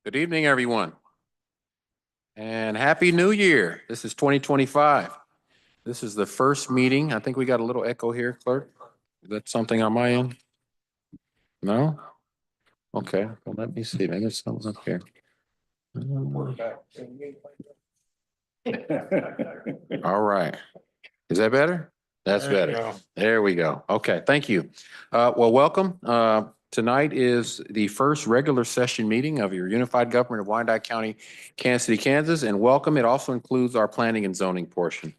Good evening, everyone. And Happy New Year. This is 2025. This is the first meeting. I think we got a little echo here, clerk. Is that something on my end? No? Okay, well, let me see. Maybe there's something up here. All right. Is that better? That's better. There we go. Okay, thank you. Well, welcome. Tonight is the first regular session meeting of your Unified Government of Wyandotte County, Kansas City, Kansas, and welcome. It also includes our planning and zoning portion.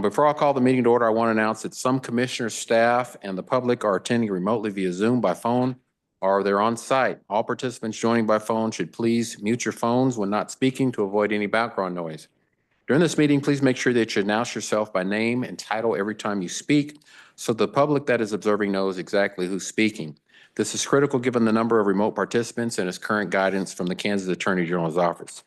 Before I call the meeting to order, I want to announce that some commissioners, staff, and the public are attending remotely via Zoom, by phone, or they're on site. All participants joining by phone should please mute your phones when not speaking to avoid any background noise. During this meeting, please make sure that you announce yourself by name and title every time you speak, so the public that is observing knows exactly who's speaking. This is critical given the number of remote participants and its current guidance from the Kansas Attorney General's office.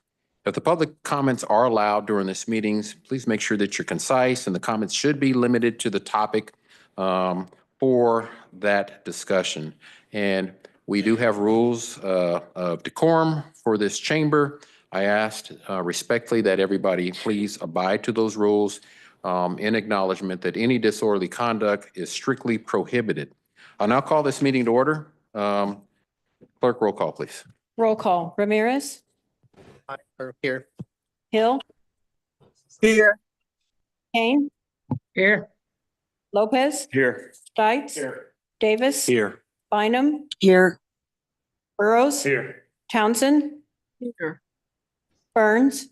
If the public comments are allowed during this meetings, please make sure that you're concise and the comments should be limited to the topic for that discussion. And we do have rules of decorum for this chamber. I asked respectfully that everybody please abide to those rules in acknowledgement that any disorderly conduct is strictly prohibited. I'll now call this meeting to order. Clerk, roll call, please. Roll call. Ramirez, Here. Hill, Here. Kane, Here. Lopez, Here. Stites, Here. Davis, Here. Bynum, Here. Burrows, Here. Townsend, Here. Burns.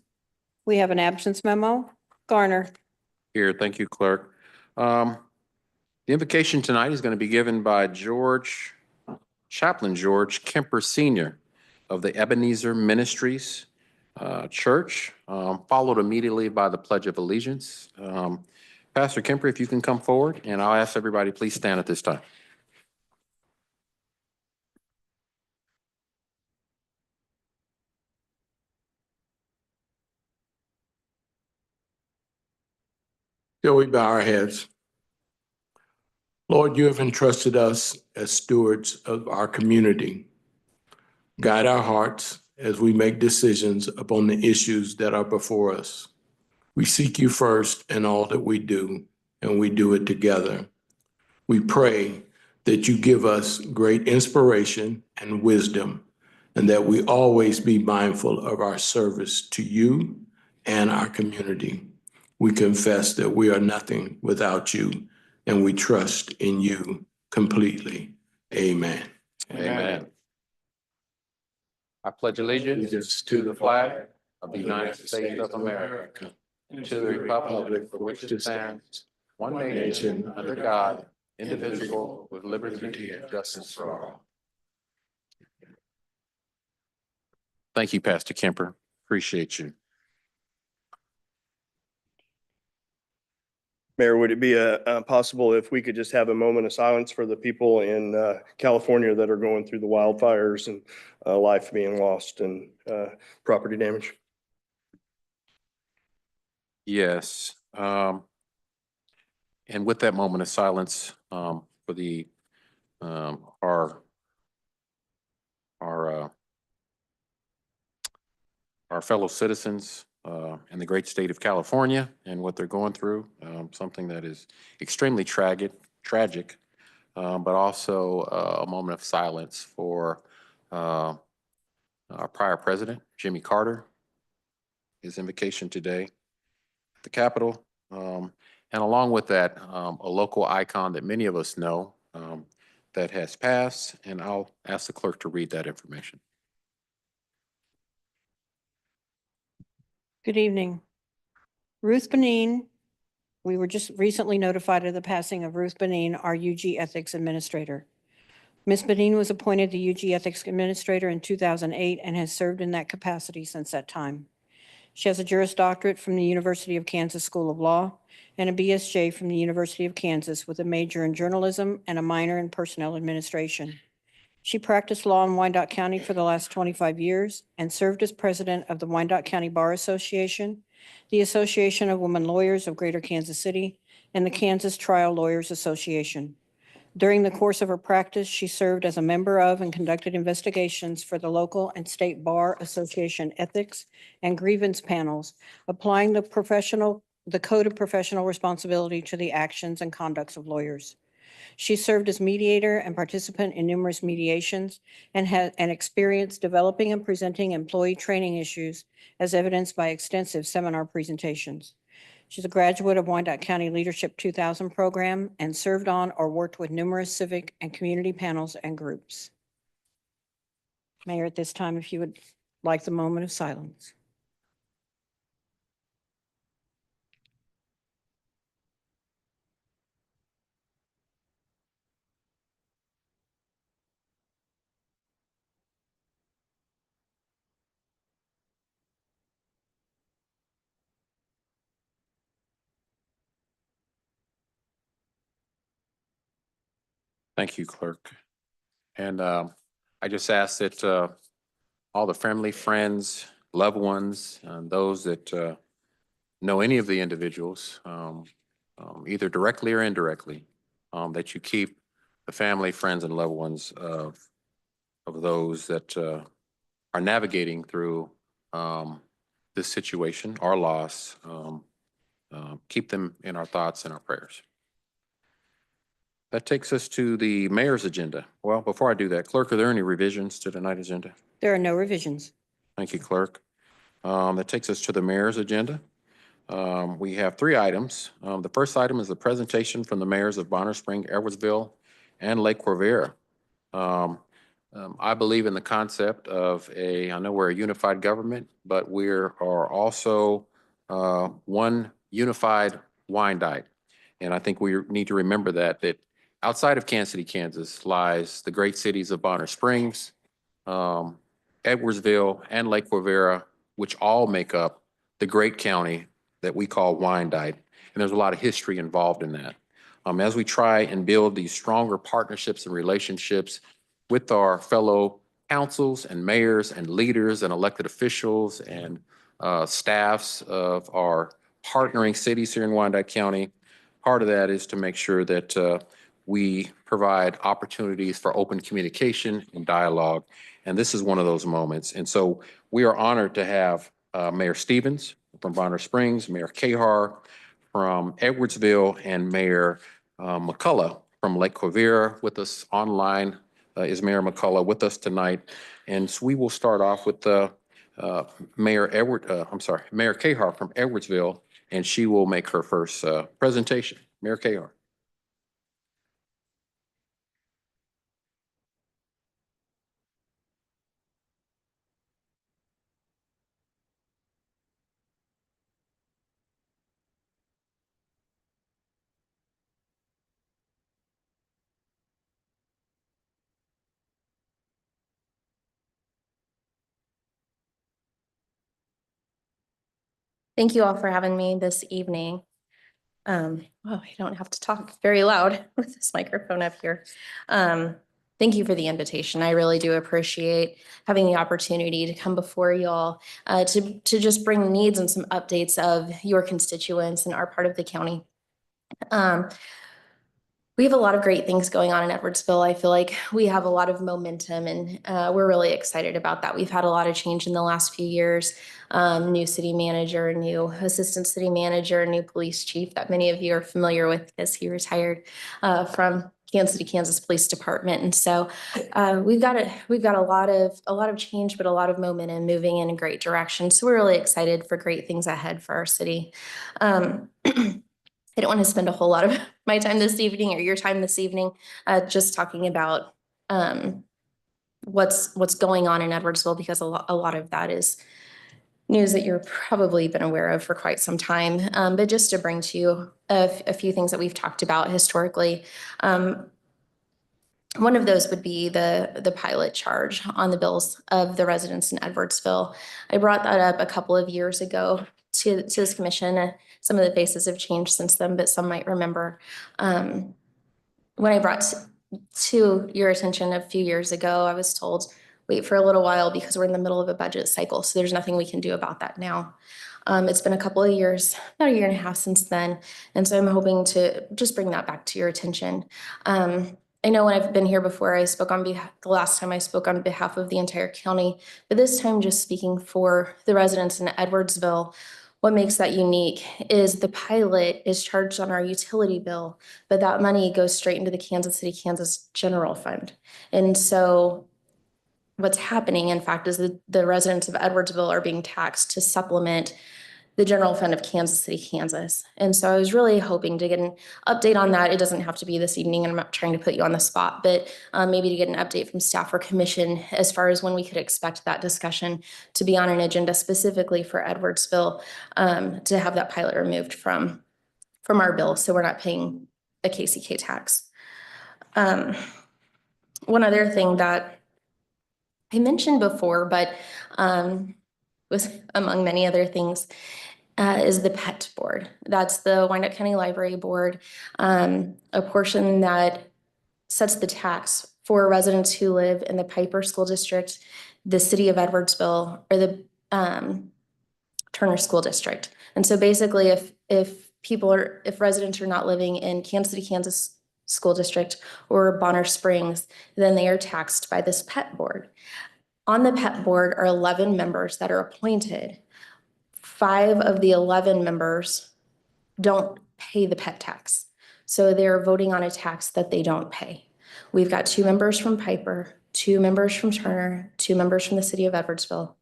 We have an absence memo. Garner. Here, thank you, clerk. The invocation tonight is going to be given by Chaplain George Kemper Sr. of the Ebenezer Ministries Church, followed immediately by the Pledge of Allegiance. Pastor Kemper, if you can come forward, and I'll ask everybody, please stand at this time. Shall we bow our heads? Lord, you have entrusted us as stewards of our community. Guide our hearts as we make decisions upon the issues that are before us. We seek you first in all that we do, and we do it together. We pray that you give us great inspiration and wisdom, and that we always be mindful of our service to you and our community. We confess that we are nothing without you, and we trust in you completely. Amen. Amen. I pledge allegiance to the flag of the United States of America, and to the republic for which it stands, one nation, under God, indivisible, with liberty and justice for all. Thank you, Pastor Kemper. Appreciate you. Mayor, would it be possible if we could just have a moment of silence for the people in California that are going through the wildfires and life being lost and property damage? Yes. And with that moment of silence for the our fellow citizens in the great state of California and what they're going through, something that is extremely tragic, but also a moment of silence for our prior president, Jimmy Carter, his invocation today at the Capitol. And along with that, a local icon that many of us know that has passed, and I'll ask the clerk to read that information. Good evening. Ruth Benin. We were just recently notified of the passing of Ruth Benin, our UG Ethics Administrator. Ms. Benin was appointed the UG Ethics Administrator in 2008 and has served in that capacity since that time. She has a Juris Doctorate from the University of Kansas School of Law and a BSJ from the University of Kansas with a major in journalism and a minor in personnel administration. She practiced law in Wyandotte County for the last 25 years and served as president of the Wyandotte County Bar Association, the Association of Women Lawyers of Greater Kansas City, and the Kansas Trial Lawyers Association. During the course of her practice, she served as a member of and conducted investigations for the local and state bar association ethics and grievance panels, applying the code of professional responsibility to the actions and conducts of lawyers. She served as mediator and participant in numerous mediations and had an experience developing and presenting employee training issues as evidenced by extensive seminar presentations. She's a graduate of Wyandotte County Leadership 2000 program and served on or worked with numerous civic and community panels and groups. Mayor, at this time, if you would like the moment of silence. Thank you, Clerk. And I just ask that all the family, friends, loved ones, those that know any of the individuals, either directly or indirectly, that you keep the family, friends, and loved ones of those that are navigating through this situation or loss. Keep them in our thoughts and our prayers. That takes us to the mayor's agenda. Well, before I do that, Clerk, are there any revisions to tonight's agenda? There are no revisions. Thank you, Clerk. That takes us to the mayor's agenda. We have 3 items. The first item is the presentation from the mayors of Bonner Spring, Edwardsville, and Lake Corvera. I believe in the concept of I know we're a unified government, but we are also one unified Wyandotte. And I think we need to remember that outside of Kansas City, Kansas, lies the great cities of Bonner Springs, Edwardsville, and Lake Corvera, which all make up the great county that we call Wyandotte. And there's a lot of history involved in that. As we try and build these stronger partnerships and relationships with our fellow councils and mayors and leaders and elected officials and staffs of our partnering cities here in Wyandotte County, part of that is to make sure that we provide opportunities for open communication and dialogue. And this is one of those moments. And so we are honored to have Mayor Stevens from Bonner Springs, Mayor Cahar from Edwardsville, and Mayor McCullough from Lake Corvera with us online. Is Mayor McCullough with us tonight? And so we will start off with Mayor Cahar from Edwardsville, and she will make her first presentation. Mayor Cahar. Thank you all for having me this evening. I don't have to talk very loud with this microphone up here. Thank you for the invitation. I really do appreciate having the opportunity to come before y'all to just bring needs and some updates of your constituents and our part of the county. We have a lot of great things going on in Edwardsville. I feel like we have a lot of momentum, and we're really excited about that. We've had a lot of change in the last few years. New city manager, new assistant city manager, new police chief that many of you are familiar with because he retired from Kansas City, Kansas Police Department. And so we've got a lot of change, but a lot of momentum moving in a great direction. So we're really excited for great things ahead for our city. I don't want to spend a whole lot of my time this evening or your time this evening just talking about what's going on in Edwardsville, because a lot of that is news that you're probably been aware of for quite some time. But just to bring to you a few things that we've talked about historically. One of those would be the pilot charge on the bills of the residents in Edwardsville. I brought that up a couple of years ago to this commission. Some of the faces have changed since then, but some might remember. When I brought to your attention a few years ago, I was told, wait for a little while because we're in the middle of a budget cycle, so there's nothing we can do about that now. It's been a couple of years, about 1.5 years since then, and so I'm hoping to just bring that back to your attention. I know when I've been here before, I spoke on behalf, the last time I spoke on behalf of the entire county, but this time just speaking for the residents in Edwardsville. What makes that unique is the pilot is charged on our utility bill, but that money goes straight into the Kansas City, Kansas general fund. And so what's happening, in fact, is the residents of Edwardsville are being taxed to supplement the general fund of Kansas City, Kansas. And so I was really hoping to get an update on that. It doesn't have to be this evening, and I'm not trying to put you on the spot, but maybe to get an update from staff or commission as far as when we could expect that discussion to be on an agenda specifically for Edwardsville, to have that pilot removed from our bill, so we're not paying a KCK tax. One other thing that I mentioned before, but was among many other things, is the PET board. That's the Wyandotte County Library Board, a portion that sets the tax for residents who live in the Piper School District, the city of Edwardsville, or the Turner School District. And so basically, if residents are not living in Kansas City, Kansas School District or Bonner Springs, then they are taxed by this PET board. On the PET board are 11 members that are appointed. 5 of the 11 members don't pay the PET tax. So they're voting on a tax that they don't pay. We've got 2 members from Piper, 2 members from Turner, 2 members from the city of Edwardsville.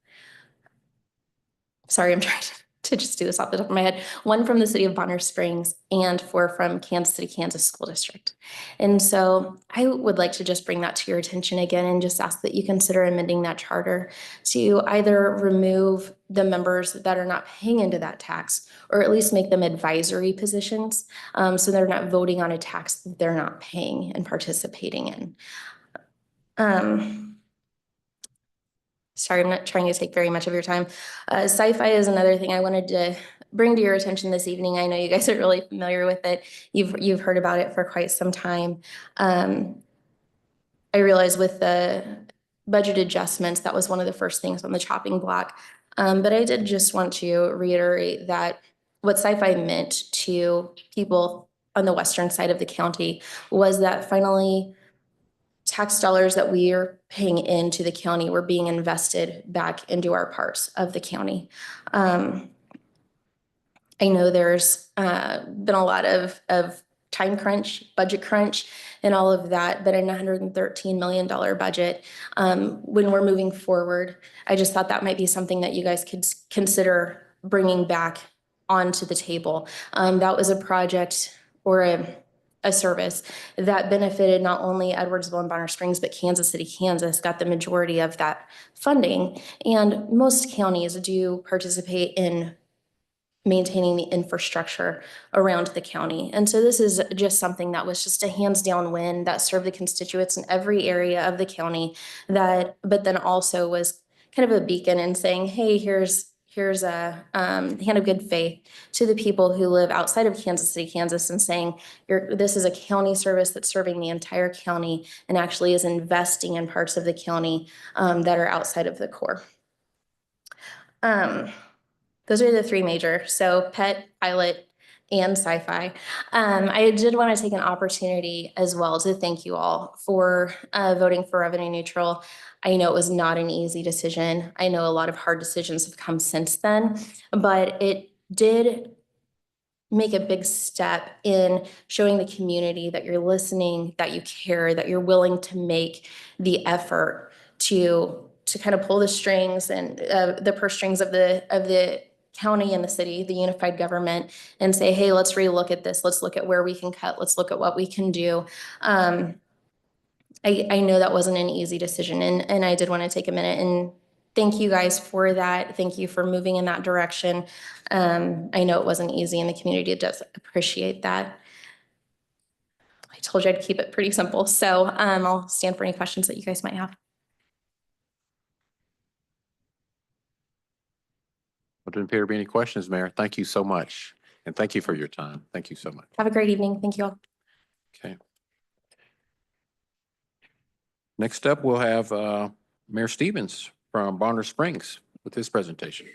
Sorry, I'm trying to just do this off the top of my head. 1 from the city of Bonner Springs and 4 from Kansas City, Kansas School District. And so I would like to just bring that to your attention again and just ask that you consider amending that charter to either remove the members that are not paying into that tax, or at least make them advisory positions, so they're not voting on a tax that they're not paying and participating in. Sorry, I'm not trying to take very much of your time. Sci-fi is another thing I wanted to bring to your attention this evening. I know you guys are really familiar with it. You've heard about it for quite some time. I realize with the budget adjustments, that was one of the first things on the chopping block. But I did just want to reiterate that what sci-fi meant to people on the western side of the county was that finally tax dollars that we are paying into the county were being invested back into our parts of the county. I know there's been a lot of time crunch, budget crunch, and all of that, but in a $113 million budget, when we're moving forward, I just thought that might be something that you guys could consider bringing back onto the table. That was a project or a service that benefited not only Edwardsville and Bonner Springs, but Kansas City, Kansas got the majority of that funding. And most counties do participate in maintaining the infrastructure around the county. And so this is just something that was just a hands down win that served the constituents in every area of the county, that, but then also was kind of a beacon in saying, hey, here's a hand of good faith to the people who live outside of Kansas City, Kansas, and saying, this is a county service that's serving the entire county and actually is investing in parts of the county that are outside of the core. Those are the 3 major, so PET, pilot, and sci-fi. I did want to take an opportunity as well to thank you all for voting for revenue neutral. I know it was not an easy decision. I know a lot of hard decisions have come since then, but it did make a big step in showing the community that you're listening, that you care, that you're willing to make the effort to kind of pull the strings and the purse strings of the county and the city, the unified government, and say, hey, let's relook at this. Let's look at where we can cut. Let's look at what we can do. I know that wasn't an easy decision, and I did want to take a minute and thank you guys for that. Thank you for moving in that direction. I know it wasn't easy, and the community does appreciate that. I told you I'd keep it pretty simple, so I'll stand for any questions that you guys might have. Well, didn't appear to be any questions, Mayor. Thank you so much. And thank you for your time. Thank you so much. Have a great evening. Thank you all. Okay. Next up, we'll have Mayor Stevens from Bonner Springs with his presentation.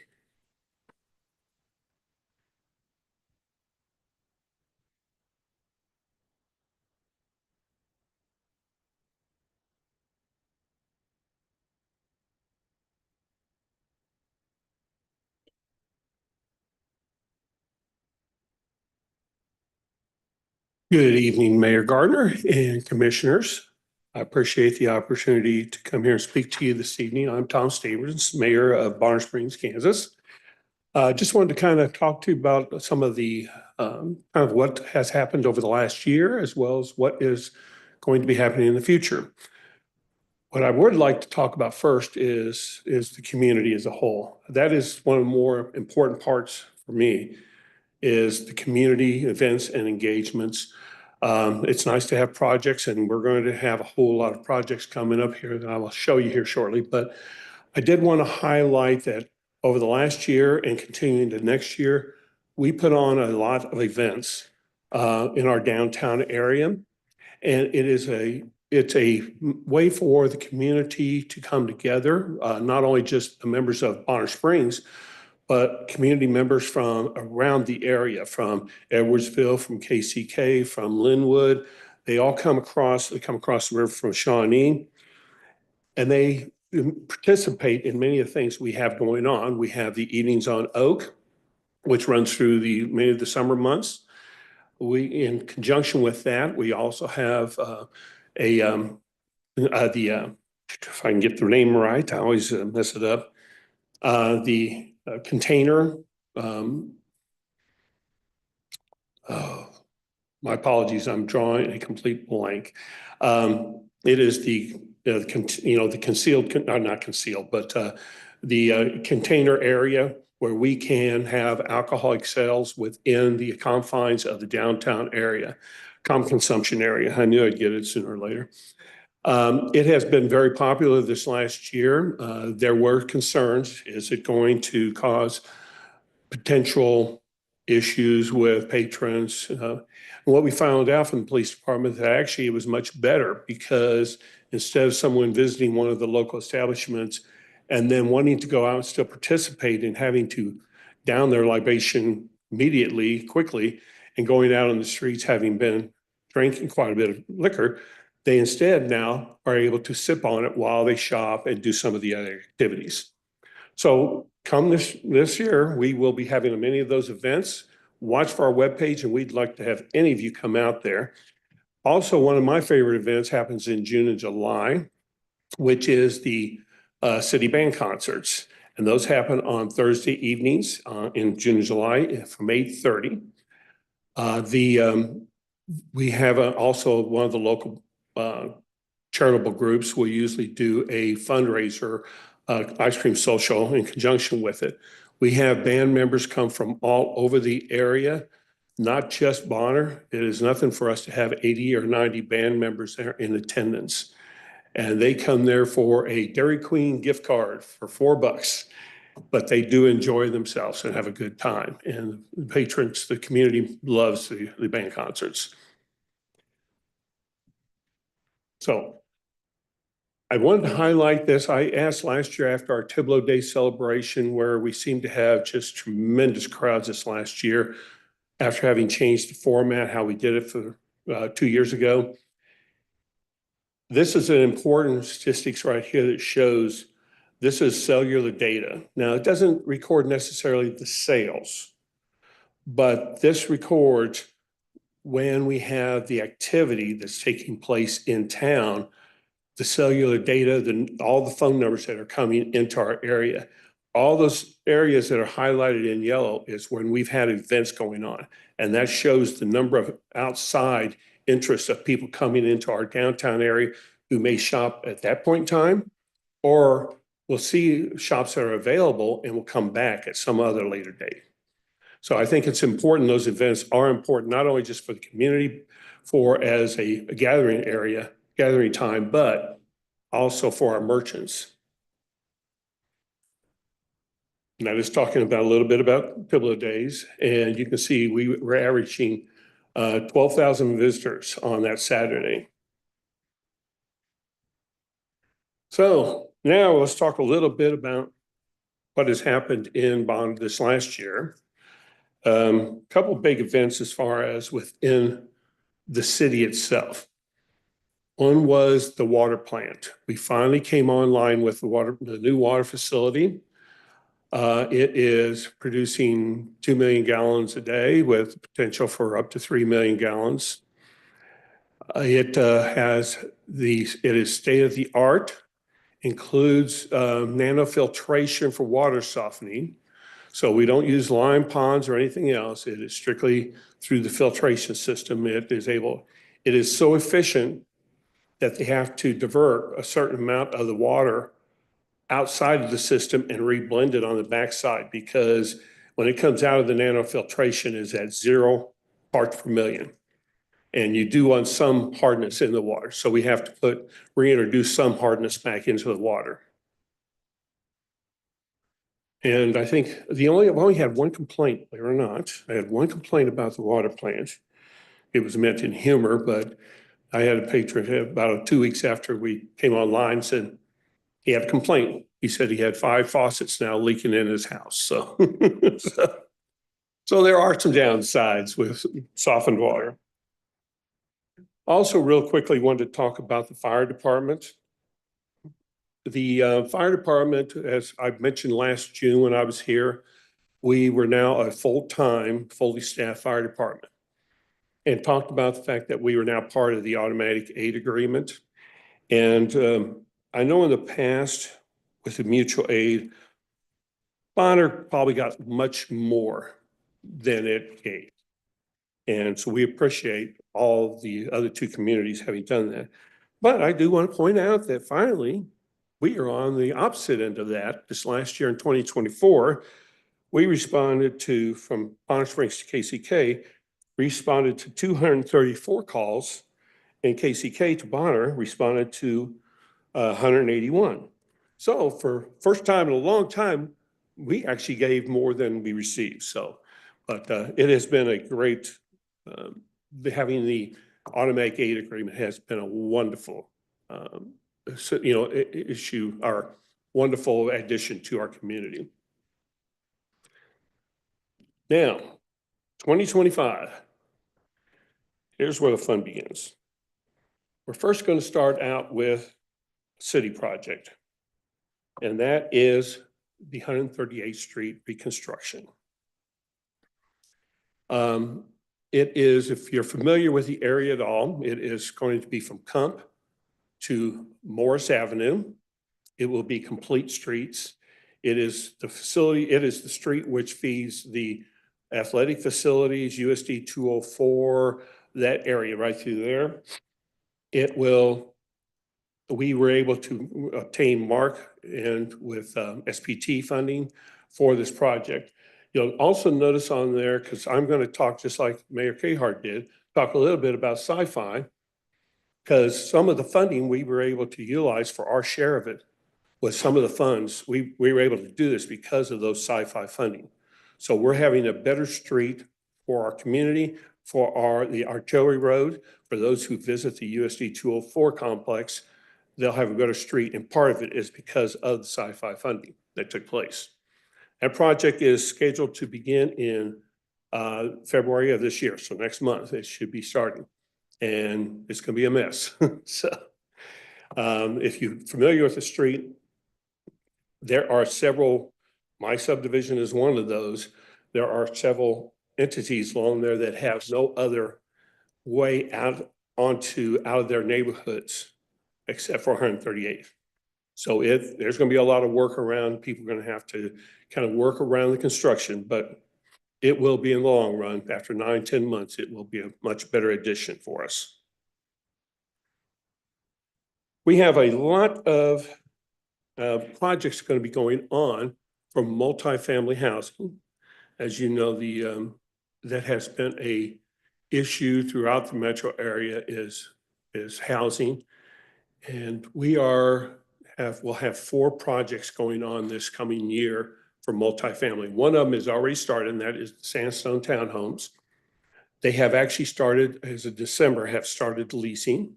Good evening, Mayor Gardner and Commissioners. I appreciate the opportunity to come here and speak to you this evening. I'm Tom Stevens, Mayor of Bonner Springs, Kansas. Just wanted to kind of talk to you about some of the kind of what has happened over the last year, as well as what is going to be happening in the future. What I would like to talk about first is the community as a whole. That is one of the more important parts for me, is the community events and engagements. It's nice to have projects, and we're going to have a whole lot of projects coming up here that I will show you here shortly. But I did want to highlight that over the last year and continuing to next year, we put on a lot of events in our downtown area. And it's a way for the community to come together, not only just the members of Bonner Springs, but community members from around the area, from Edwardsville, from KCK, from Linwood. They all come across the river from Shawnee, and they participate in many of the things we have going on. We have the Evenings on Oak, which runs through many of the summer months. In conjunction with that, we also have if I can get the name right, I always mess it up. The container. Oh, my apologies. I'm drawing a complete blank. It is the concealed, not concealed, but the container area where we can have alcoholic sales within the confines of the downtown area, consumption area. I knew I'd get it sooner or later. It has been very popular this last year. There were concerns. Is it going to cause potential issues with patrons? What we found out from the police department, that actually it was much better, because instead of someone visiting one of the local establishments and then wanting to go out and still participate and having to down their libation immediately, quickly, and going out on the streets having been drinking quite a bit of liquor, they instead now are able to sip on it while they shop and do some of the other activities. So come this year, we will be having many of those events. Watch for our webpage, and we'd like to have any of you come out there. Also, one of my favorite events happens in June and July, which is the city band concerts. And those happen on Thursday evenings in June and July from 8:30. We have also one of the local charitable groups will usually do a fundraiser, ice cream social in conjunction with it. We have band members come from all over the area, not just Bonner. It is nothing for us to have 80 or 90 band members there in attendance. And they come there for a Dairy Queen gift card for $4, but they do enjoy themselves and have a good time. And the patrons, the community loves the band concerts. So I wanted to highlight this. I asked last year after our Tiblo Day celebration, where we seemed to have just tremendous crowds this last year, after having changed the format, how we did it for 2 years ago. This is an important statistics right here that shows this is cellular data. Now, it doesn't record necessarily the sales, but this records when we have the activity that's taking place in town, the cellular data, all the phone numbers that are coming into our area. All those areas that are highlighted in yellow is when we've had events going on. And that shows the number of outside interest of people coming into our downtown area who may shop at that point in time, or we'll see shops that are available and will come back at some other later date. So I think it's important. Those events are important, not only just for the community, for as a gathering area, gathering time, but also for our merchants. And I was talking about a little bit about Tiblo Days, and you can see we're averaging 12,000 visitors on that Saturday. So now let's talk a little bit about what has happened in Bond this last year. Couple of big events as far as within the city itself. One was the water plant. We finally came online with the new water facility. It is producing 2 million gallons a day with potential for up to 3 million gallons. It is state of the art, includes nanofiltration for water softening. So we don't use lime ponds or anything else. It is strictly through the filtration system. It is so efficient that they have to divert a certain amount of the water outside of the system and reblend it on the backside, because when it comes out of the nanofiltration is at 0 parts per million. And you do want some hardness in the water. So we have to reintroduce some hardness back into the water. And I think I've only had one complaint, believe it or not. I had one complaint about the water plant. It was meant in humor, but I had a patron about 2 weeks after we came online said he had a complaint. He said he had 5 faucets now leaking in his house. So, so there are some downsides with softened water. Also, real quickly, wanted to talk about the fire department. The fire department, as I mentioned last June when I was here, we were now a full-time, fully staffed fire department, and talked about the fact that we were now part of the automatic aid agreement. And I know in the past with the mutual aid, Bonner probably got much more than it gave. And so we appreciate all the other 2 communities having done that. But I do want to point out that finally, we are on the opposite end of that. This last year in 2024, we responded to, from Bonner Springs to KCK, responded to 234 calls, and KCK to Bonner responded to 181. So for first time in a long time, we actually gave more than we received. So, but it has been a great, having the automatic aid agreement has been a wonderful, issue, or wonderful addition to our community. Now, 2025, here's where the fun begins. We're first going to start out with a city project, and that is the 138th Street reconstruction. It is, if you're familiar with the area at all, it is going to be from Kump to Morris Avenue. It will be complete streets. It is the street which feeds the athletic facilities, USD 204, that area right through there. We were able to obtain MARC and with SPT funding for this project. You'll also notice on there, because I'm going to talk just like Mayor Cahart did, talk a little bit about sci-fi, because some of the funding we were able to utilize for our share of it with some of the funds. We were able to do this because of those sci-fi funding. So we're having a better street for our community, for the artillery road, for those who visit the USD 204 complex, they'll have a better street. And part of it is because of the sci-fi funding that took place. That project is scheduled to begin in February of this year. So next month, it should be starting. And it's going to be a mess. So if you're familiar with the street, there are several, my subdivision is one of those. There are several entities along there that have no other way out of their neighborhoods except for 138th. So there's going to be a lot of work around. People are going to have to kind of work around the construction, but it will be in the long run. After 9-10 months, it will be a much better addition for us. We have a lot of projects going to be going on for multifamily housing. As you know, that has been a issue throughout the metro area is housing. And we'll have 4 projects going on this coming year for multifamily. One of them is already started, and that is the Sandstone Townhomes. They have actually started, as of December, have started leasing.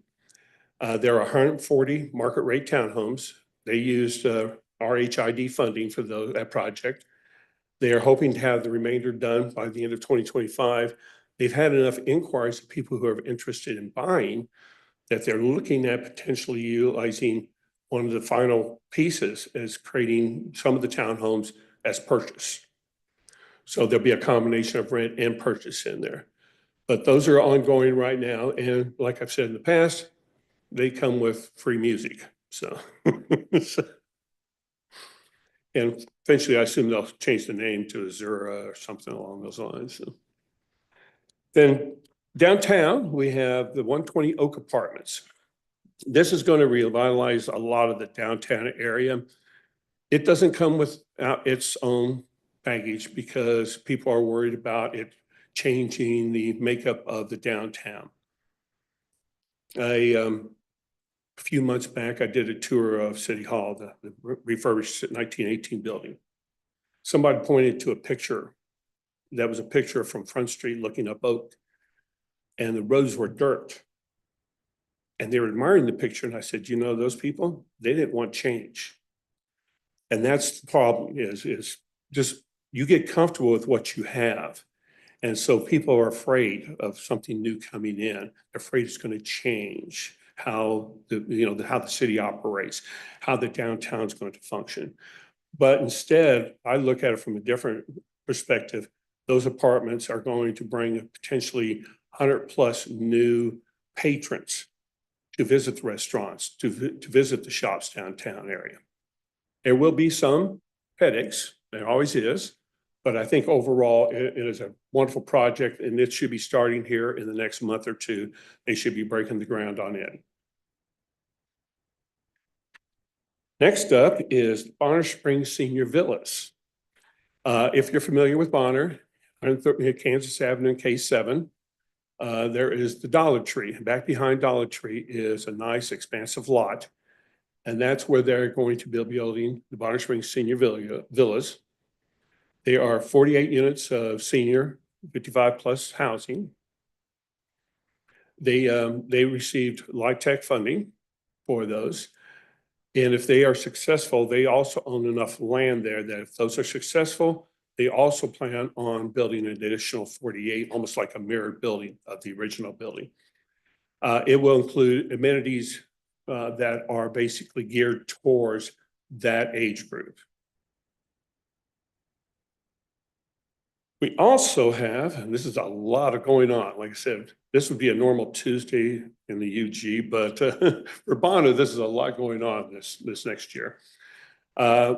There are 140 market rate townhomes. They used RHID funding for that project. They are hoping to have the remainder done by the end of 2025. They've had enough inquiries of people who are interested in buying that they're looking at potentially utilizing one of the final pieces as creating some of the townhomes as purchase. So there'll be a combination of rent and purchase in there. But those are ongoing right now. And like I've said in the past, they come with free music. So, and eventually I assume they'll change the name to Azura or something along those lines. So. Then downtown, we have the 120 Oak Apartments. This is going to revitalize a lot of the downtown area. It doesn't come without its own baggage because people are worried about it changing the makeup of the downtown. A few months back, I did a tour of City Hall, the refurbished 1918 building. Somebody pointed to a picture. That was a picture from Front Street looking up Oak, and the roads were dirt. And they were admiring the picture, and I said, you know, those people, they didn't want change. And that's the problem is just you get comfortable with what you have. And so people are afraid of something new coming in. They're afraid it's going to change how how the city operates, how the downtown is going to function. But instead, I look at it from a different perspective. Those apartments are going to bring potentially 100+ new patrons to visit the restaurants, to visit the shops downtown area. There will be some headaches, there always is, but I think overall it is a wonderful project, and it should be starting here in the next month or two. They should be breaking the ground on it. Next up is Bonner Springs Senior Villas. If you're familiar with Bonner, on Kansas Avenue and K7, there is the Dollar Tree. Back behind Dollar Tree is a nice expansive lot. And that's where they're going to be building the Bonner Springs Senior Villas. They are 48 units of senior, 55+ housing. They received LIHTC funding for those. And if they are successful, they also own enough land there that if those are successful, they also plan on building an additional 48, almost like a mirrored building of the original building. It will include amenities that are basically geared towards that age group. We also have, and this is a lot of going on, like I said, this would be a normal Tuesday in the UG, but for Bonner, this is a lot going on this next year.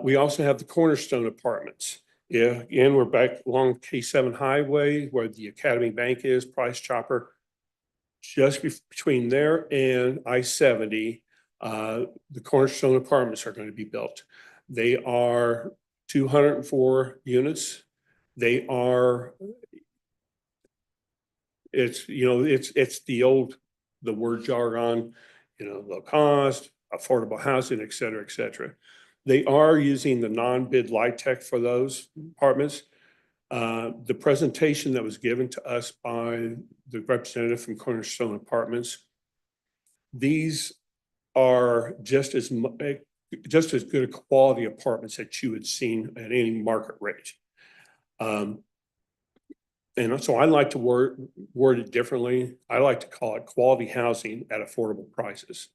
We also have the Cornerstone Apartments. Yeah, again, we're back along K7 Highway where the Academy Bank is, Price Chopper. Just between there and I-70, the Cornerstone Apartments are going to be built. They are 204 units. They are, it's the word jargon, low cost, affordable housing, et cetera, et cetera. They are using the non-bid LIHTC for those apartments. The presentation that was given to us by the representative from Cornerstone Apartments, these are just as good a quality apartments that you had seen at any market rate. And so I like to word it differently. I like to call it quality housing at affordable prices,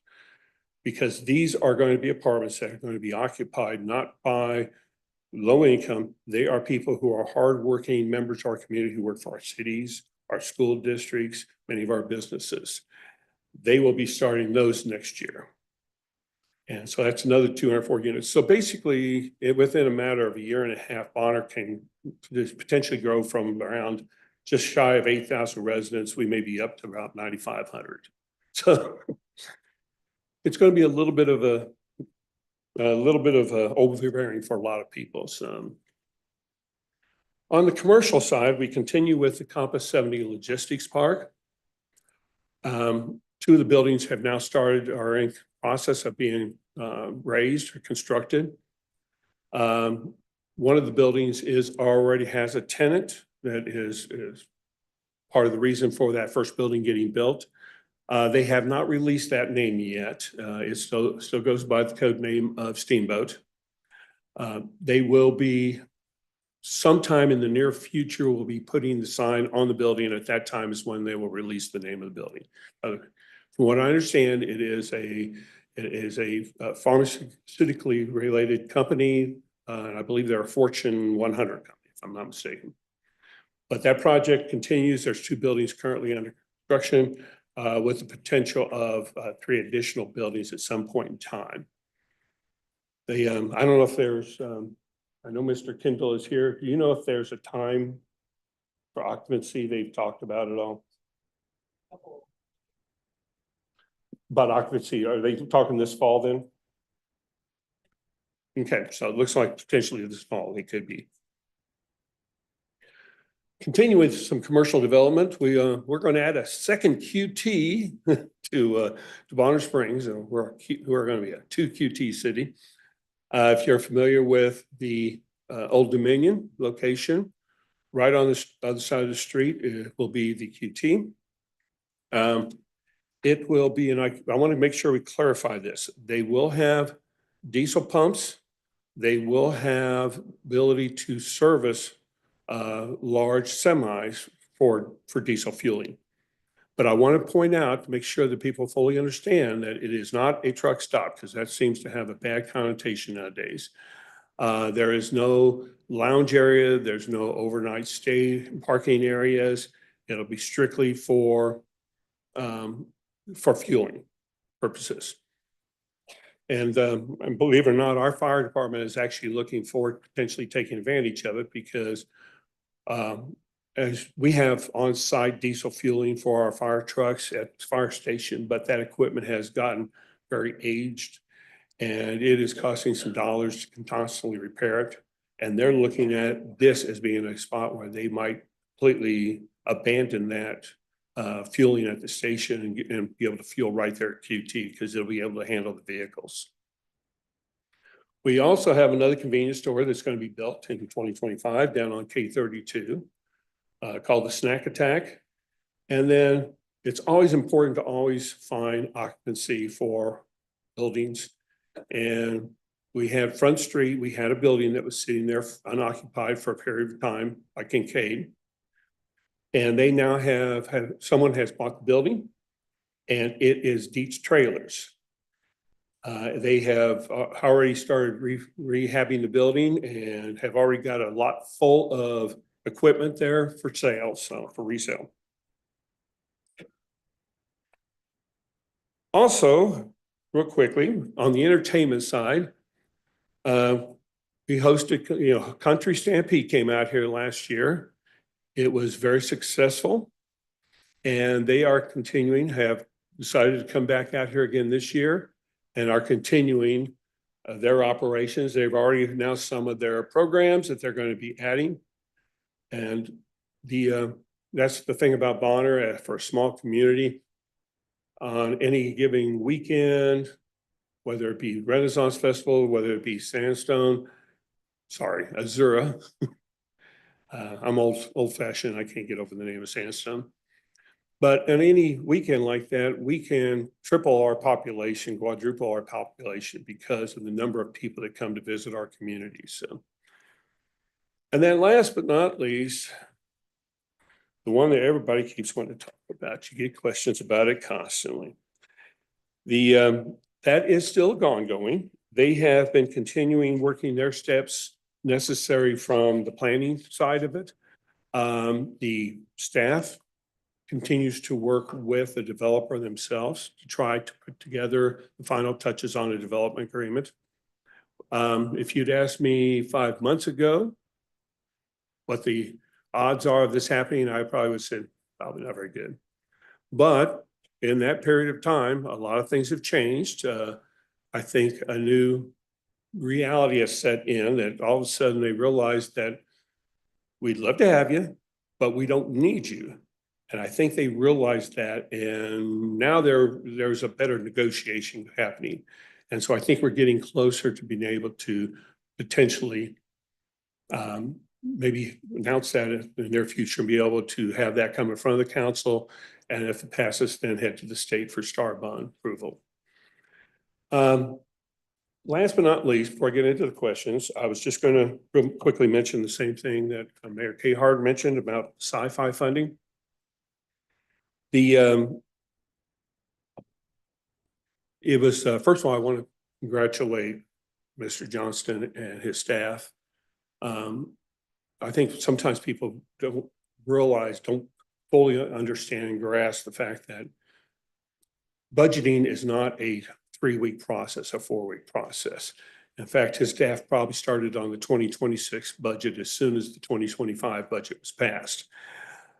because these are going to be apartments that are going to be occupied not by low income. They are people who are hardworking members of our community who work for our cities, our school districts, many of our businesses. They will be starting those next year. And so that's another 204 units. So basically, within a matter of a year and a half, Bonner can potentially grow from around just shy of 8,000 residents. We may be up to about 9,500. So it's going to be a little bit of overbearing for a lot of people. So on the commercial side, we continue with the Compass 70 Logistics Park. Two of the buildings have now started, are in process of being raised or constructed. One of the buildings already has a tenant that is part of the reason for that first building getting built. They have not released that name yet. It still goes by the code name of Steamboat. They will be, sometime in the near future, will be putting the sign on the building, and at that time is when they will release the name of the building. From what I understand, it is a pharmaceutically related company, and I believe they're a Fortune 100 company, if I'm not mistaken. But that project continues. There's 2 buildings currently under construction with the potential of 3 additional buildings at some point in time. I don't know if there's, I know Mr. Kendall is here. Do you know if there's a time for occupancy they've talked about at all? About occupancy, are they talking this fall then? Okay, so it looks like potentially this fall it could be. Continue with some commercial development. We're going to add a second QT to Bonner Springs, and we're going to be a 2 QT city. If you're familiar with the Old Dominion location, right on the other side of the street, it will be the QT. It will be, and I want to make sure we clarify this. They will have diesel pumps. They will have ability to service large semis for diesel fueling. But I want to point out to make sure that people fully understand that it is not a truck stop, because that seems to have a bad connotation nowadays. There is no lounge area. There's no overnight stay parking areas. It'll be strictly for fueling purposes. And believe it or not, our fire department is actually looking forward to potentially taking advantage of it, because as we have on-site diesel fueling for our fire trucks at the fire station, but that equipment has gotten very aged and it is costing some dollars to constantly repair it. And they're looking at this as being a spot where they might completely abandon that fueling at the station and be able to fuel right there at QT, because they'll be able to handle the vehicles. We also have another convenience store that's going to be built in 2025 down on K32 called the Snack Attack. And then it's always important to always find occupancy for buildings. And we had Front Street, we had a building that was sitting there unoccupied for a period of time by Kincaid. And they now someone has bought the building, and it is Dietz Trailers. They have already started rehabbing the building and have already got a lot full of equipment there for sale, so for resale. Also, real quickly, on the entertainment side, we hosted, Country Stampede came out here last year. It was very successful, and they are continuing, have decided to come back out here again this year and are continuing their operations. They've already announced some of their programs that they're going to be adding. And that's the thing about Bonner for a small community. On any given weekend, whether it be Renaissance Festival, whether it be Azura. I'm old fashioned. I can't get over the name of Sandstone. But on any weekend like that, we can triple our population, quadruple our population, because of the number of people that come to visit our community. So, and then last but not least, the one that everybody keeps wanting to talk about, you get questions about it constantly. That is still ongoing. They have been continuing working their steps necessary from the planning side of it. The staff continues to work with the developer themselves to try to put together the final touches on a development agreement. If you'd asked me 5 months ago what the odds are of this happening, I probably would have said probably not very good. But in that period of time, a lot of things have changed. I think a new reality has set in, that all of a sudden they realized that we'd love to have you, but we don't need you. And I think they realized that, and now there's a better negotiation happening. And so I think we're getting closer to being able to potentially maybe announce that in the near future and be able to have that come in front of the council. And if it passes, then head to the state for STAR bond approval. Last but not least, before I get into the questions, I was just going to quickly mention the same thing that Mayor Cahard mentioned about sci-fi funding. It was, first of all, I want to congratulate Mr. Johnston and his staff. I think sometimes people don't realize, don't fully understand and grasp the fact that budgeting is not a 3-week process, a 4-week process. In fact, his staff probably started on the 2026 budget as soon as the 2025 budget was passed.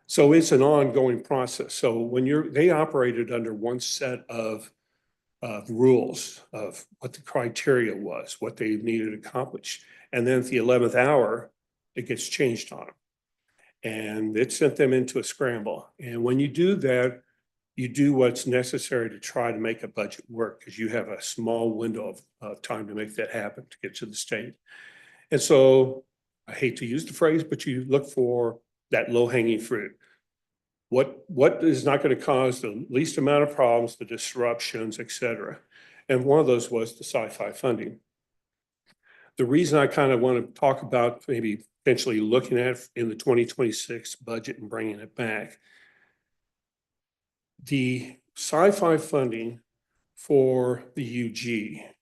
So it's an ongoing process. So when they operated under one set of rules of what the criteria was, what they needed to accomplish. And then at the 11th hour, it gets changed on them. And it sent them into a scramble. And when you do that, you do what's necessary to try to make a budget work because you have a small window of time to make that happen to get to the state. And so I hate to use the phrase, but you look for that low-hanging fruit. What is not going to cause the least amount of problems, the disruptions, et cetera. And one of those was the sci-fi funding. The reason I kind of want to talk about maybe potentially looking at in the 2026 budget and bringing it back. The sci-fi funding for the UG,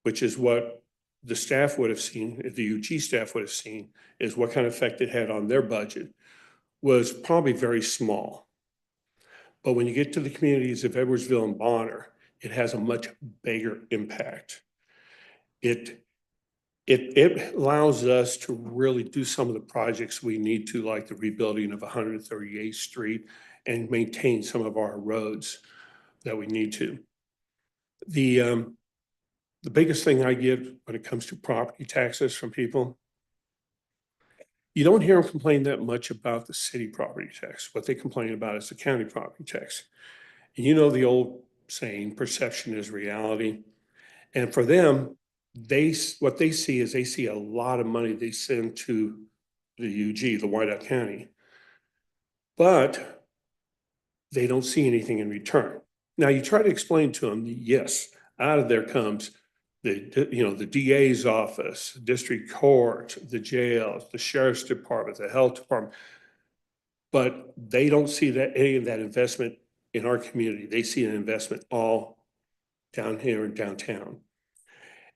which is what the staff would have seen, the UG staff would have seen, is what kind of effect it had on their budget, was probably very small. But when you get to the communities of Edwardsville and Bonner, it has a much bigger impact. It allows us to really do some of the projects we need to, like the rebuilding of 138th Street and maintain some of our roads that we need to. The biggest thing I get when it comes to property taxes from people, you don't hear them complain that much about the city property tax. What they complain about is the county property tax. And you know the old saying, perception is reality. And for them, what they see is they see a lot of money they send to the UG, the Wyandotte County, but they don't see anything in return. Now you try to explain to them, yes, out of there comes the DA's office, district court, the jails, the sheriff's department, the health department, but they don't see that any of that investment in our community. They see an investment all down here in downtown.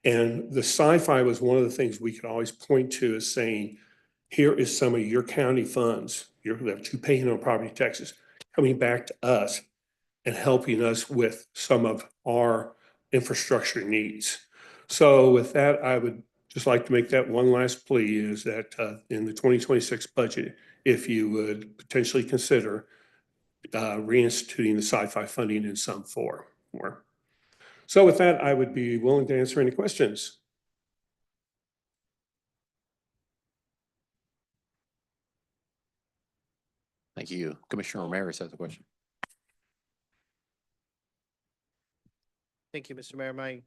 And the sci-fi was one of the things we could always point to as saying, here is some of your county funds, that you pay on property taxes, coming back to us and helping us with some of our infrastructure needs. So with that, I would just like to make that one last plea is that in the 2026 budget, if you would potentially consider reinstituting the sci-fi funding in some form. So with that, I would be willing to answer any questions. Thank you. Commissioner Ramirez has a question. Thank you, Mr. Mayor. My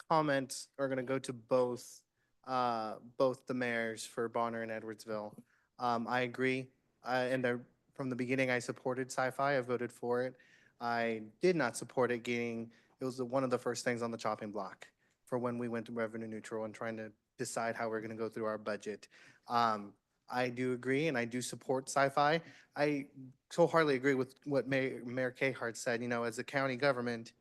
comments are going to go to both the mayors for Bonner and Edwardsville. I agree. From the beginning, I supported sci-fi. I voted for it. I did not support it it was one of the first things on the chopping block for when we went to revenue neutral and trying to decide how we're going to go through our budget. I do agree and I do support sci-fi. I wholeheartedly agree with what Mayor Cahart said. As a county government,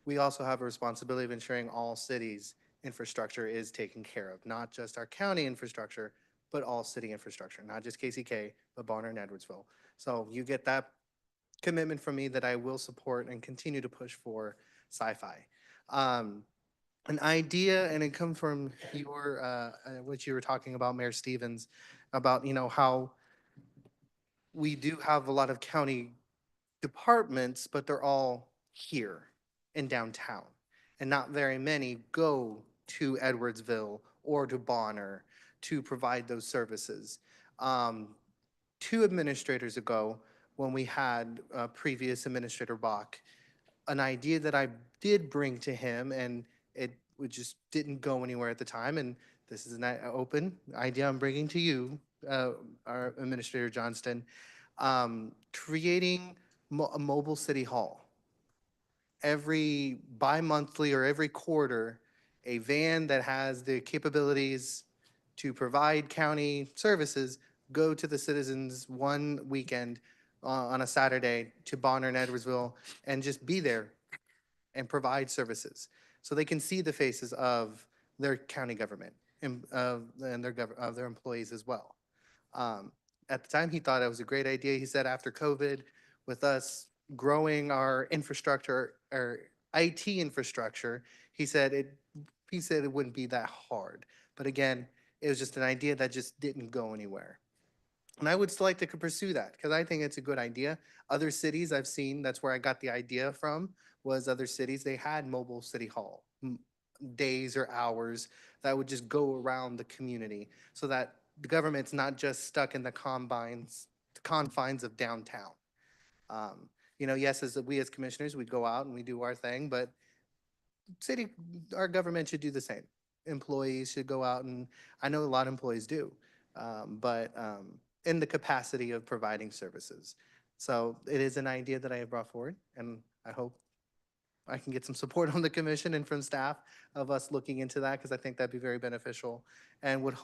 we also have a responsibility of ensuring all cities' infrastructure is taken care of, not just our county infrastructure, but all city infrastructure, not just KCK, but Bonner and Edwardsville. So you get that commitment from me that I will support and continue to push for sci-fi. An idea, and it comes from what you were talking about, Mayor Stevens, about how we do have a lot of county departments, but they're all here in downtown, and not very many go to Edwardsville or to Bonner to provide those services. 2 administrators ago, when we had previous Administrator Bach, an idea that I did bring to him, and it just didn't go anywhere at the time, and this is an open idea I'm bringing to you, our Administrator Johnston, creating a mobile city hall. Every bi-monthly or every quarter, a van that has the capabilities to provide county services go to the citizens one weekend on a Saturday to Bonner and Edwardsville and just be there and provide services so they can see the faces of their county government and their employees as well. at the time, he thought it was a great idea. He said after COVID, with us growing our infrastructure, our IT infrastructure, he said it wouldn't be that hard. But again, it was just an idea that just didn't go anywhere. And I would still like to pursue that because I think it's a good idea. Other cities I've seen, that's where I got the idea from, was other cities, they had mobile city hall, days or hours that would just go around the community so that the government's not just stuck in the confines of downtown. Yes, we as commissioners, we go out and we do our thing, but our government should do the same. Employees should go out, and I know a lot of employees do, but in the capacity of providing services. So it is an idea that I have brought forward, and I hope I can get some support on the commission and from staff of us looking into that, because I think that'd be very beneficial and would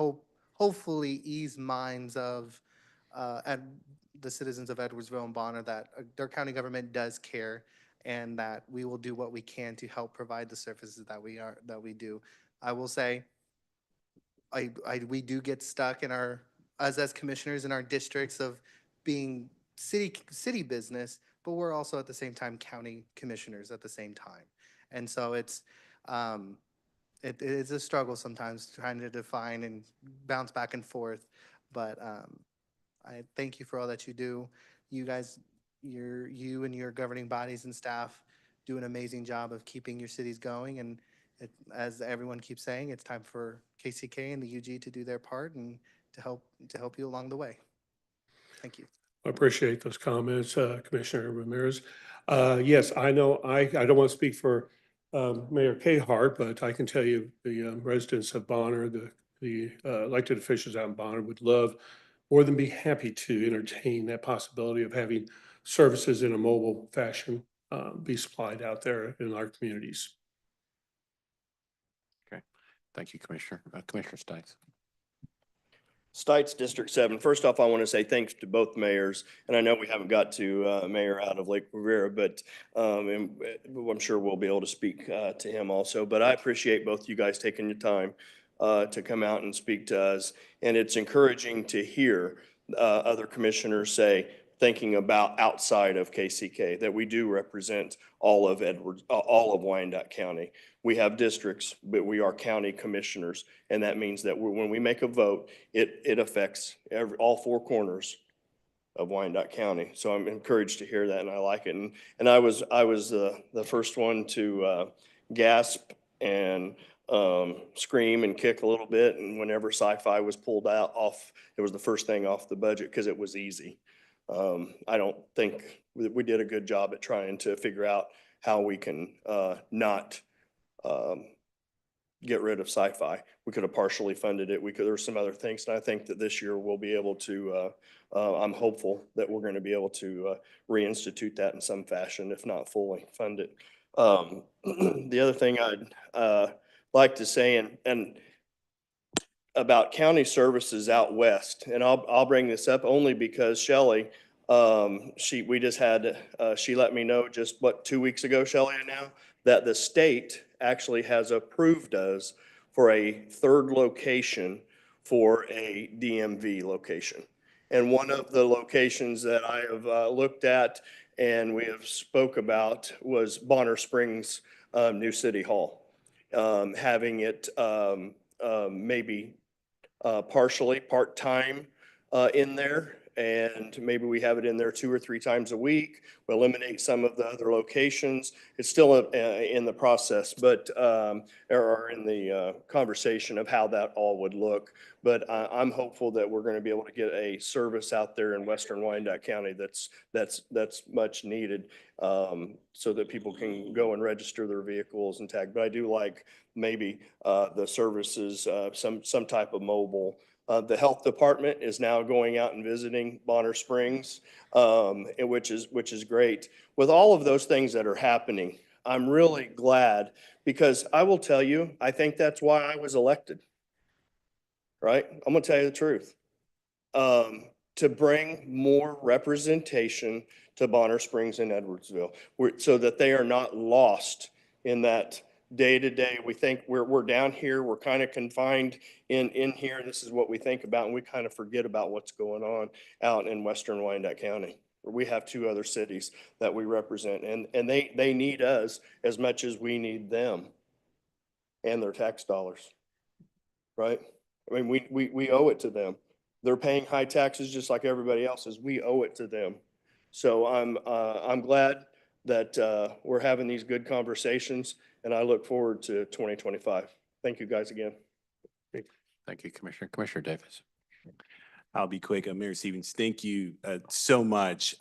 hopefully ease minds of the citizens of Edwardsville and Bonner that their county government does care and that we will do what we can to help provide the services that we do. I will say, we do get stuck in as commissioners in our districts of being city business, but we're also at the same time county commissioners at the same time. And so it is a struggle sometimes trying to define and bounce back and forth. But I thank you for all that you do. You guys, you and your governing bodies and staff do an amazing job of keeping your cities going. And as everyone keeps saying, it's time for KCK and the UG to do their part and to help you along the way. Thank you. I appreciate those comments, Commissioner Ramirez. Yes, I know I don't want to speak for Mayor Cahart, but I can tell you the residents of Bonner, the elected officials out in Bonner would love more than be happy to entertain that possibility of having services in a mobile fashion be supplied out there in our communities. Okay. Thank you, Commissioner. Commissioner Stites. Stites, District 7. First off, I want to say thanks to both mayors. And I know we haven't got to Mayor out of Lake Rivera, but I'm sure we'll be able to speak to him also. But I appreciate both you guys taking your time to come out and speak to us. And it's encouraging to hear other commissioners say, thinking about outside of KCK, that we do represent all of Wyandotte County. We have districts, but we are county commissioners. And that means that when we make a vote, it affects all four corners of Wyandotte County. So I'm encouraged to hear that, and I like it. And I was the first one to gasp and scream and kick a little bit. And whenever sci-fi was pulled off, it was the first thing off the budget because it was easy. I don't think we did a good job at trying to figure out how we can not get rid of sci-fi. We could have partially funded it. There's some other things. And I think that this year we'll be able to, I'm hopeful that we're going to be able to reinstitute that in some fashion, if not fully fund it. The other thing I'd like to say, and about county services out west, and I'll bring this up only because Shelley, we just had, she let me know just 2 weeks ago, Shelley, now, that the state actually has approved us for a third location for a DMV location. And one of the locations that I have looked at and we have spoke about was Bonner Springs New City Hall. Having it maybe partially, part-time in there, and maybe we have it in there 2 or 3 times a week. We'll eliminate some of the other locations. It's still in the process, but or in the conversation of how that all would look. But I'm hopeful that we're going to be able to get a service out there in Western Wyandotte County that's much needed, so that people can go and register their vehicles and tag. But I do like maybe the services, some type of mobile. The health department is now going out and visiting Bonner Springs, which is great. With all of those things that are happening, I'm really glad, because I will tell you, I think that's why I was elected. Right? I'm gonna tell you the truth. To bring more representation to Bonner Springs and Edwardsville, so that they are not lost in that day to day. We think we're down here, we're kind of confined in here. This is what we think about, and we kind of forget about what's going on out in Western Wyandotte County. We have two other cities that we represent, and they need us as much as we need them and their tax dollars, right? I mean, we owe it to them. They're paying high taxes just like everybody else is. We owe it to them. So I'm glad that we're having these good conversations, and I look forward to 2025. Thank you guys again. Thank you, Commissioner. Commissioner Davis. I'll be quick. Mayor Stevens, thank you so much.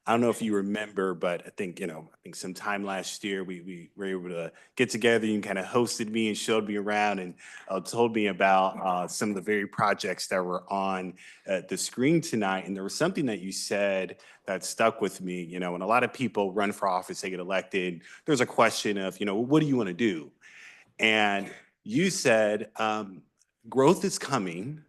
I don't know if you remember, but I think, I think sometime last year, we were able to get together. You kind of hosted me and showed me around and told me about some of the very projects that were on the screen tonight. And there was something that you said that stuck with me. When a lot of people run for office, they get elected, there's a question of, what do you want to do? And you said, growth is coming.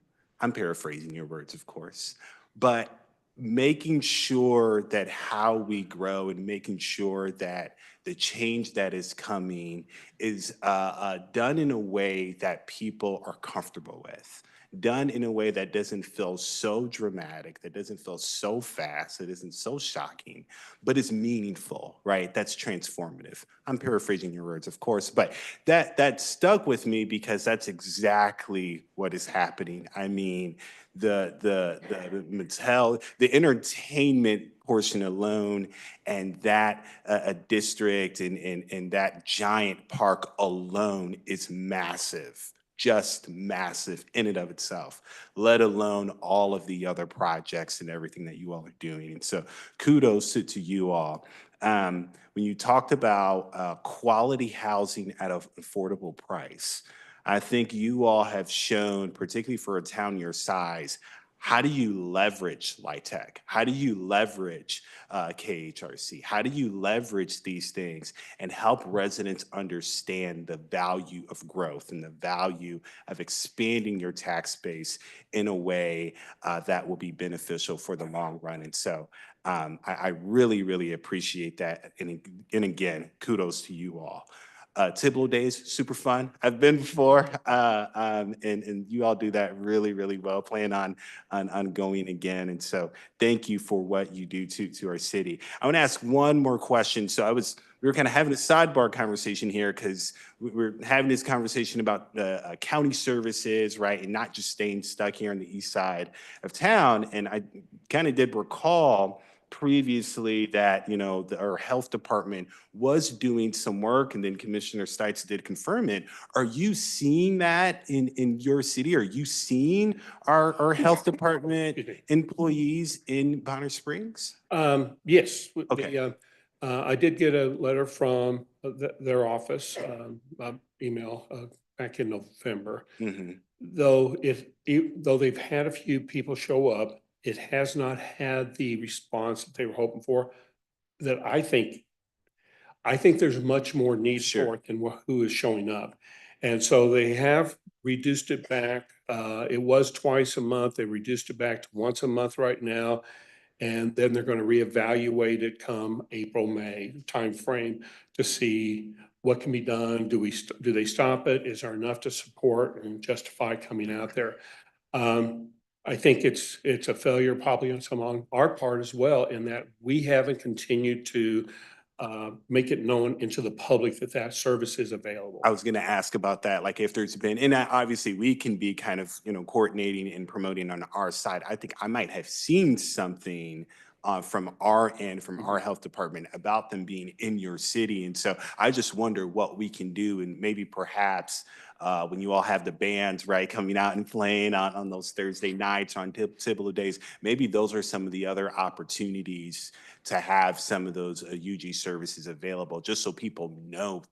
I'm paraphrasing your words, of course, but making sure that how we grow and making sure that the change that is coming is done in a way that people are comfortable with, done in a way that doesn't feel so dramatic, that doesn't feel so fast, that isn't so shocking, but is meaningful, right? That's transformative. I'm paraphrasing your words, of course, but that stuck with me because that's exactly what is happening. I mean, the Mattel, the entertainment portion alone, and that a district and that giant park alone is massive. Just massive in and of itself, let alone all of the other projects and everything that you all are doing. And so kudos to you all. When you talked about quality housing at an affordable price, I think you all have shown, particularly for a town your size, how do you leverage LIHTC? How do you leverage KHRC? How do you leverage these things and help residents understand the value of growth and the value of expanding your tax base in a way that will be beneficial for the long run? And so I really, really appreciate that. And again, kudos to you all. Tibble Days, super fun. I've been before, and you all do that really, really well. Plan on going again, and so thank you for what you do to our city. I want to ask one more question. So we were kind of having a sidebar conversation here because we're having this conversation about the county services, right, and not just staying stuck here on the east side of town. And I kind of did recall previously that, our health department was doing some work, and then Commissioner Stites did confirm it. Are you seeing that in your city? Are you seeing our health department employees in Bonner Springs? Yes. Okay. I did get a letter from their office, email back in November. Mhm. Though they've had a few people show up, it has not had the response that they were hoping for. That I think there's much more need Sure. for it than who is showing up. And so they have reduced it back. It was twice a month. They reduced it back to once a month right now. And then they're going to reevaluate it come April, May timeframe to see what can be done. Do they stop it? Is there enough to support and justify coming out there? I think it's a failure probably on our part as well, in that we haven't continued to make it known into the public that service is available. I was going to ask about that, like if there's been, and obviously we can be kind of, coordinating and promoting on our side. I think I might have seen something from our end, from our health department about them being in your city. And so I just wonder what we can do, and maybe perhaps when you all have the bands, right, coming out and playing on those Thursday nights, on Tibble Days, maybe those are some of the other opportunities to have some of those UG services available, just so people know,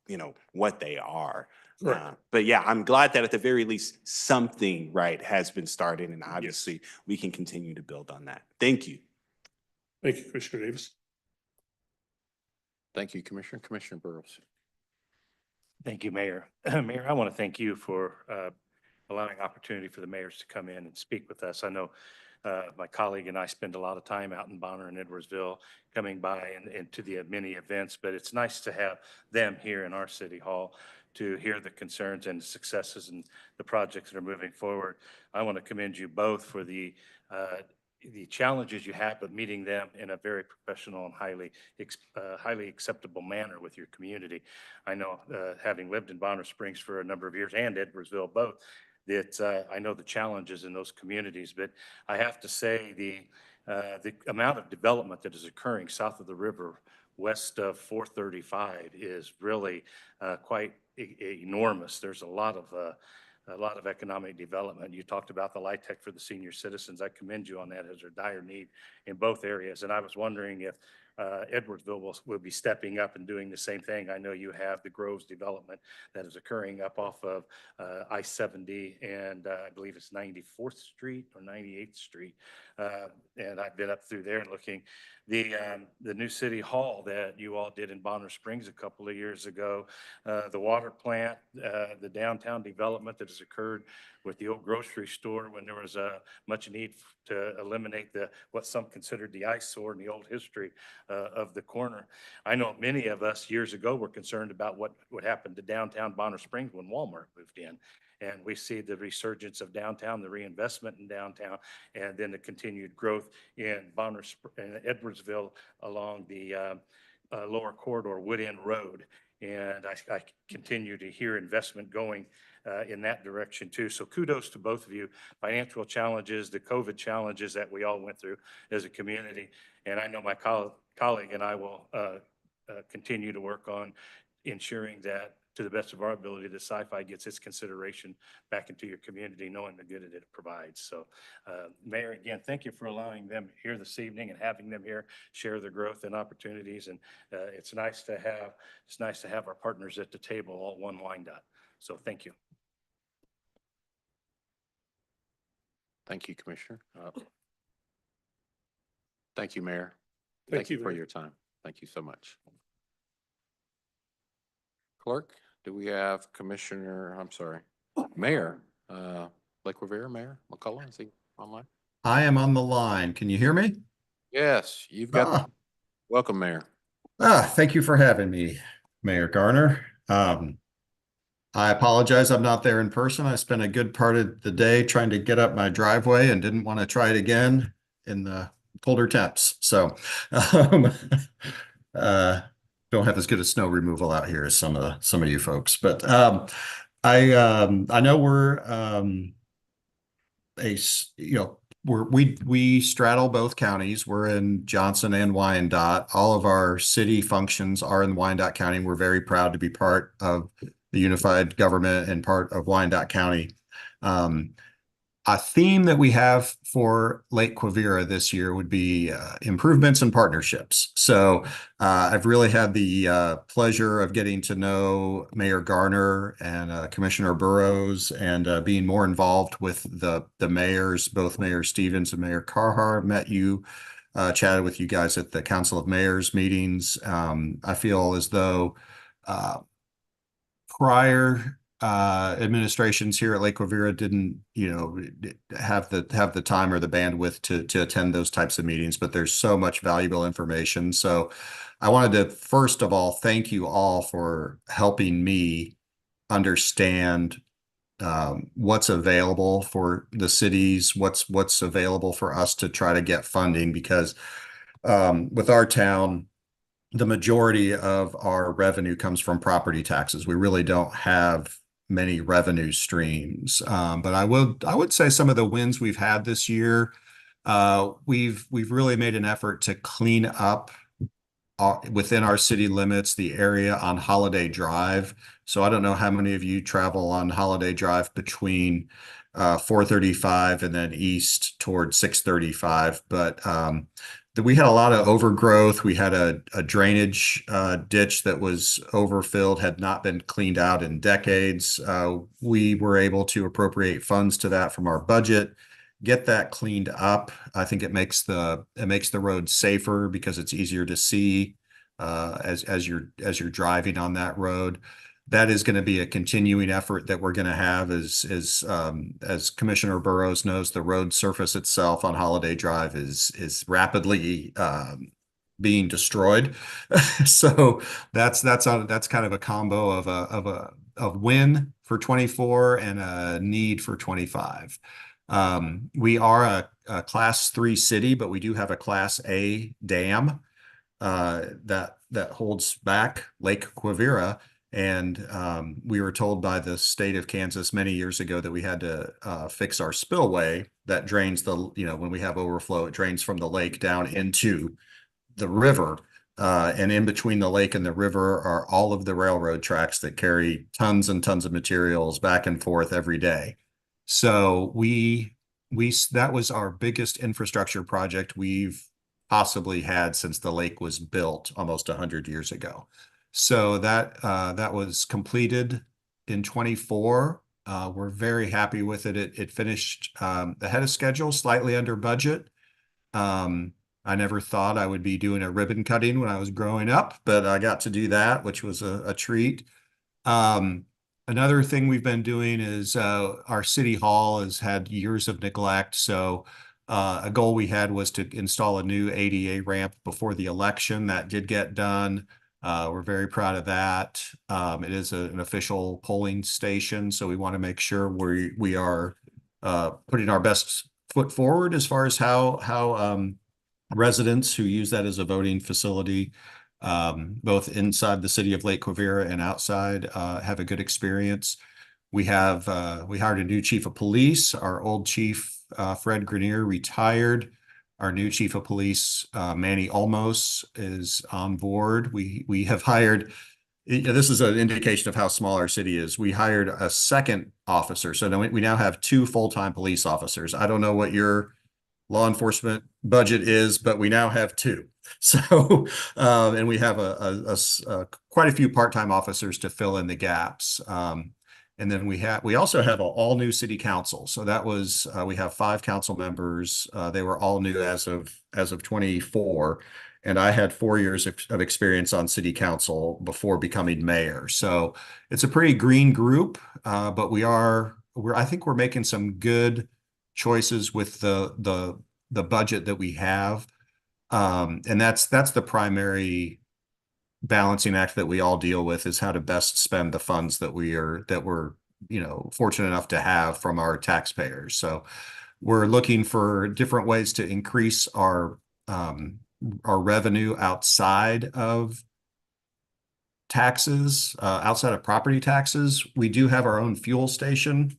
what they are. Correct. But yeah, I'm glad that at the very least something, right, has been started, and obviously we can continue to build on that. Thank you. Thank you, Commissioner Davis. Thank you, Commissioner. Commissioner Burrows. Thank you, Mayor. Mayor, I want to thank you for allowing opportunity for the mayors to come in and speak with us. I know My colleague and I spend a lot of time out in Bonner and Edwardsville, coming by and to the many events, but it's nice to have them here in our city hall to hear the concerns and successes and the projects that are moving forward. I want to commend you both for the challenges you have, but meeting them in a very professional and highly acceptable manner with your community. I know, having lived in Bonner Springs for a number of years and Edwardsville both, that I know the challenges in those communities, but I have to say the amount of development that is occurring south of the river, west of 435, is really quite enormous. There's a lot of economic development. You talked about the light tech for the senior citizens. I commend you on that, as a dire need in both areas. And I was wondering if Edwardsville will be stepping up and doing the same thing. I know you have the Groves development that is occurring up off of I-70 and I believe it's 94th Street or 98th Street. And I've been up through there looking. The new city hall that you all did in Bonner Springs a couple of years ago, the water plant, the downtown development that has occurred with the old grocery store when there was much need to eliminate what some considered the eyesore in the old history of the corner. I know many of us years ago were concerned about what would happen to downtown Bonner Springs when Walmart moved in. And we see the resurgence of downtown, the reinvestment in downtown, and then the continued growth in Edwardsville along the lower corridor, Wood End Road. And I continue to hear investment going in that direction too. So kudos to both of you. Financial challenges, the COVID challenges that we all went through as a community. And I know my colleague and I will continue to work on ensuring that, to the best of our ability, that Sci-Fi gets its consideration back into your community, knowing the good that it provides. So, Mayor, again, thank you for allowing them here this evening and having them here share their growth and opportunities. And it's nice to have our partners at the table, all one Wyandotte. So, thank you. Thank you, Commissioner. Thank you, Mayor. Thank you for Mayor. your time. Thank you so much. Clerk, do we have Mayor, Lake Rivera, Mayor McCullough, is he online? I am on the line. Can you hear me? Yes, you've got, welcome, Mayor. Thank you for having me, Mayor Garner. I apologize I'm not there in person. I spent a good part of the day trying to get up my driveway and didn't want to try it again in the colder temps. So don't have as good a snow removal out here as some of you folks. But I know we're we straddle both counties. We're in Johnson and Wyandotte. All of our city functions are in Wyandotte County. We're very proud to be part of the unified government and part of Wyandotte County. A theme that we have for Lake Quivira this year would be improvements and partnerships. So I've really had the pleasure of getting to know Mayor Garner and Commissioner Burrows and being more involved with the mayors, both Mayor Stevens and Mayor Carhar. Met you, chatted with you guys at the Council of Mayors meetings. I feel as though prior administrations here at Lake Quivira didn't, have the time or the bandwidth to attend those types of meetings, but there's so much valuable information. So I wanted to, first of all, thank you all for helping me understand what's available for the cities, what's available for us to try to get funding, because with our town, the majority of our revenue comes from property taxes. We really don't have many revenue streams. But I would say some of the wins we've had this year, we've really made an effort to clean up within our city limits, the area on Holiday Drive. So I don't know how many of you travel on Holiday Drive between 435 and then east toward 635, but we had a lot of overgrowth. We had a drainage ditch that was overfilled, had not been cleaned out in decades. We were able to appropriate funds to that from our budget, get that cleaned up. I think it makes the road safer because it's easier to see as you're driving on that road. that is going to be a continuing effort that we're going to have as Commissioner Burrows knows, the road surface itself on Holiday Drive is rapidly being destroyed. So that's kind of a combo of win for 24 and a need for 25. We are a class 3 city, but we do have a class A dam that holds back Lake Quivira. And we were told by the state of Kansas many years ago that we had to fix our spillway that drains when we have overflow, it drains from the lake down into the river. And in between the lake and the river are all of the railroad tracks that carry tons and tons of materials back and forth every day. So that was our biggest infrastructure project we've possibly had since the lake was built almost 100 years ago. So that was completed in 24. We're very happy with it. It finished ahead of schedule, slightly under budget. I never thought I would be doing a ribbon cutting when I was growing up, but I got to do that, which was a treat. Another thing we've been doing is our city hall has had years of neglect. So a goal we had was to install a new ADA ramp before the election. That did get done. We're very proud of that. It is an official polling station, so we want to make sure we are putting our best foot forward as far as how residents who use that as a voting facility, both inside the city of Lake Quivira and outside, have a good experience. We hired a new chief of police. Our old chief, Fred Grenier, retired. Our new chief of police, Manny Olmos, is on board. We have hired, this is an indication of how small our city is. We hired a second officer. So we now have 2 full-time police officers. I don't know what your law enforcement budget is, but we now have 2. So, and we have quite a few part-time officers to fill in the gaps. And then we also have an all new city council. So that was, we have 5 council members. They were all new as of 24. And I had 4 years of experience on city council before becoming mayor. So it's a pretty green group, but I think we're making some good choices with the budget that we have. And that's the primary balancing act that we all deal with, is how to best spend the funds that we're fortunate enough to have from our taxpayers. So we're looking for different ways to increase our revenue outside of taxes, outside of property taxes. We do have our own fuel station,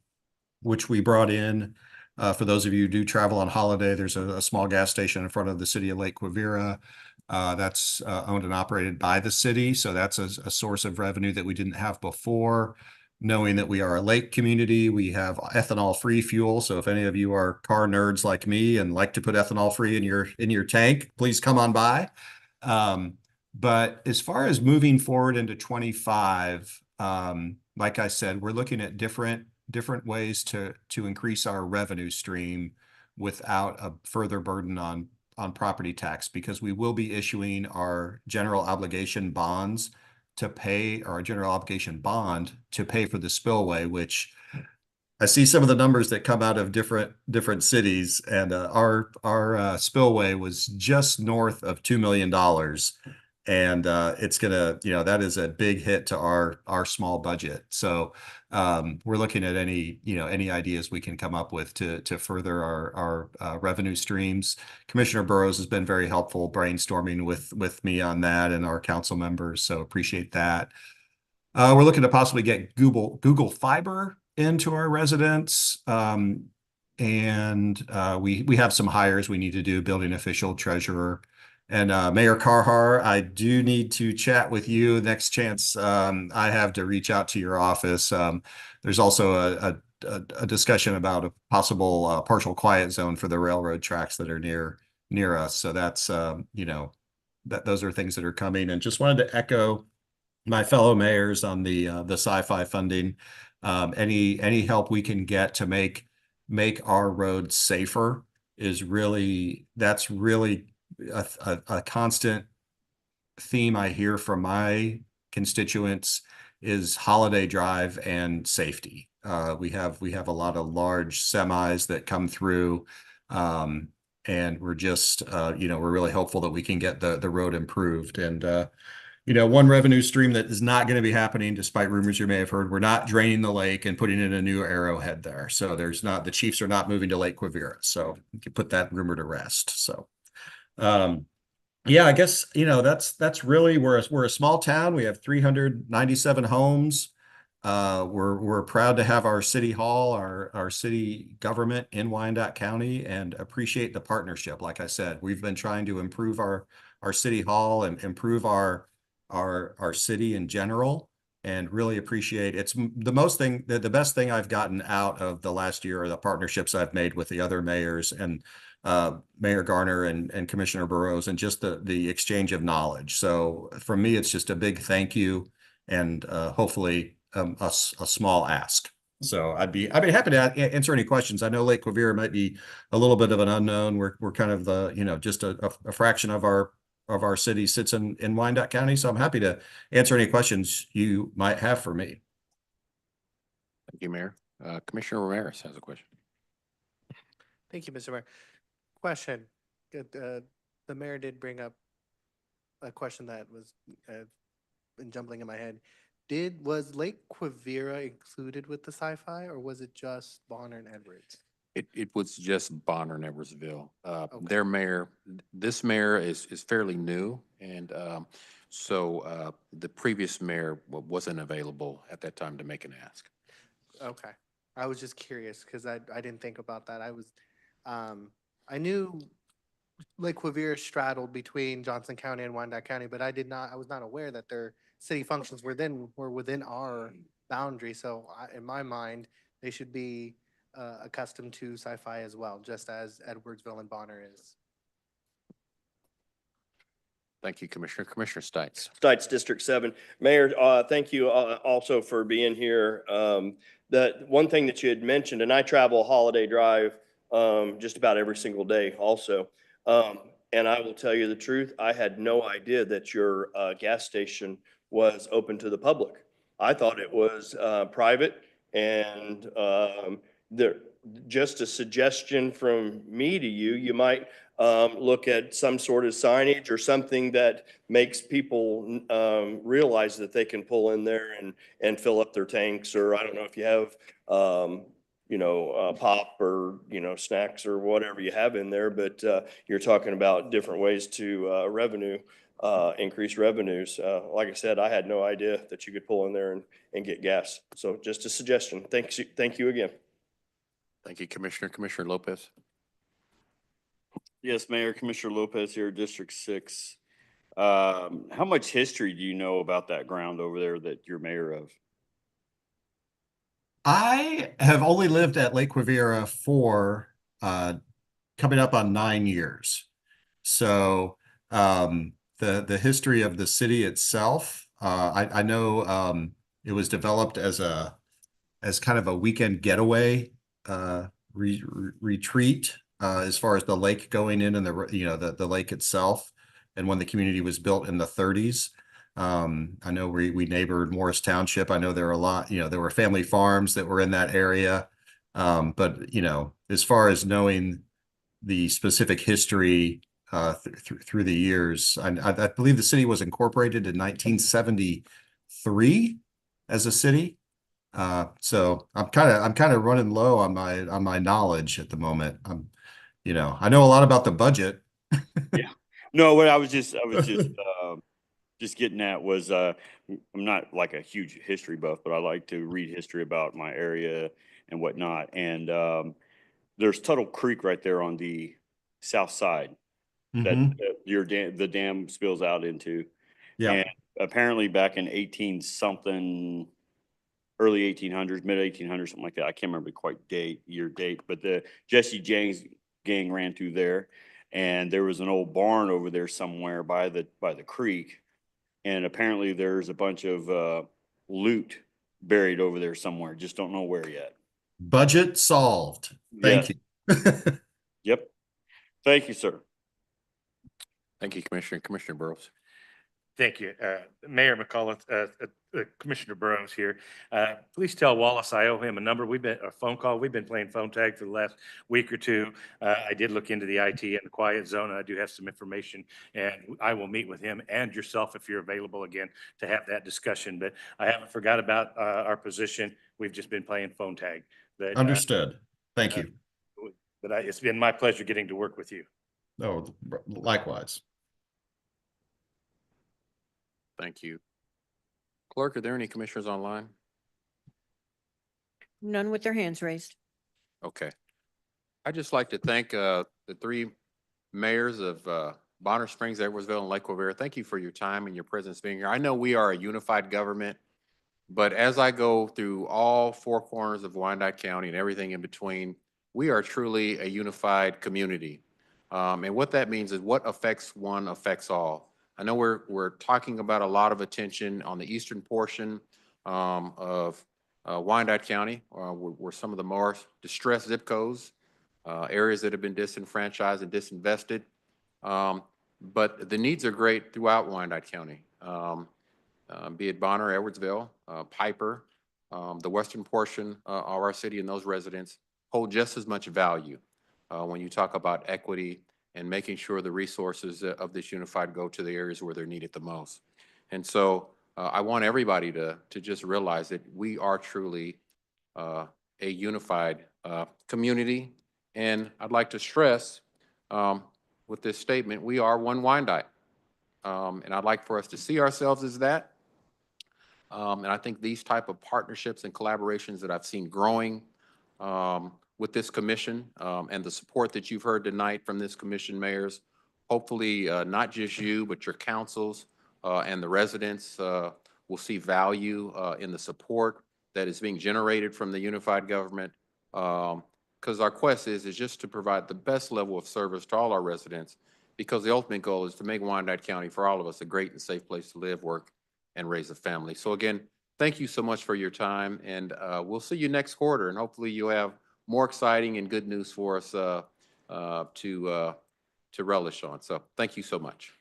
which we brought in. For those of you who do travel on holiday, there's a small gas station in front of the city of Lake Quivira. That's owned and operated by the city. So that's a source of revenue that we didn't have before. Knowing that we are a lake community, we have ethanol-free fuel. So if any of you are car nerds like me and like to put ethanol-free in your tank, please come on by. But as far as moving forward into 25, like I said, we're looking at different ways to increase our revenue stream without a further burden on property tax, because we will be issuing our general obligation bonds to pay, or our general obligation bond to pay for the spillway, which I see some of the numbers that come out of different cities, and our spillway was just north of $2 million. And it's gonna, that is a big hit to our small budget. So we're looking at any ideas we can come up with to further our revenue streams. Commissioner Burrows has been very helpful brainstorming with me on that, and our council members. So appreciate that. We're looking to possibly get Google Fiber into our residents. And we have some hires we need to do: building official, treasurer. And Mayor Carhar, I do need to chat with you next chance I have to reach out to your office. There's also a discussion about a possible partial quiet zone for the railroad tracks that are near us. So that's those are things that are coming. And just wanted to echo my fellow mayors on the sci-fi funding. Any help we can get to make our roads safer is really a constant theme I hear from my constituents, is Holiday Drive and safety. We have a lot of large semis that come through. And we're just, we're really hopeful that we can get the road improved. And, one revenue stream that is not going to be happening, despite rumors you may have heard, we're not draining the lake and putting in a new arrowhead there. So the Chiefs are not moving to Lake Quivira. So you can put that rumor to rest. So, yeah, I guess, that's really, we're a small town. We have 397 homes. We're proud to have our city hall, our city government in Wyandotte County, and appreciate the partnership. Like I said, we've been trying to improve our city hall and improve our city in general, and really appreciate the best thing I've gotten out of the last year are the partnerships I've made with the other mayors and Mayor Garner and Commissioner Burrows, and just the exchange of knowledge. So for me, it's just a big thank you, and hopefully a small ask. So I'd be happy to answer any questions. I know Lake Quivira might be a little bit of an unknown. We're kind of just a fraction of our city sits in Wyandotte County. So I'm happy to answer any questions you might have for me. Thank you, Mayor. Commissioner Ramirez has a question. Thank you, Mr. Mayor. Question. The mayor did bring up a question that was been jumbling in my head. Was Lake Quivira included with the sci-fi, or was it just Bonner and Edwards? It was just Bonner and Edwardsville. Okay. Their mayor, this mayor is fairly new, and so the previous mayor wasn't available at that time to make an ask. Okay. I was just curious because I didn't think about that. I knew Lake Quivira straddled between Johnson County and Wyandotte County, but I was not aware that their city functions were within our boundary. So in my mind, they should be accustomed to sci-fi as well, just as Edwardsville and Bonner is. Thank you, Commissioner. Commissioner Stites. Stites, District 7. Mayor, thank you also for being here. The one thing that you had mentioned, and I travel Holiday Drive just about every single day also. And I will tell you the truth, I had no idea that your gas station was open to the public. I thought it was private, and just a suggestion from me to you, you might look at some sort of signage or something that makes people realize that they can pull in there and fill up their tanks, or I don't know if you have pop or, snacks or whatever you have in there, but you're talking about different ways to increase revenues. Like I said, I had no idea that you could pull in there and get gas. So just a suggestion. Thank you again. Thank you, Commissioner. Commissioner Lopez. Yes, Mayor. Commissioner Lopez here, District 6. How much history do you know about that ground over there that you're mayor of? I have only lived at Lake Quivira for coming up on 9 years. So the history of the city itself, I know it was developed as kind of a weekend getaway retreat as far as the lake going in and the lake itself, and when the community was built in the 30s. I know we neighbored Morris Township. I know there are there were family farms that were in that area. But as far as knowing the specific history through the years, I believe the city was incorporated in 1973 as a city. So I'm kind of running low on my knowledge at the moment. I know a lot about the budget. Yeah. No, what I was just getting at was I'm not like a huge history buff, but I like to read history about my area and whatnot. And there's Tuttle Creek right there on the south side that the dam spills out into. Yeah. And apparently back in 18-something, early 1800s, mid 1800s, something like that. I can't remember quite year date, but the Jesse James gang ran through there, and there was an old barn over there somewhere by the creek. And apparently there's a bunch of loot buried over there somewhere. Just don't know where yet. Budget solved. Thank you. Yep. Thank you, sir. Thank you, Commissioner. Commissioner Burrows. Thank you. Mayor McCullough, Commissioner Burrows here. Please tell Wallace I owe him a phone call. We've been playing phone tag for the last week or two. I did look into the IT and the quiet zone, and I do have some information, and I will meet with him and yourself if you're available again to have that discussion. But I haven't forgot about our position. We've just been playing phone tag. But, Understood. Thank you. But it's been my pleasure getting to work with you. Oh, likewise. Thank you. Clerk, are there any commissioners online? None with their hands raised. Okay. I'd just like to thank the three mayors of Bonner Springs, Edwardsville, and Lake Rivera. Thank you for your time and your presence being here. I know we are a unified government, but as I go through all four corners of Wyandotte County and everything in between, we are truly a unified community. And what that means is what affects one affects all. I know we're talking about a lot of attention on the eastern portion of Wyandotte County, where some of the more distressed zip codes, areas that have been disenfranchised and disinvested. But the needs are great throughout Wyandotte County, be it Bonner, Edwardsville, Piper, the western portion of our city, and those residents hold just as much value when you talk about equity and making sure the resources of this unified go to the areas where they're needed the most. And so I want everybody to just realize that we are truly a unified community. And I'd like to stress with this statement, we are one Wyandotte. And I'd like for us to see ourselves as that. And I think these type of partnerships and collaborations that I've seen growing with this commission and the support that you've heard tonight from this commission, mayors, hopefully not just you, but your councils and the residents will see value in the support that is being generated from the unified government. Because our quest is just to provide the best level of service to all our residents, because the ultimate goal is to make Wyandotte County for all of us a great and safe place to live, work, and raise a family. So again, thank you so much for your time, and we'll see you next quarter, and hopefully you'll have more exciting and good news for us to relish on. So thank you so much.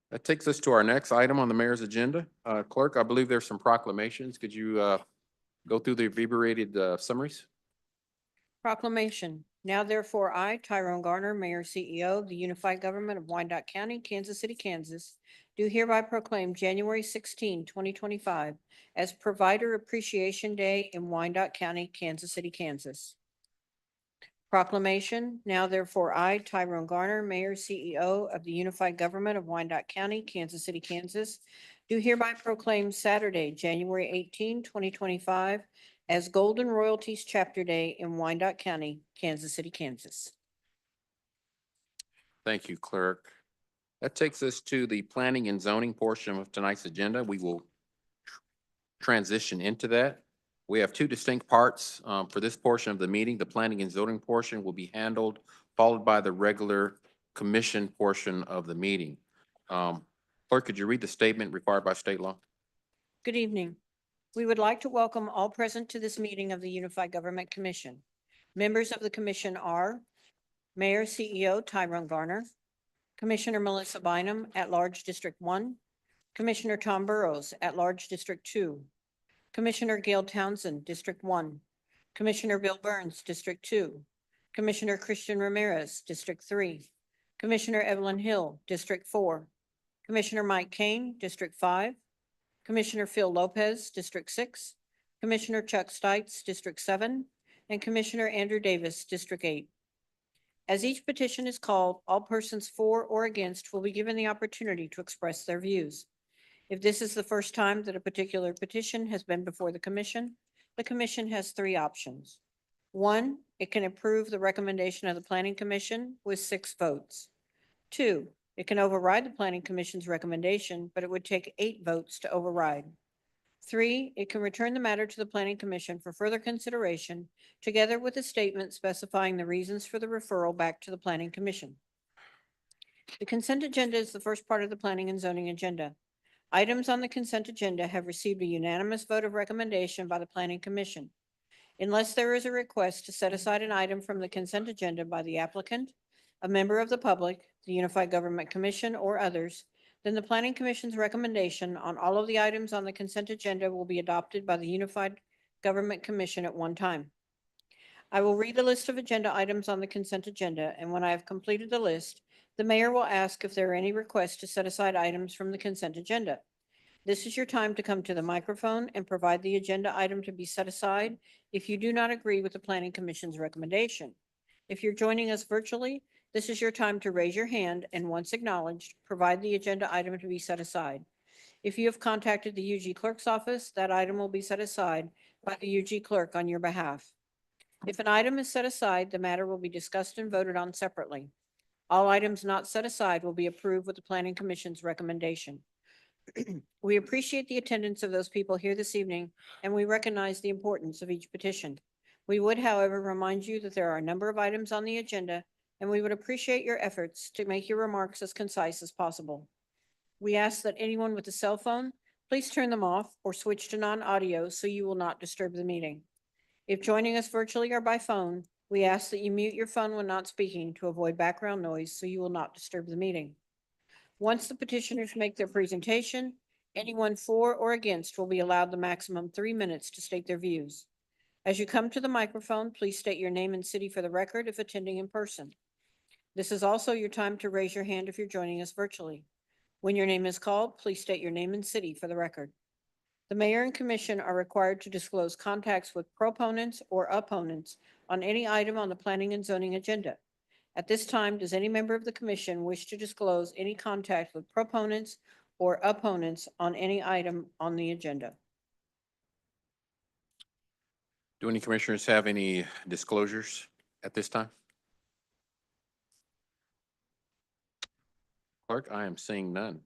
That takes us to our next item on the mayor's agenda. Clerk, I believe there's some proclamations. Could you go through the abbreviated summaries? Proclamation. Now therefore, I, Tyrone Garner, Mayor CEO of the Unified Government of Wyandotte County, Kansas City, Kansas, do hereby proclaim January 16, 2025 as Provider Appreciation Day in Wyandotte County, Kansas City, Kansas. Proclamation. Now therefore, I, Tyrone Garner, Mayor CEO of the Unified Government of Wyandotte County, Kansas City, Kansas, do hereby proclaim Saturday, January 18, 2025 as Golden Royalties Chapter Day in Wyandotte County, Kansas City, Kansas. Thank you, Clerk. That takes us to the planning and zoning portion of tonight's agenda. We will transition into that. We have two distinct parts for this portion of the meeting. The planning and zoning portion will be handled, followed by the regular commission portion of the meeting. Clerk, could you read the statement required by state law? Good evening. We would like to welcome all present to this meeting of the Unified Government Commission. Members of the commission are Mayor CEO Tyrone Garner, Commissioner Melissa Bynum, At-Large District 1, Commissioner Tom Burrows, At-Large District 2, Commissioner Gail Townsend, District 1, Commissioner Bill Burns, District 2, Commissioner Christian Ramirez, District 3, Commissioner Evelyn Hill, District 4, Commissioner Mike Kane, District 5, Commissioner Phil Lopez, District 6, Commissioner Chuck Stites, District 7, and Commissioner Andrew Davis, District 8. As each petition is called, all persons for or against will be given the opportunity to express their views. If this is the first time that a particular petition has been before the commission has three options. 1, it can approve the recommendation of the Planning Commission with 6 votes. 2, it can override the Planning Commission's recommendation, but it would take 8 votes to override. 3, it can return the matter to the Planning Commission for further consideration, together with a statement specifying the reasons for the referral back to the Planning Commission. The consent agenda is the first part of the planning and zoning agenda. Items on the consent agenda have received a unanimous vote of recommendation by the Planning Commission. Unless there is a request to set aside an item from the consent agenda by the applicant, a member of the public, the Unified Government Commission, or others, then the Planning Commission's recommendation on all of the items on the consent agenda will be adopted by the Unified Government Commission at one time. I will read the list of agenda items on the consent agenda, and when I have completed the list, the mayor will ask if there are any requests to set aside items from the consent agenda. This is your time to come to the microphone and provide the agenda item to be set aside if you do not agree with the Planning Commission's recommendation. If you're joining us virtually, this is your time to raise your hand and, once acknowledged, provide the agenda item to be set aside. If you have contacted the UG Clerk's office, that item will be set aside by the UG Clerk on your behalf. If an item is set aside, the matter will be discussed and voted on separately. All items not set aside will be approved with the Planning Commission's recommendation. We appreciate the attendance of those people here this evening, and we recognize the importance of each petition. We would, however, remind you that there are a number of items on the agenda, and we would appreciate your efforts to make your remarks as concise as possible. We ask that anyone with a cell phone, please turn them off or switch to non-audio so you will not disturb the meeting. If joining us virtually or by phone, we ask that you mute your phone when not speaking to avoid background noise so you will not disturb the meeting. Once the petitioners make their presentation, anyone for or against will be allowed the maximum 3 minutes to state their views. As you come to the microphone, please state your name and city for the record if attending in person. This is also your time to raise your hand if you're joining us virtually. When your name is called, please state your name and city for the record. The mayor and commission are required to disclose contacts with proponents or opponents on any item on the planning and zoning agenda. At this time, does any member of the commission wish to disclose any contact with proponents or opponents on any item on the agenda? Do any commissioners have any disclosures at this time? Clerk, I am seeing none.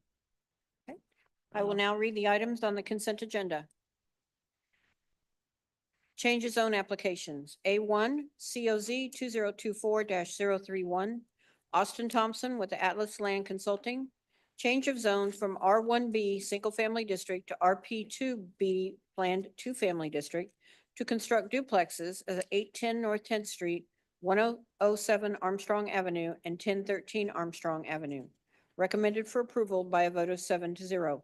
I will now read the items on the consent agenda. Change of zone applications. A1, COZ 2024-031, Austin Thompson with the Atlas Land Consulting. Change of zone from R1B Single Family District to RP2B Planned Two Family District to construct duplexes at 810 North 10th Street, 1007 Armstrong Avenue, and 1013 Armstrong Avenue. Recommended for approval by a vote of 7-0.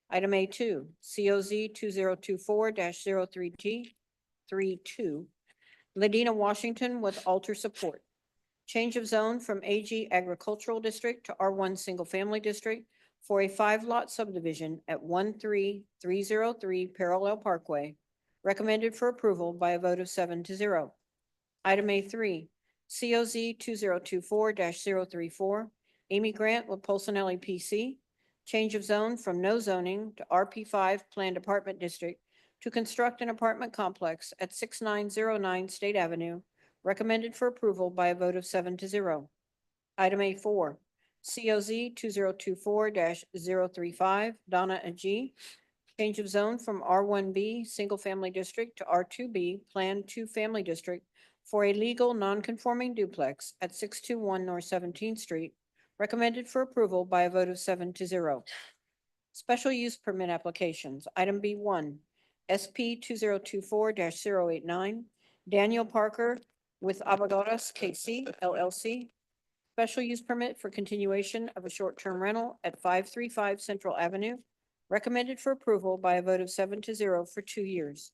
Item A2, COZ 2024-03T32, Ladina Washington with Alter Support. Change of zone from AG Agricultural District to R1 Single Family District for a 5-lot subdivision at 13303 Parallel Parkway. Recommended for approval by a vote of 7-0. Item A3, COZ 2024-034, Amy Grant with Polsonelli PC. Change of zone from no zoning to RP5 Planned Apartment District to construct an apartment complex at 6909 State Avenue. Recommended for approval by a vote of 7-0. Item A4, COZ 2024-035, Donna G. Change of zone from R1B Single Family District to R2B Planned Two Family District for a legal non-conforming duplex at 621 North 17th Street. Recommended for approval by a vote of 7-0. Special use permit applications. Item B1, SP 2024-089, Daniel Parker with Abogados KC LLC. Special use permit for continuation of a short-term rental at 535 Central Avenue. Recommended for approval by a vote of 7-0 for 2 years.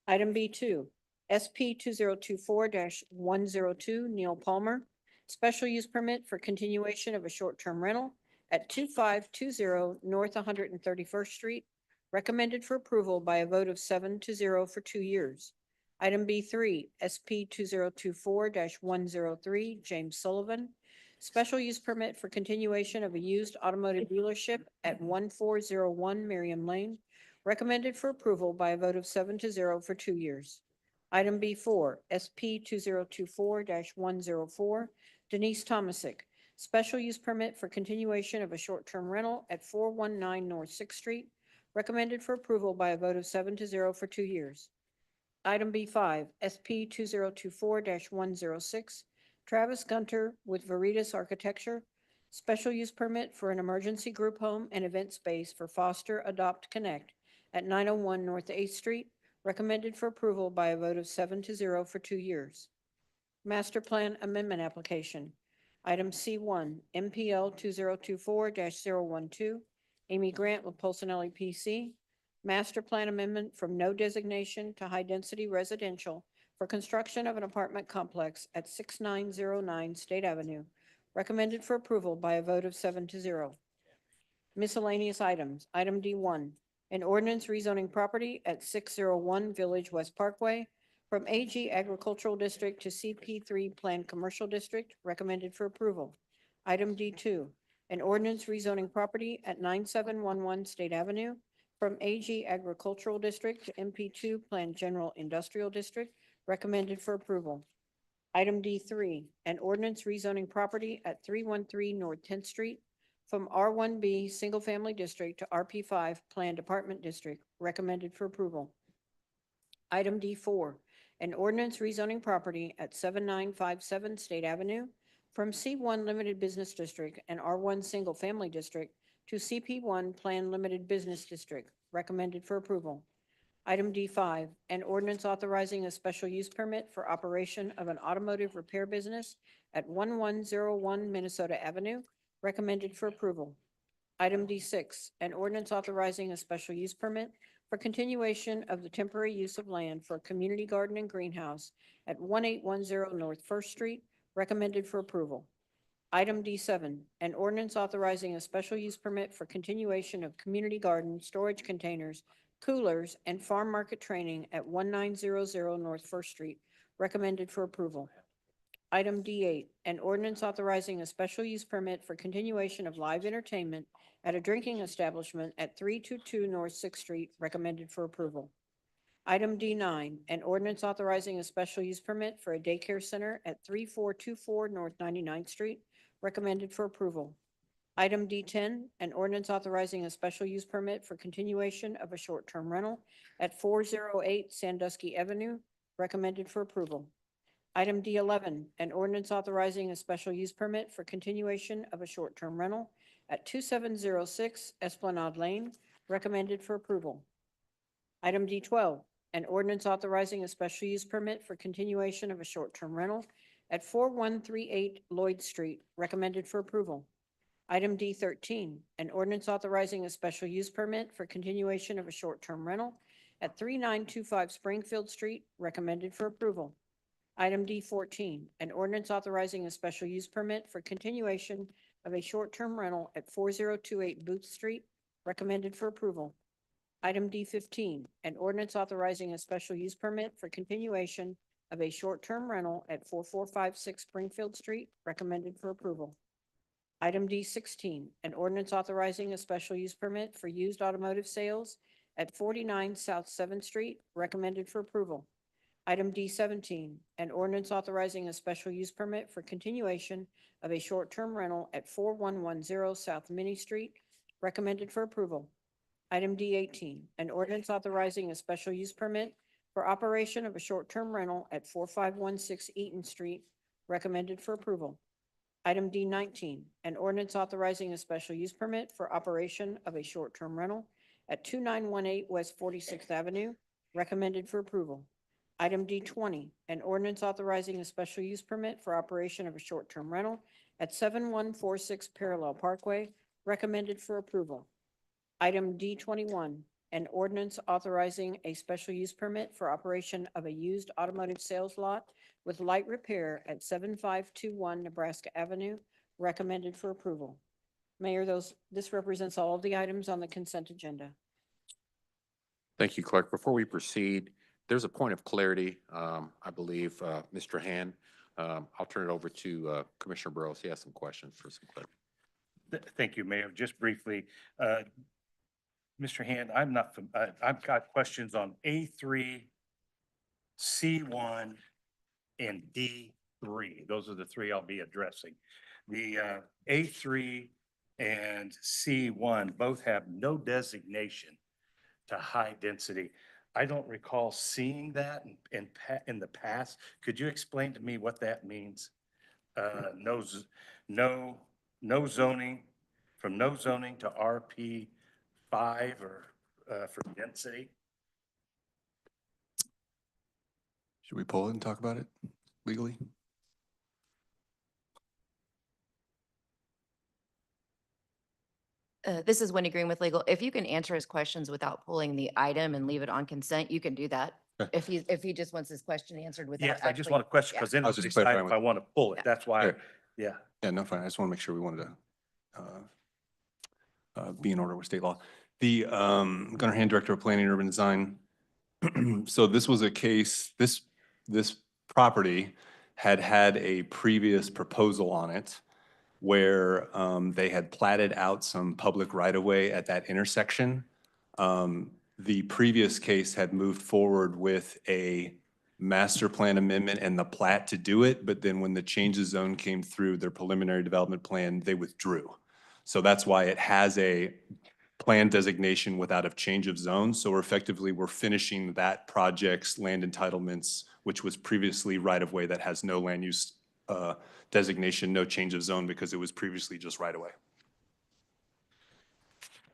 Item B2, SP 2024-102, Neil Palmer. Special use permit for continuation of a short-term rental at 2520 North 131st Street. Recommended for approval by a vote of 7-0 for 2 years. Item B3, SP 2024-103, James Sullivan. Special use permit for continuation of a used automotive dealership at 1401 Miriam Lane. Recommended for approval by a vote of 7-0 for 2 years. Item B4, SP 2024-104, Denise Tomasic. Special use permit for continuation of a short-term rental at 419 North 6th Street. Recommended for approval by a vote of 7-0 for 2 years. Item B5, SP 2024-106, Travis Gunter with Veritas Architecture. Special use permit for an emergency group home and event space for Foster Adopt Connect at 901 North 8th Street. Recommended for approval by a vote of 7-0 for 2 years. Master Plan Amendment Application. Item C1, MPL 2024-012, Amy Grant with Polsinelli PC. Master Plan Amendment from no designation to high-density residential for construction of an apartment complex at 6909 State Avenue. Recommended for approval by a vote of 7-0. Miscellaneous items. Item D1, an ordinance rezoning property at 601 Village West Parkway from AG Agricultural District to CP3 Planned Commercial District, recommended for approval. Item D2, an ordinance rezoning property at 9711 State Avenue from AG Agricultural District to MP2 Planned General Industrial District, recommended for approval. Item D3, an ordinance rezoning property at 313 North 10th Street from R1B Single Family District to RP5 Planned Apartment District, recommended for approval. Item D4, an ordinance rezoning property at 7957 State Avenue from C1 Limited Business District and R1 Single Family District to CP1 Planned Limited Business District, recommended for approval. Item D5, an ordinance authorizing a special use permit for operation of an automotive repair business at 1101 Minnesota Avenue, recommended for approval. Item D6, an ordinance authorizing a special use permit for continuation of the temporary use of land for a community garden and greenhouse at 1810 North First Street, recommended for approval. Item D7, an ordinance authorizing a special use permit for continuation of community garden, storage containers, coolers, and farm market training at 1900 North First Street, recommended for approval. Item D8, an ordinance authorizing a special use permit for continuation of live entertainment at a drinking establishment at 322 North Sixth Street, recommended for approval. Item D9, an ordinance authorizing a special use permit for a daycare center at 3424 North 99th Street, recommended for approval. Item D10, an ordinance authorizing a special use permit for continuation of a short-term rental at 408 Sandusky Avenue, recommended for approval. Item D11, an ordinance authorizing a special use permit for continuation of a short-term rental at 2706 Esplanade Lane, recommended for approval. Item D12, an ordinance authorizing a special use permit for continuation of a short-term rental at 4138 Lloyd Street, recommended for approval. Item D13, an ordinance authorizing a special use permit for continuation of a short-term rental at 3925 Springfield Street, recommended for approval. Item D14, an ordinance authorizing a special use permit for continuation of a short-term rental at 4028 Booth Street, recommended for approval. Item D15, an ordinance authorizing a special use permit for continuation of a short-term rental at 4456 Springfield Street, recommended for approval. Item D16, an ordinance authorizing a special use permit for used automotive sales at 49 South 7th Street, recommended for approval. Item D17, an ordinance authorizing a special use permit for continuation of a short-term rental at 4110 South Minnie Street, recommended for approval. Item D18, an ordinance authorizing a special use permit for operation of a short-term rental at 4516 Eaton Street, recommended for approval. Item D19, an ordinance authorizing a special use permit for operation of a short-term rental at 2918 West 46th Avenue, recommended for approval. Item D20, an ordinance authorizing a special use permit for operation of a short-term rental at 7146 Parallel Parkway, recommended for approval. Item D21, an ordinance authorizing a special use permit for operation of a used automotive sales lot with light repair at 7521 Nebraska Avenue, recommended for approval. Mayor, this represents all of the items on the consent agenda. Thank you, Clerk. Before we proceed, there's a point of clarity, I believe, Mr. Hand. I'll turn it over to Commissioner Burrows. He has some questions for some clarity. Thank you, Mayor. Just briefly, Mr. Hand, I've got questions on A3, C1, and D3. Those are the three I'll be addressing. The A3 and C1 both have no designation to high density. I don't recall seeing that in the past. Could you explain to me what that means? No zoning, from no zoning to RP5 or for density? Should we pull it and talk about it legally? This is Wendy Green with Legal. If you can answer his questions without pulling the item and leave it on consent, you can do that. Okay. If he just wants his question answered without. Yes, I just actually- want a question yeah. because then I was we'll just decide clarifying if with- I want to pull it. Yeah. That's why, Sure. yeah. Yeah, no, fine. I just want to make sure we wanted to be in order with state law. The Gunnar Hand, Director of Planning and Urban Design. So this was a case, this property had a previous proposal on it where they had platted out some public right-of-way at that intersection. The previous case had moved forward with a master plan amendment and the plat to do it, but then when the changes zone came through their preliminary development plan, they withdrew. So that's why it has a plan designation without a change of zone. So we're finishing that project's land entitlements, which was previously right-of-way that has no land use designation, no change of zone because it was previously just right-of-way.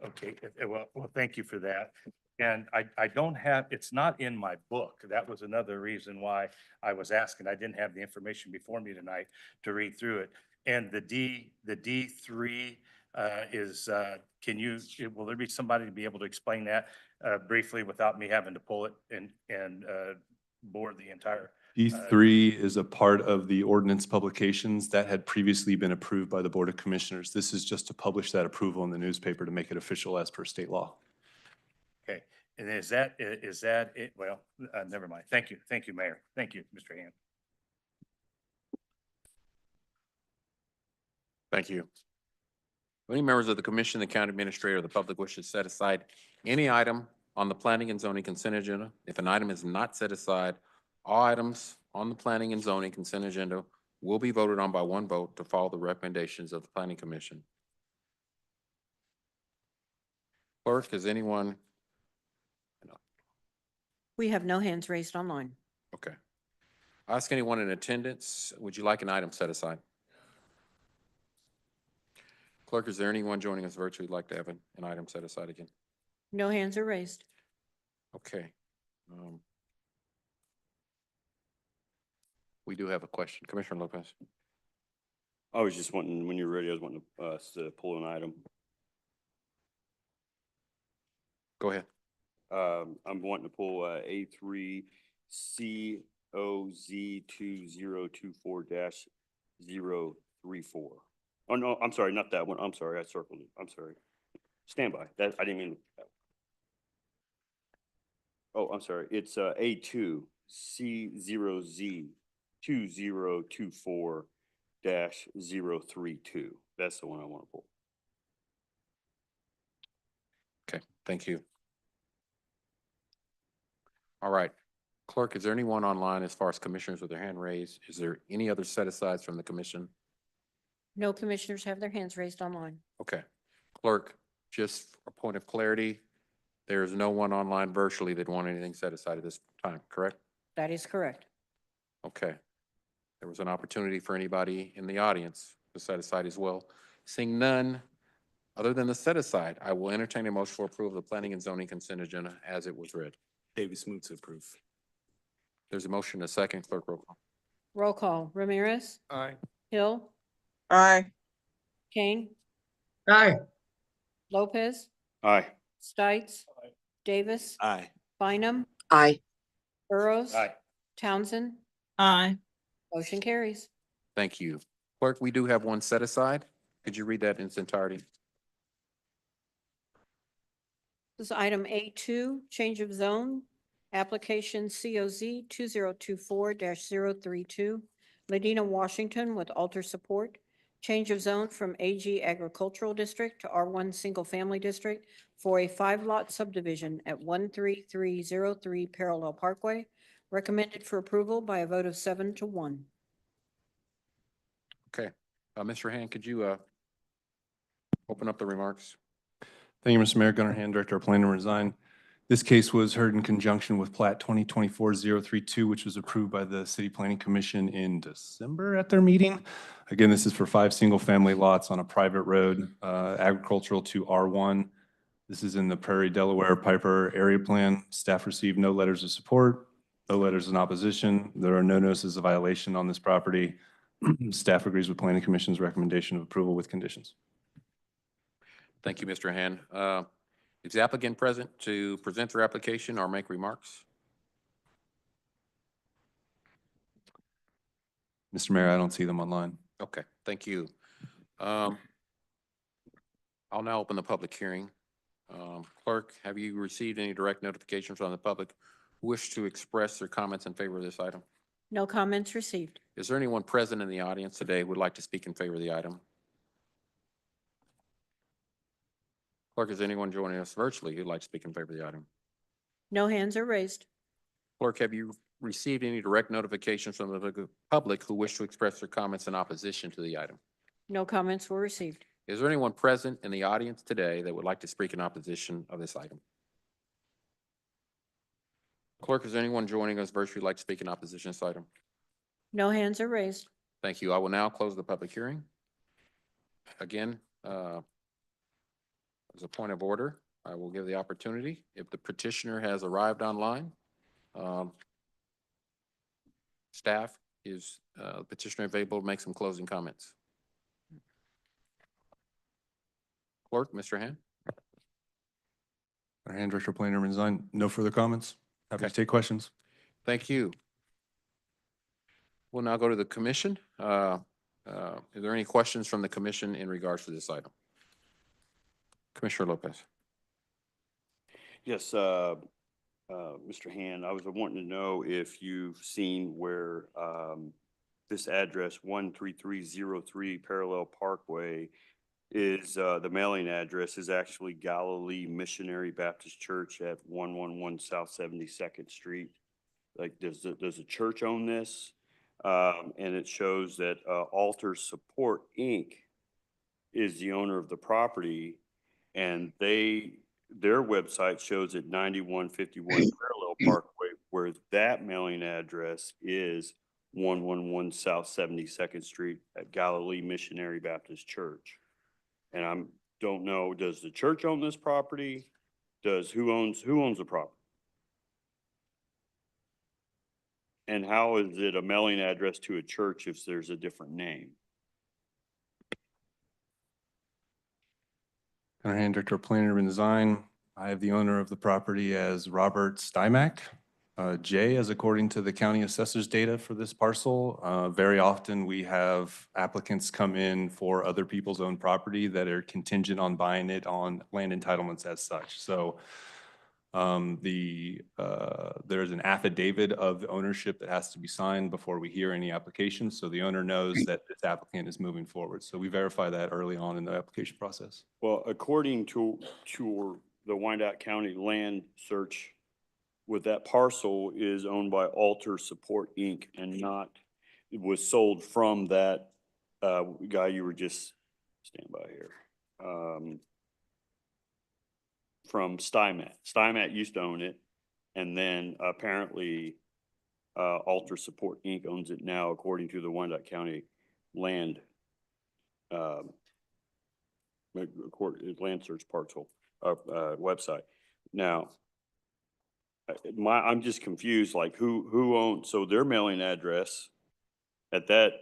Okay, well, thank you for that. And I don't have, it's not in my book. That was another reason why I was asking. I didn't have the information before me tonight to read through it. And the D3 is, will there be somebody to be able to explain that briefly without me having to pull it and bore the entire? D3 is a part of the ordinance publications that had previously been approved by the Board of Commissioners. This is just to publish that approval in the newspaper to make it official as per state law. Okay, and is that it? Well, never mind. Thank you. Thank you, Mayor. Thank you, Mr. Hand. Thank you. Any members of the commission, the county administrator, or the public wish to set aside any item on the planning and zoning consent agenda? If an item is not set aside, all items on the planning and zoning consent agenda will be voted on by one vote to follow the recommendations of the planning commission. Clerk, is anyone? We have no hands raised online. Okay. Ask anyone in attendance, would you like an item set aside? Clerk, is there anyone joining us virtually who'd like to have an item set aside again? No hands are raised. Okay. We do have a question. Commissioner Lopez. I was just wanting, when you're ready, I was wanting us to pull an item. Go ahead. I'm wanting to pull A3 COZ 2024-034. Oh, no, I'm sorry, not that one. I'm sorry, I circled it. I'm sorry. Stand by. That, I didn't mean that. Oh, I'm sorry. It's A2 C0Z 2024-032. That's the one I want to pull. Okay, thank you. All right. Clerk, is there anyone online as far as commissioners with their hand raised? Is there any other set-asides from the commission? No commissioners have their hands raised online. Okay. Clerk, just a point of clarity, there is no one online virtually that want anything set aside at this time, correct? That is correct. Okay. There was an opportunity for anybody in the audience to set aside as well. Seeing none, other than the set aside, I will entertain a motion for approval of the planning and zoning consent agenda as it was read. Davis move to approve. There's a motion, a second, clerk roll call. Roll call. Ramirez, Aye. Hill, Aye. Kane, Aye. Lopez, Aye. Stites, Davis, Aye. Bynum, Aye. Burrows. Aye. Townsend. Aye. Motion carries. Thank you. Clerk, we do have one set aside. Could you read that in its entirety? This is item A2, change of zone, application COZ 2024-032, Ladina, Washington with alter support. Change of zone from AG Agricultural District to R1 Single Family District for a 5-lot subdivision at 13303 Parallel Parkway. Recommended for approval by a vote of 7-1. Okay. Mr. Hand, could you open up the remarks? Thank you, Mr. Mayor. Gunnar Hand, Director of Planning and Design. This case was heard in conjunction with Plat 2024-032, which was approved by the City Planning Commission in December at their meeting. Again, this is for 5 single-family lots on a private road, agricultural to R1. This is in the Prairie, Delaware Piper area plan. Staff received no letters of support, no letters in opposition. There are no notices of violation on this property. Staff agrees with Planning Commission's recommendation of approval with conditions. Thank you, Mr. Hand. Is the applicant present to present their application or make remarks? Mr. Mayor, I don't see them online. Okay, thank you. I'll now open the public hearing. Clerk, have you received any direct notifications from the public who wish to express their comments in favor of this item? No comments received. Is there anyone present in the audience today who would like to speak in favor of the item? Clerk, is anyone joining us virtually who'd like to speak in favor of the item? No hands are raised. Clerk, have you received any direct notifications from the public who wish to express their comments in opposition to the item? No comments were received. Is there anyone present in the audience today that would like to speak in opposition of this item? Clerk, is anyone joining us virtually like to speak in opposition to this item? No hands are raised. Thank you. I will now close the public hearing. Again, as a point of order, I will give the opportunity. If the petitioner has arrived online, staff, is petitioner available to make some closing comments? Clerk, Mr. Hand? Our Hand Director of Planning and Urban Design, no further comments. Happy to Okay. take questions. Thank you. We'll now go to the commission. Are there any questions from the commission in regards to this item? Commissioner Lopez. Yes, Mr. Hand, I was wanting to know if you've seen where this address 13303 Parallel Parkway is, the mailing address is actually Galilee Missionary Baptist Church at 111 South 72nd Street. Like, does the church own this? And it shows that Altar Support, Inc. is the owner of the property, and their website shows it 9151 Parallel Parkway, where that mailing address is 111 South 72nd Street at Galilee Missionary Baptist Church. And I don't know, does the church own this property? Who owns the property? And how is it a mailing address to a church if there's a different name? Our Hand Director of Planning and Urban Design, I have the owner of the property as Robert Stymack. J, as according to the county assessor's data for this parcel. Very often we have applicants come in for other people's own property that are contingent on buying it on land entitlements as such. So there's an affidavit of ownership that has to be signed before we hear any applications. So the owner knows that this applicant is moving forward. So we verify that early on in the application process. Well, according to the Wyandotte County land search, with that parcel is owned by Altar Support, Inc. and not, it was sold from that guy you were just, stand by here, from Stymat. Stymat used to own it, and then apparently Altar Support, Inc. owns it now, according to the Wyandotte County land land search parcel website. Now, I'm just confused, like who owns, so their mailing address at that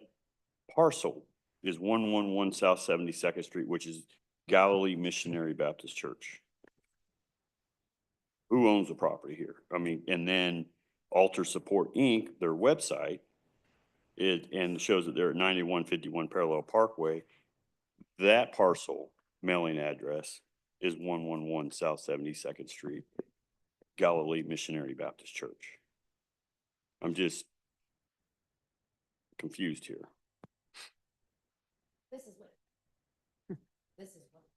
parcel is 111 South 72nd Street, which is Galilee Missionary Baptist Church. Who owns the property here? I mean, and then Altar Support, Inc., their website, and shows that they're at 9151 Parallel Parkway. That parcel mailing address is 111 South 72nd Street, Galilee Missionary Baptist Church. I'm just confused here. This is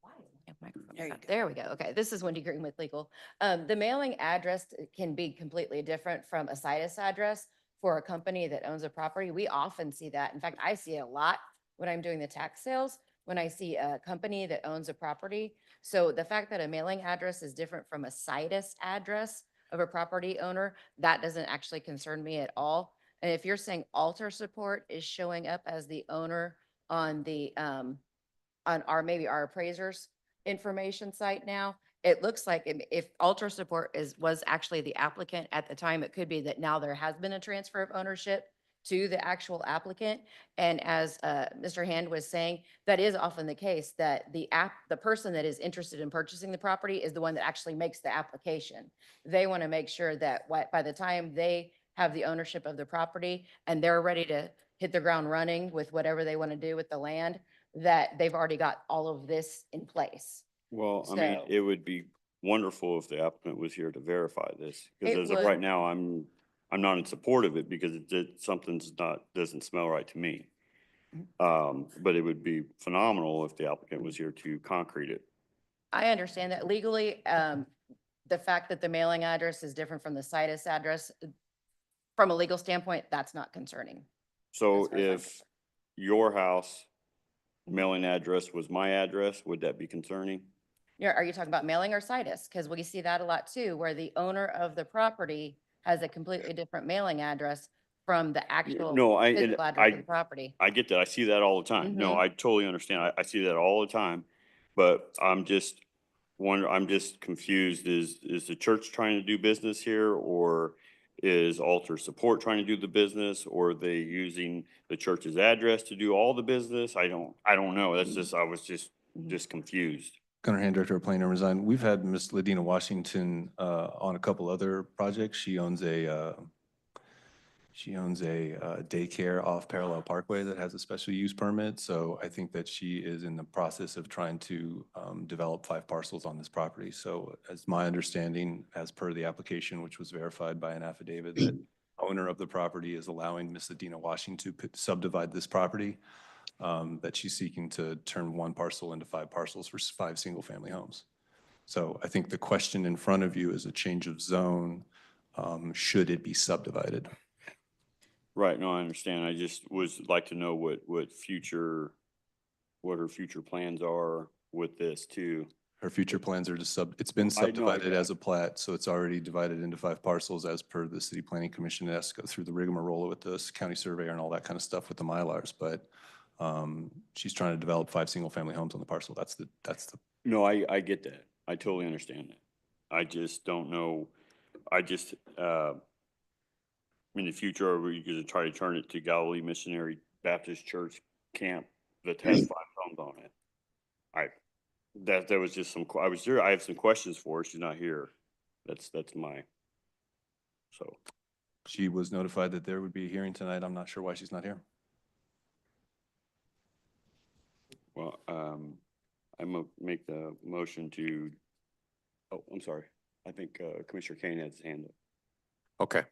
why is my microphone There you up? go. There we go. Okay, this is Wendy Green with Legal. The mailing address can be completely different from a situs address for a company that owns a property. We often see that. In fact, I see it a lot when I'm doing the tax sales, when I see a company that owns a property. So the fact that a mailing address is different from a situs address of a property owner, that doesn't actually concern me at all. And if you're saying Altar Support is showing up as the owner on the, on maybe our appraiser's information site now, it looks like if Altar Support was actually the applicant at the time, it could be that now there has been a transfer of ownership to the actual applicant. And as Mr. Hand was saying, that is often the case, that the person that is interested in purchasing the property is the one that actually makes the application. They want to make sure that by the time they have the ownership of the property and they're ready to hit the ground running with whatever they want to do with the land, that they've already got all of this in place. Well, I mean, So- it would be wonderful if the applicant was here to verify this. It Because as of would. right now, I'm not in support of it because something's doesn't smell right to me. But it would be phenomenal if the applicant was here to concrete it. I understand that legally, the fact that the mailing address is different from the situs address, from a legal standpoint, that's not concerning. So As far as I'm if your house mailing address was my address, would that be concerning? Are you talking about mailing or situs? Because we see that a lot too, where the owner of the property has a completely different mailing address from the actual No, physical address of the property. I get that. I see that all the time. No, I totally understand. I see that all the time. But I'm just confused. Is the church trying to do business here, or is Altar Support trying to do the business, or are they using the church's address to do all the business? I don't know. That's just, I was just confused. Gunnar Hand, Director of Planning and Design. We've had Ms. Ladina Washington on a couple other projects. She owns a daycare off Parallel Parkway that has a special use permit. So I think that she is in the process of trying to develop 5 parcels on this property. So as my understanding, as per the application, which was verified by an affidavit, that owner of the property is allowing Ms. Ladina Washington to subdivide this property, that she's seeking to turn 1 parcel into 5 parcels for 5 single-family homes. So I think the question in front of you is a change of zone. Should it be subdivided? Right, no, I understand. I just like to know what her future plans are with this too. Her future plans are to it's been I know, subdivided as a plat, so it's already divided into 5 parcels as per the city planning commission. It has to go through the rigmarole with the county surveyor and all that kind of stuff with the Mylars, but she's trying to develop 5 single-family homes on the parcel. That's the. No, I get that. I totally understand that. I just don't know. In the future, are we going to try to turn it to Galilee Missionary Baptist Church camp that has 5 homes on it? That was just I have some questions for her. She's not here. That's my, so. She was notified that there would be a hearing tonight. I'm not sure why she's not here. Well, I'm gonna make the motion to, oh, I'm sorry. I think Commissioner Kane has his hand up. Okay.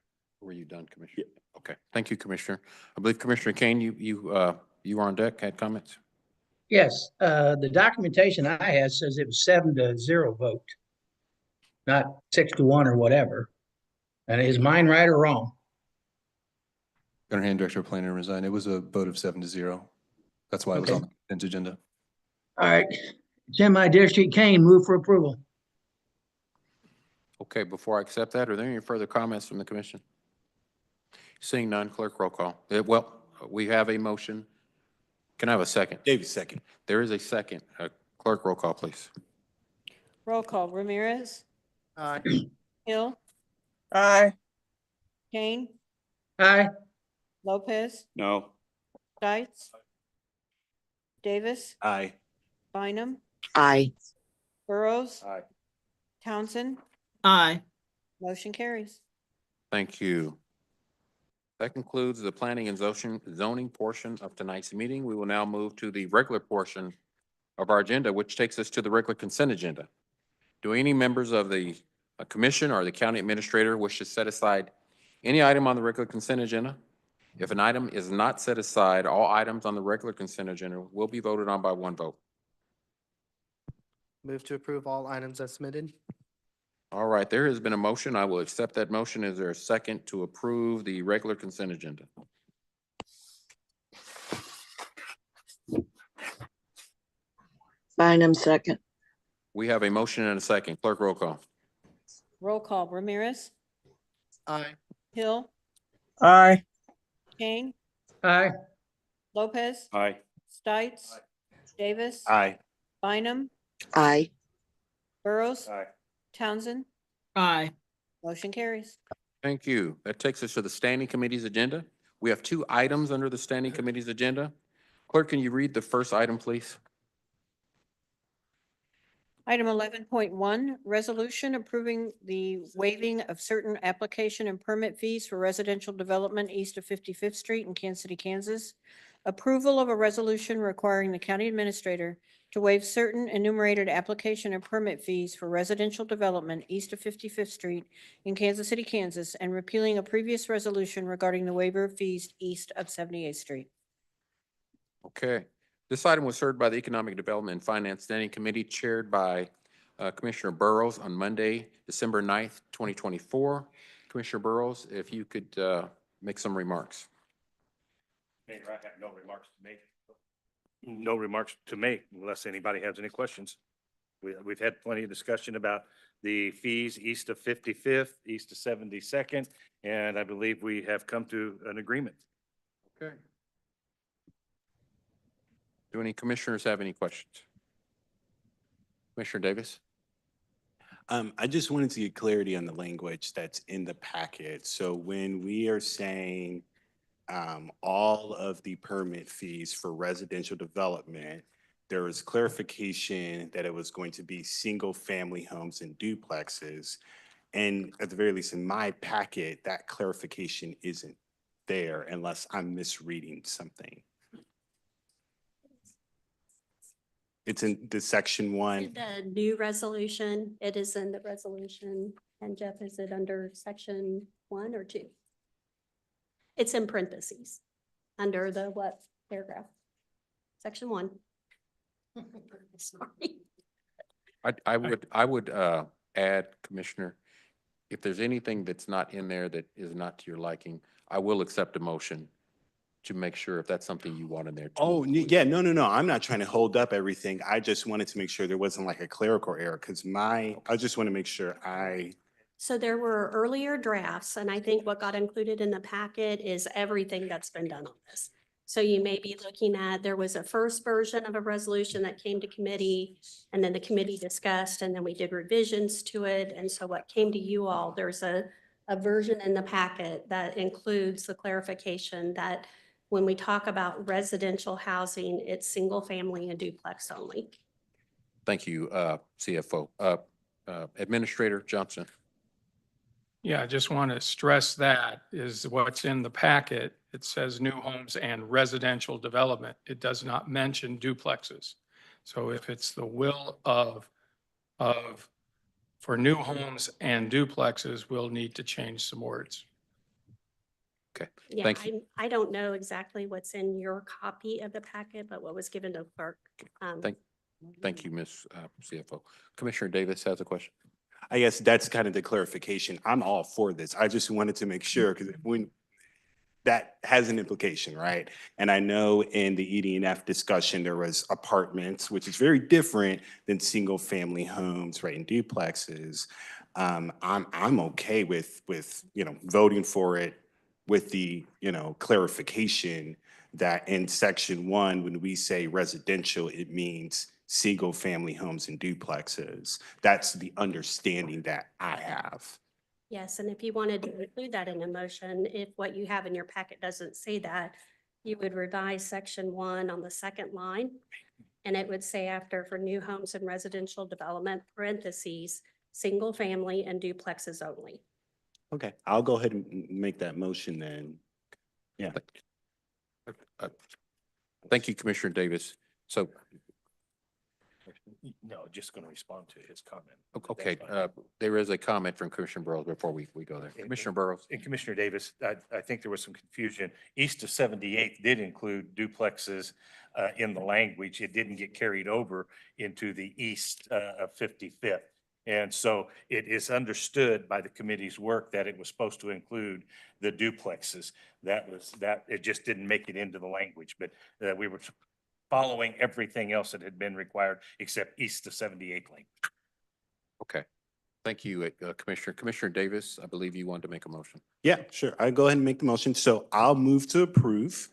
Were you done, Commissioner? Yeah. Okay. Thank you, Commissioner. I believe Commissioner Kane, you were on deck, had comments? Yes, the documentation I had says it was 7-0 vote, not 6-1 or whatever. And is mine right or wrong? Gunnar Hand, Director of Planning and Design. It was a vote of 7-0. That's why it was on the consent agenda. All right, Jim, my dear Street Kane, move for approval. Okay, before I accept that, are there any further comments from the commission? Seeing none, clerk roll call. Well, we have a motion. Can I have a second? David, second. There is a second. Clerk roll call, please. Roll call. Ramirez, Aye. Hill, Aye. Kane, Aye. Lopez, No, Stites, Davis, Aye. Bynum, Aye. Burrows, Aye. Townsend. Aye. Motion carries. Thank you. That concludes the planning and zoning portion of tonight's meeting. We will now move to the regular portion of our agenda, which takes us to the regular consent agenda. Do any members of the commission or the county administrator wish to set aside any item on the regular consent agenda? If an item is not set aside, all items on the regular consent agenda will be voted on by one vote. Move to approve all items as submitted. All right, there has been a motion. I will accept that motion. Is there a second to approve the regular consent agenda? Bynum, second. We have a motion and a second. Clerk roll call. Roll call. Ramirez, Aye. Hill, Aye. Kane, Aye. Lopez, aye. Stites, Davis, Aye. Bynum, Aye. Burrows, Aye. Townsend. Aye. Motion carries. Thank you. That takes us to the standing committee's agenda. We have 2 items under the standing committee's agenda. Clerk, can you read the first item, please? Item 11.1, resolution approving the waiving of certain application and permit fees for residential development east of 55th Street in Kansas City, Kansas. Approval of a resolution requiring the county administrator to waive certain enumerated application and permit fees for residential development east of 55th Street in Kansas City, Kansas, and repealing a previous resolution regarding the waiver of fees east of 78th Street. Okay. This item was heard by the Economic Development and Finance Standing Committee chaired by Commissioner Burrows on Monday, December 9th, 2024. Commissioner Burrows, if you could make some remarks. Mayor, I have no remarks to make. No remarks to make unless anybody has any questions. We've had plenty of discussion about the fees east of 55th, east of 72nd, and I believe we have come to an agreement. Okay. Do any commissioners have any questions? Commissioner Davis? I just wanted to get clarity on the language that's in the packet. So when we are saying all of the permit fees for residential development, there was clarification that it was going to be single-family homes and duplexes. And at the very least, in my packet, that clarification isn't there unless I'm misreading something. It's in the section 1. The new resolution, it is in the resolution. And Jeff, is it under section 1 or 2? It's in parentheses, under the what paragraph? Section 1. Sorry. I would add, Commissioner, if there's anything that's not in there that is not to your liking, I will accept a motion to make sure if that's something you want in there. Oh, yeah, no. I'm not trying to hold up everything. I just wanted to make sure there wasn't like a clerical error because I just want to make sure So there were earlier drafts, and I think what got included in the packet is everything that's been done on this. So you may be looking at, there was a first version of a resolution that came to committee, and then the committee discussed, and then we did revisions to it. And so what came to you all, there's a version in the packet that includes the clarification that when we talk about residential housing, it's single family and duplex only. Thank you, CFO. Administrator Johnson. Yeah, I just want to stress that is what's in the packet. It says new homes and residential development. It does not mention duplexes. So if it's the will of for new homes and duplexes, we'll need to change some words. Okay, Yeah, thank you. I don't know exactly what's in your copy of the packet, but what was given to clerk. Thank you, Ms. CFO. Commissioner Davis has a question. I guess that's kind of the clarification. I'm all for this. I just wanted to make sure because when that has an implication, right? And I know in the ED&F discussion, there was apartments, which is very different than single family homes, right? And duplexes. I'm okay with, voting for it with the, clarification that in section 1, when we say residential, it means single family homes and duplexes. That's the understanding that I have. Yes, and if you wanted to include that in a motion, if what you have in your packet doesn't say that, you would revise section 1 on the second line. And it would say after for new homes and residential development, parentheses, single family and duplexes only. Okay, I'll go ahead and make that motion then. Yeah. Thank you, Commissioner Davis. So, No, just going to respond to his comment. okay, That's fine. there is a comment from Commissioner Burrows before we go there. And- Commissioner Burrows. And Commissioner Davis, I think there was some confusion. East of 78th did include duplexes in the language. It didn't get carried over into the east of 55th. And so it is understood by the committee's work that it was supposed to include the duplexes. It just didn't make it into the language, but we were following everything else that had been required except east of 78th Lane. Okay. Thank you, Commissioner. Commissioner Davis, I believe you wanted to make a motion. Yeah, sure. I'll go ahead and make the motion. So I'll move to approve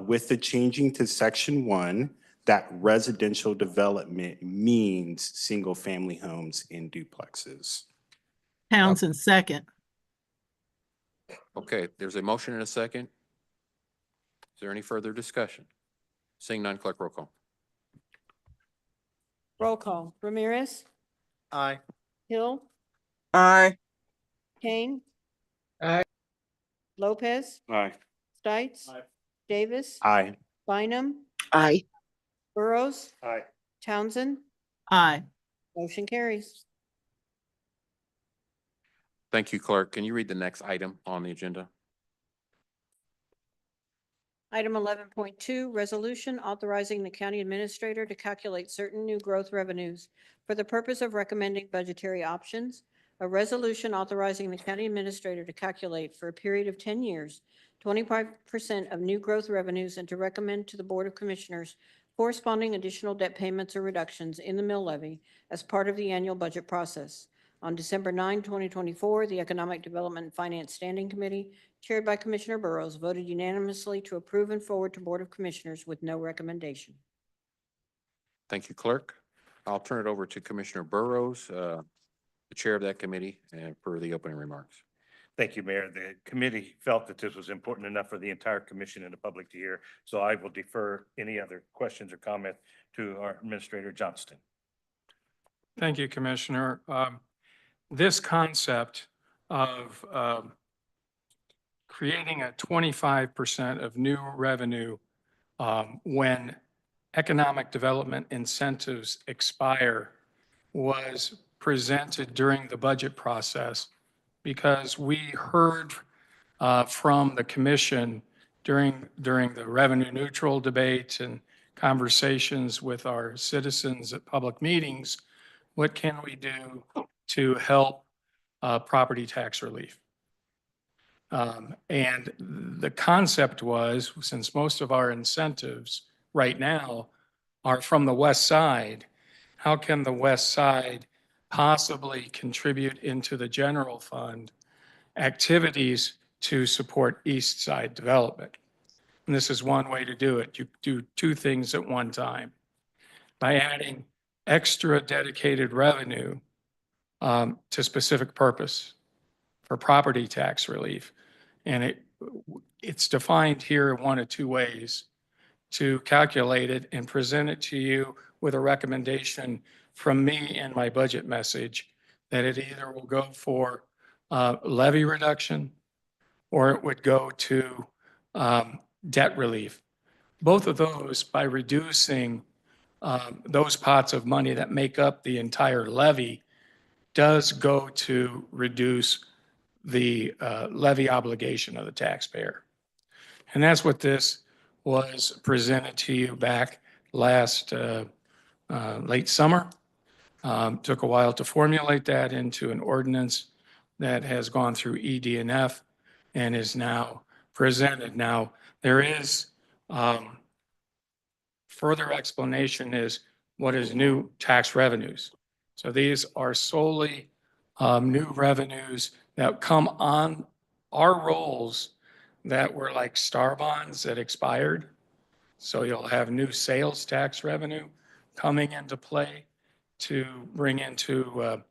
with the changing to section 1 that residential development means single family homes in duplexes. Townsend second. Okay, there's a motion and a second. Is there any further discussion? Seeing none, clerk roll call. Roll call. Ramirez, Aye. Hill, Aye. Kane. Aye. Lopez, Aye. Stites. Davis. Aye. Bynum, Aye. Burrows, Aye. Townsend. Aye. Motion carries. Thank you, clerk. Can you read the next item on the agenda? Item 11.2, resolution authorizing the county administrator to calculate certain new growth revenues for the purpose of recommending budgetary options. A resolution authorizing the county administrator to calculate for a period of 10 years, 25% of new growth revenues and to recommend to the Board of Commissioners corresponding additional debt payments or reductions in the mill levy as part of the annual budget process. On December 9, 2024, the Economic Development and Finance Standing Committee, chaired by Commissioner Burrows, voted unanimously to approve and forward to Board of Commissioners with no recommendation. Thank you, clerk. I'll turn it over to Commissioner Burrows, the chair of that committee, and for the opening remarks. Thank you, Mayor. The committee felt that this was important enough for the entire commission and the public to hear, so I will defer any other questions or comments to our Administrator Johnston. Thank you, Commissioner. This concept of creating a 25% of new revenue when economic development incentives expire was presented during the budget process because we heard from the commission during the revenue neutral debates and conversations with our citizens at public meetings. What can we do to help property tax relief? And the concept was, since most of our incentives right now are from the west side, how can the west side possibly contribute into the general fund activities to support east side development? And this is one way to do it. You do two things at one time. By adding extra dedicated revenue to specific purpose for property tax relief. And it's defined here in one of two ways: to calculate it and present it to you with a recommendation from me in my budget message that it either will go for levy reduction or it would go to debt relief. Both of those, by reducing those pots of money that make up the entire levy, does go to reduce the levy obligation of the taxpayer. And that's what this was presented to you back last late summer. Took a while to formulate that into an ordinance that has gone through ED&F and is now presented. Now, there is further explanation is what is new tax revenues. So these are solely new revenues that come on our rolls that were like star bonds that expired. So you'll have new sales tax revenue coming into play to bring into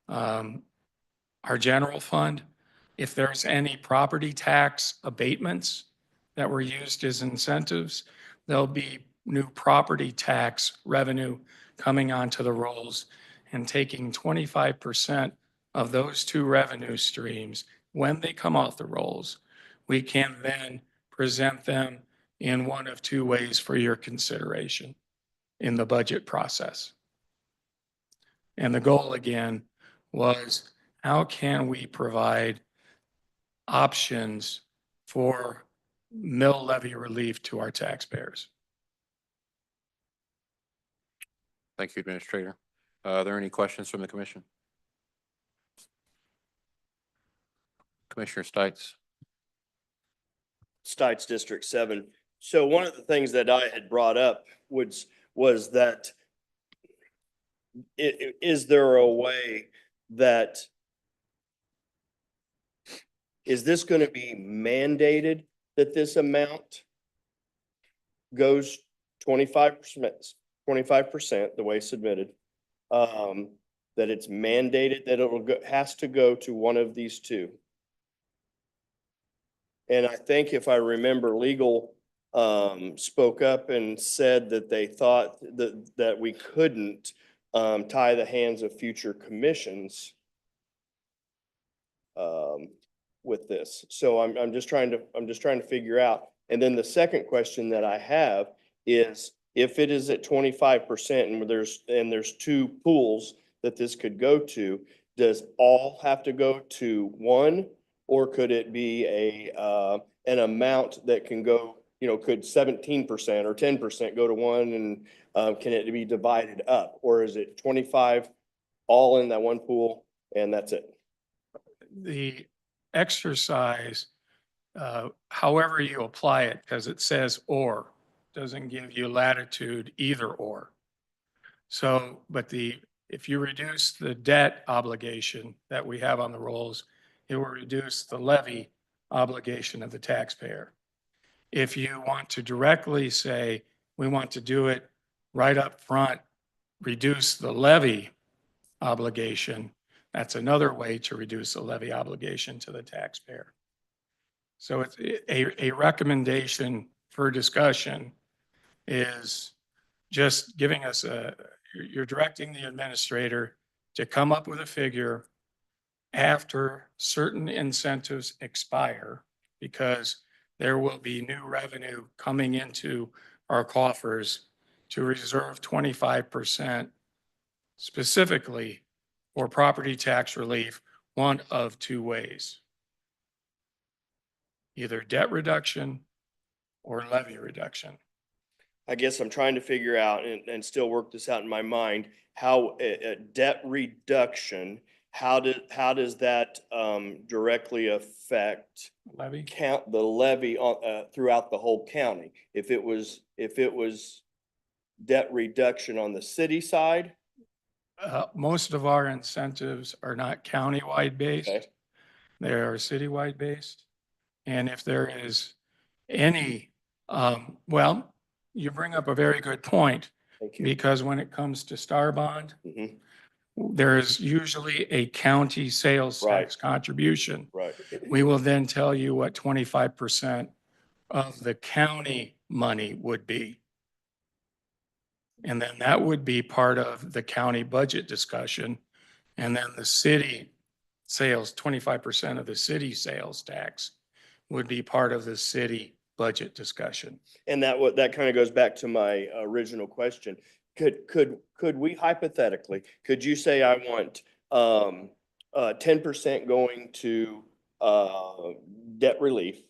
our general fund. If there's any property tax abatements that were used as incentives, there'll be new property tax revenue coming onto the rolls, and taking 25% of those two revenue streams when they come off the rolls, we can then present them in one of two ways for your consideration in the budget process. And the goal again was, how can we provide options for mill levy relief to our taxpayers? Thank you, Administrator. Are there any questions from the commission? Commissioner Stites. Stites District 7. So one of the things that I had brought up was that is there a way that, is this going to be mandated that this amount goes 25%, the way submitted, that it's mandated that has to go to one of these two? And I think if I remember legal spoke up and said that they thought that we couldn't tie the hands of future commissions with this. So I'm just trying to figure out. And then the second question that I have is, if it is at 25% and there's two pools that this could go to, does all have to go to one? Or could it be an amount that can go, could 17% or 10% go to one, and can it be divided up? Or is it 25 all in that one pool and that's it? The exercise, however you apply it, because it says or, doesn't give you latitude either or. So, but if you reduce the debt obligation that we have on the rolls, it will reduce the levy obligation of the taxpayer. If you want to directly say, we want to do it right up front, reduce the levy obligation, that's another way to reduce the levy obligation to the taxpayer. So it's a recommendation for discussion is just giving us you're directing the administrator to come up with a figure after certain incentives expire, because there will be new revenue coming into our coffers to reserve 25% specifically for property tax relief, one of two ways. Either debt reduction or levy reduction. I guess I'm trying to figure out and still work this out in my mind, how a debt reduction, how does that directly affect Levy? the levy on throughout the whole county? If it was debt reduction on the city side? Most of our incentives are not countywide based. Okay. They are citywide based. And if there is any, well, you bring up a very good point. Thank you. Because when it comes to Star Bond, Mhm. there is usually a county sales tax contribution. Right. We will then tell you what 25% of the county money would be. And then that would be part of the county budget discussion. And then the city sales, 25% of the city sales tax would be part of the city budget discussion. And that kind of goes back to my original question. Could we hypothetically, could you say I want 10% going to debt relief,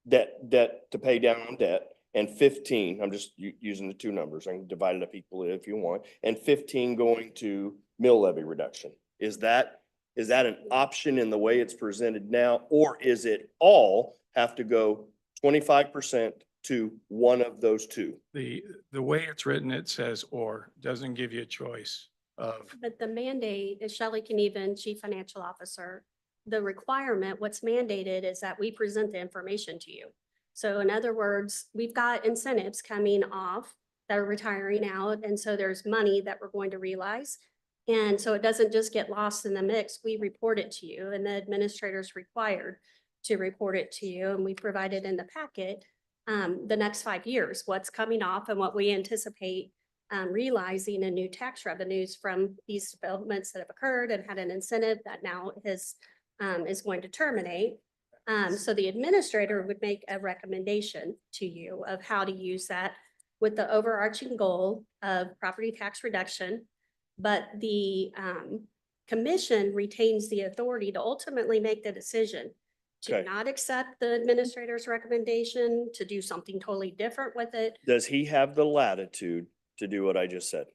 debt to pay down on debt, and 15, I'm just using the two numbers, I can divide it up equally if you want, and 15 going to mill levy reduction? Is that an option in the way it's presented now, or is it all have to go 25% to one of those two? The way it's written, it says or, doesn't give you a choice of. But the mandate, as Shelley can even, Chief Financial Officer, the requirement, what's mandated is that we present the information to you. So in other words, we've got incentives coming off that are retiring out. And so there's money that we're going to realize. And so it doesn't just get lost in the mix. We report it to you, and the administrator's required to report it to you. And we provided in the packet the next 5 years, what's coming off and what we anticipate realizing in new tax revenues from these developments that have occurred and had an incentive that now is going to terminate. So the administrator would make a recommendation to you of how to use that with the overarching goal of property tax reduction. But the commission retains the authority to ultimately make the decision to Okay. not accept the administrator's recommendation, to do something totally different with it. Does he have the latitude to do what I just said?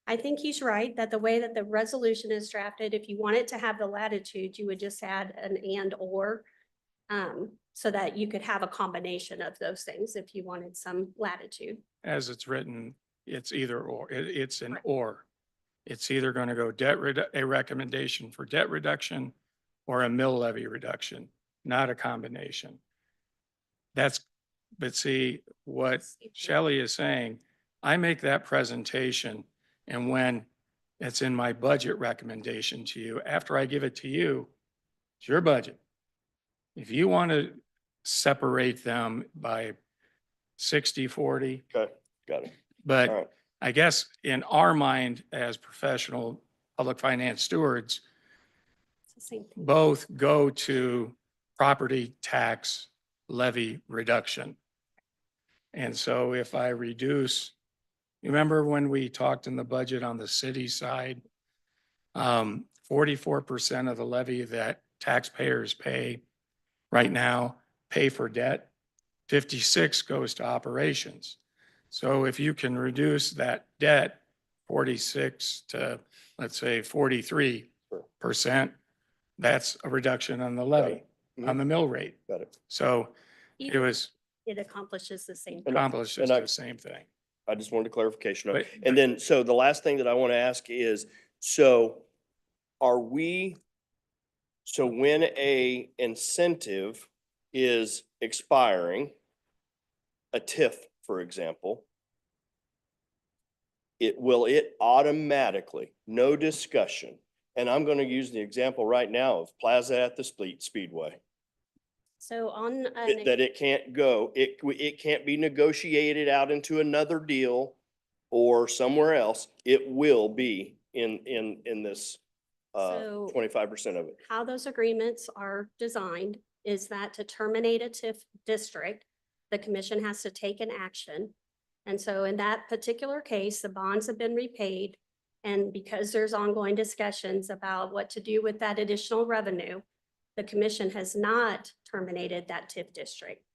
I think he's right that the way that the resolution is drafted, if you want it to have the latitude, you would just add an and or, so that you could have a combination of those things if you wanted some latitude. As it's written, it's either or, it's an or. It's either going to go a recommendation for debt reduction or a mill levy reduction, not a combination. But see, what Shelley is saying, I make that presentation, and when it's in my budget recommendation to you, after I give it to you, it's your budget. If you want to separate them by 60-40. Okay, got it. All But right. I guess in our mind as professional public finance stewards, It's the same thing. both go to property tax levy reduction. And so if I reduce, remember when we talked in the budget on the city side, 44% of the levy that taxpayers pay right now pay for debt, 56 goes to operations. So if you can reduce that debt 46 to, let's say, 43%, that's a reduction on the levy, on the mill rate. Got it. So it was It accomplishes the same thing. accomplishes the same thing. I just wanted clarification on it. But- And then, so the last thing that I want to ask is, so are we, so when a incentive is expiring, a TIF, for example, will it automatically, no discussion, and I'm going to use the example right now of Plaza at the Speedway, So on, that it can't go, it can't be negotiated out into another deal or somewhere else. It will be in this So- 25% of it. how those agreements are designed is that to terminate a TIF district, the commission has to take an action. And so in that particular case, the bonds have been repaid. And because there's ongoing discussions about what to do with that additional revenue, the commission has not terminated that TIF district.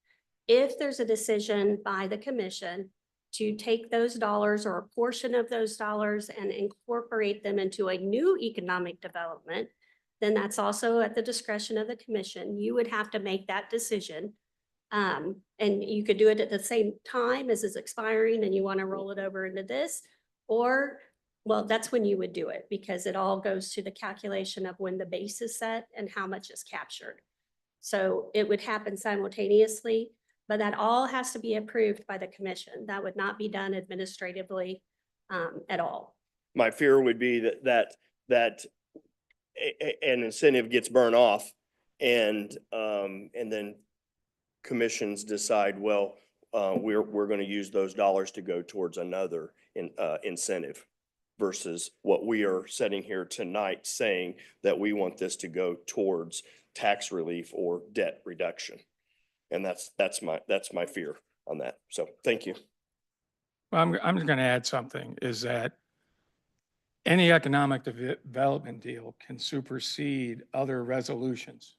If there's a decision by the commission to take those dollars or a portion of those dollars and incorporate them into a new economic development, then that's also at the discretion of the commission. You would have to make that decision. And you could do it at the same time as it's expiring and you want to roll it over into this, or, well, that's when you would do it because it all goes to the calculation of when the base is set and how much is captured. So it would happen simultaneously, but that all has to be approved by the commission. That would not be done administratively at all. My fear would be that an incentive gets burned off and then commissions decide, well, we're going to use those dollars to go towards another incentive versus what we are sitting here tonight saying that we want this to go towards tax relief or debt reduction. And that's my fear on that. So thank you. Well, I'm going to add something is that any economic development deal can supersede other resolutions.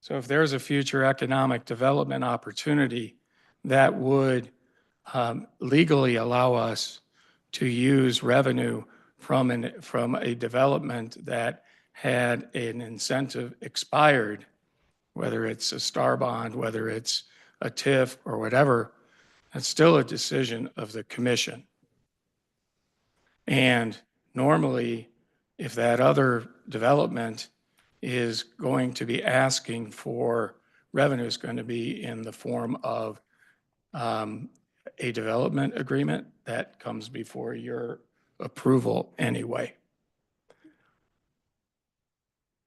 So if there's a future economic development opportunity that would legally allow us to use revenue from a development that had an incentive expired, whether it's a star bond, whether it's a TIF or whatever, that's still a decision of the commission. And normally, if that other development is going to be asking for revenue, is going to be in the form of a development agreement that comes before your approval anyway.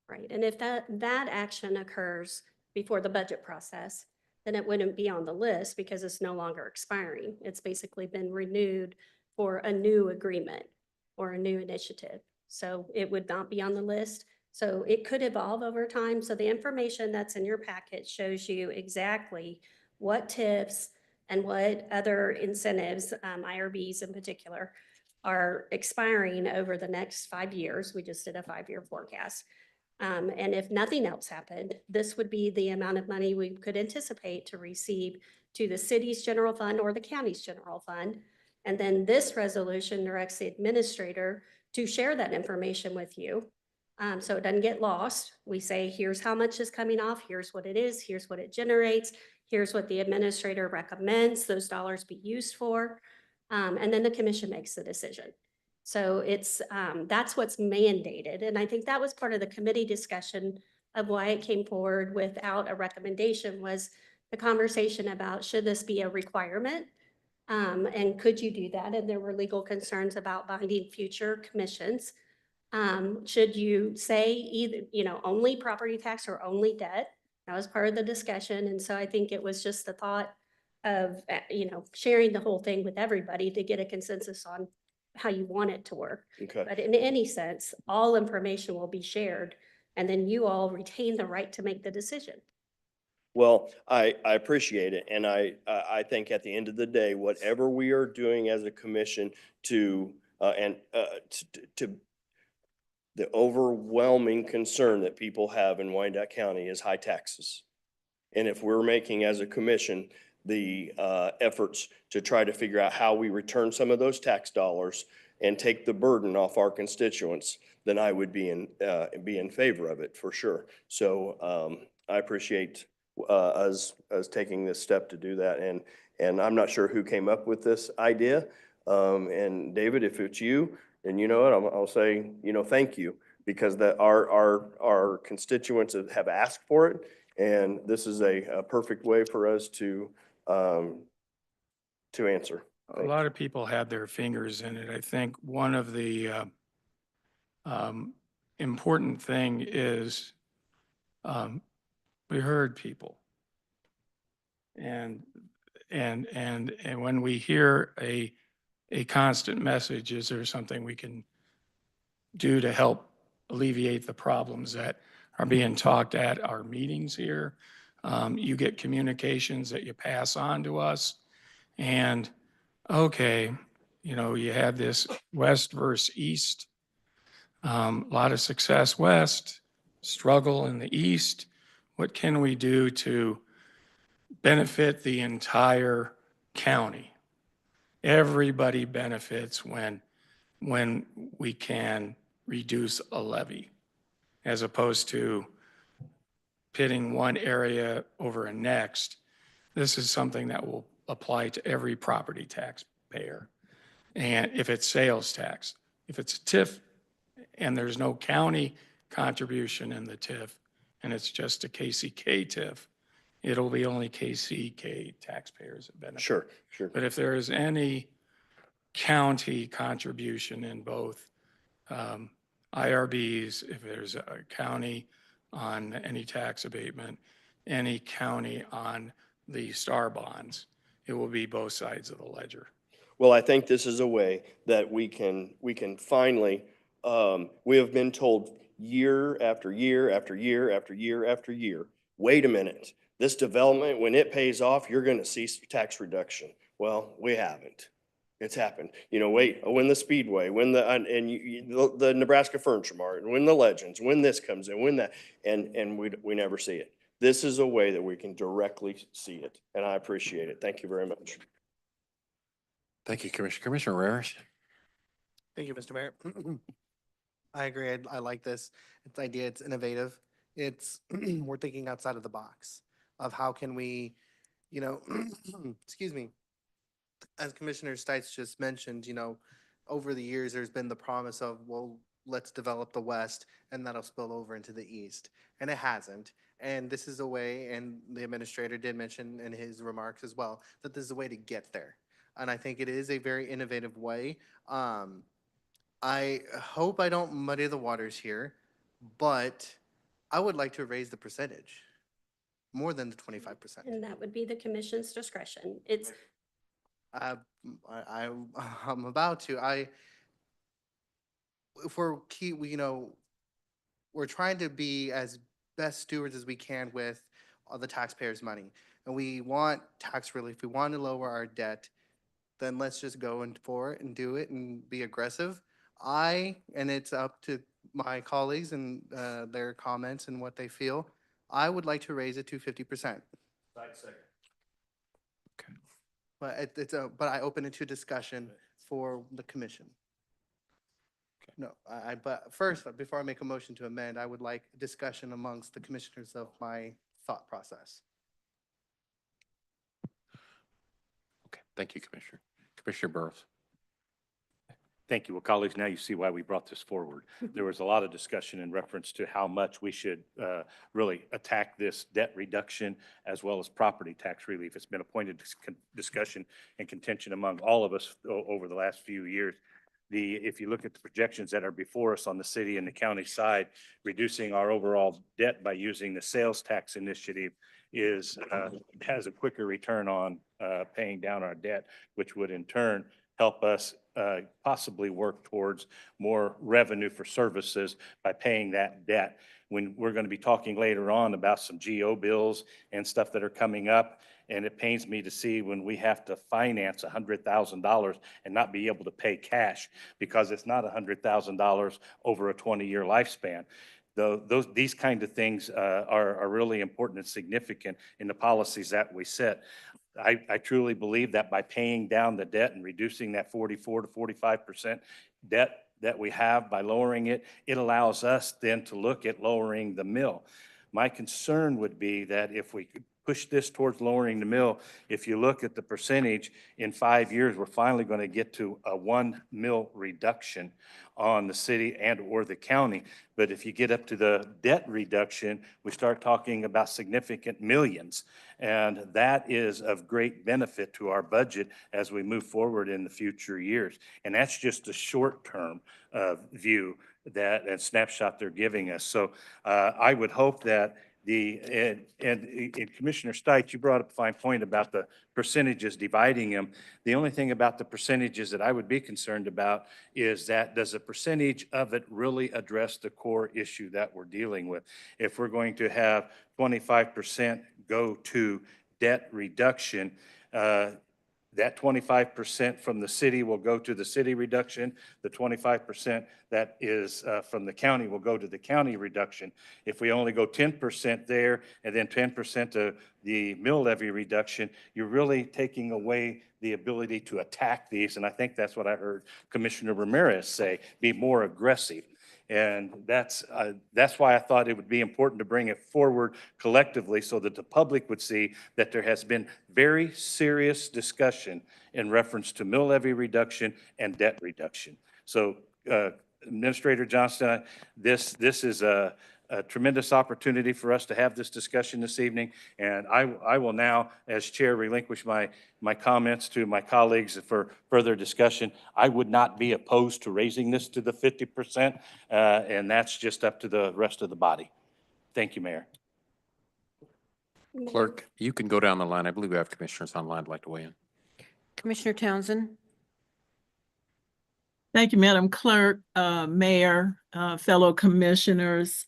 Right, and if that action occurs before the budget process, then it wouldn't be on the list because it's no longer expiring. It's basically been renewed for a new agreement or a new initiative. So it would not be on the list. So it could evolve over time. So the information that's in your packet shows you exactly what TIFs and what other incentives, IRBs in particular, are expiring over the next 5 years. We just did a 5-year forecast. And if nothing else happened, this would be the amount of money we could anticipate to receive to the city's general fund or the county's general fund. And then this resolution directs the administrator to share that information with you. So it doesn't get lost. We say, here's how much is coming off, here's what it is, here's what it generates, here's what the administrator recommends those dollars be used for. And then the commission makes the decision. So it's, that's what's mandated. And I think that was part of the committee discussion of why it came forward without a recommendation was the conversation about, should this be a requirement? And could you do that? And there were legal concerns about binding future commissions. Should you say either, only property tax or only debt? That was part of the discussion. And so I think it was just the thought sharing the whole thing with everybody to get a consensus on how you want it to work. Okay. But in any sense, all information will be shared, and then you all retain the right to make the decision. Well, I appreciate it. And I think at the end of the day, whatever we are doing as a commission to the overwhelming concern that people have in Wyandotte County is high taxes. And if we're making as a commission the efforts to try to figure out how we return some of those tax dollars and take the burden off our constituents, then I would be in favor of it for sure. So I appreciate us taking this step to do that. And I'm not sure who came up with this idea. And David, if it's you, and you know it, I'll say, thank you, because that our constituents have asked for it. And this is a perfect way for us to answer. A lot of people had their fingers in it. I think one of the important thing is we heard people. And when we hear a constant message, is there something we can do to help alleviate the problems that are being talked at our meetings here? You get communications that you pass on to us, and okay, you have this west versus east, a lot of success west, struggle in the east. What can we do to benefit the entire county? Everybody benefits when we can reduce a levy, as opposed to pitting one area over a next. This is something that will apply to every property taxpayer. And if it's sales tax, if it's a TIF and there's no county contribution in the TIF and it's just a KCK TIF, it'll be only KCK taxpayers that benefit. Sure. But if there is any county contribution in both IRBs, if there's a county on any tax abatement, any county on the star bonds, it will be both sides of the ledger. Well, I think this is a way that we can finally, we have been told year after year after year after year after year, wait a minute, this development, when it pays off, you're going to see tax reduction. Well, we haven't. It's happened. Wait, when the Speedway, when the Nebraska Furniture Mart, when the Legends, when this comes in, when that, and we never see it. This is a way that we can directly see it, and I appreciate it. Thank you very much. Thank you, Commissioner. Commissioner Rarish. Thank you, Mr. Mayor. I agree. I like this. It's idea. It's innovative. It's we're thinking outside of the box of how can we, excuse me. As Commissioner Stites just mentioned, over the years, there's been the promise of, well, let's develop the West and that'll spill over into the East. And it hasn't. And this is a way, and the administrator did mention in his remarks as well, that this is a way to get there. And I think it is a very innovative way. I hope I don't muddy the waters here, but I would like to raise the percentage more than the 25%. And that would be the commission's discretion. I'm about to. If we're we're trying to be as best stewards as we can with all the taxpayers' money, and we want tax relief. We want to lower our debt. Then let's just go for it and do it and be aggressive. And it's up to my colleagues and their comments and what they feel. I would like to raise it to 50%. But I open it to discussion for the commission. No, but first, before I make a motion to amend, I would like discussion amongst the commissioners of my thought process. Okay, thank you, Commissioner. Commissioner Burrows. Thank you. Well, colleagues, now you see why we brought this forward. There was a lot of discussion in reference to how much we should really attack this debt reduction as well as property tax relief. It's been a point of discussion and contention among all of us over the last few years. If you look at the projections that are before us on the city and the county side, reducing our overall debt by using the sales tax initiative has a quicker return on paying down our debt, which would in turn help us possibly work towards more revenue for services by paying that debt. When we're going to be talking later on about some GO bills and stuff that are coming up, and it pains me to see when we have to finance $100,000 and not be able to pay cash because it's not $100,000 over a 20-year lifespan. These kind of things are really important and significant in the policies that we set. I truly believe that by paying down the debt and reducing that 44 to 45% debt that we have, by lowering it, it allows us then to look at lowering the mill. My concern would be that if we could push this towards lowering the mill, if you look at the percentage in 5 years, we're finally going to get to a 1 mill reduction on the city and or the county. But if you get up to the debt reduction, we start talking about significant millions. And that is of great benefit to our budget as we move forward in the future years. And that's just a short-term view and snapshot they're giving us. So I would hope that Commissioner Stites, you brought up a fine point about the percentages, dividing them. The only thing about the percentages that I would be concerned about is that does a percentage of it really address the core issue that we're dealing with? If we're going to have 25% go to debt reduction, that 25% from the city will go to the city reduction. The 25% that is from the county will go to the county reduction. If we only go 10% there and then 10% to the mill levy reduction, you're really taking away the ability to attack these. And I think that's what I heard Commissioner Ramirez say, be more aggressive. And that's why I thought it would be important to bring it forward collectively so that the public would see that there has been very serious discussion in reference to mill levy reduction and debt reduction. So Administrator Johnston, this is a tremendous opportunity for us to have this discussion this evening. And I will now, as chair, relinquish my comments to my colleagues for further discussion. I would not be opposed to raising this to the 50%, and that's just up to the rest of the body. Thank you, Mayor. Clerk, you can go down the line. I believe we have commissioners online who'd like to weigh in. Commissioner Townsend? Thank you, Madam Clerk, Mayor, fellow commissioners.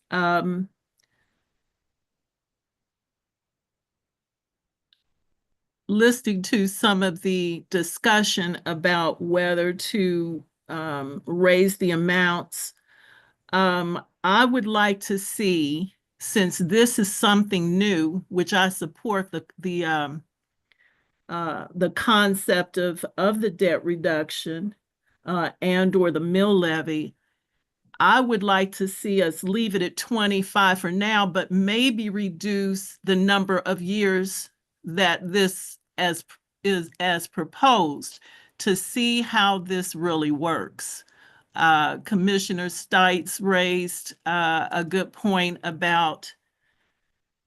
Listening to some of the discussion about whether to raise the amounts, I would like to see, since this is something new, which I support the concept of the debt reduction and or the mill levy, I would like to see us leave it at 25 for now, but maybe reduce the number of years that this is as proposed to see how this really works. Commissioner Stites raised a good point about,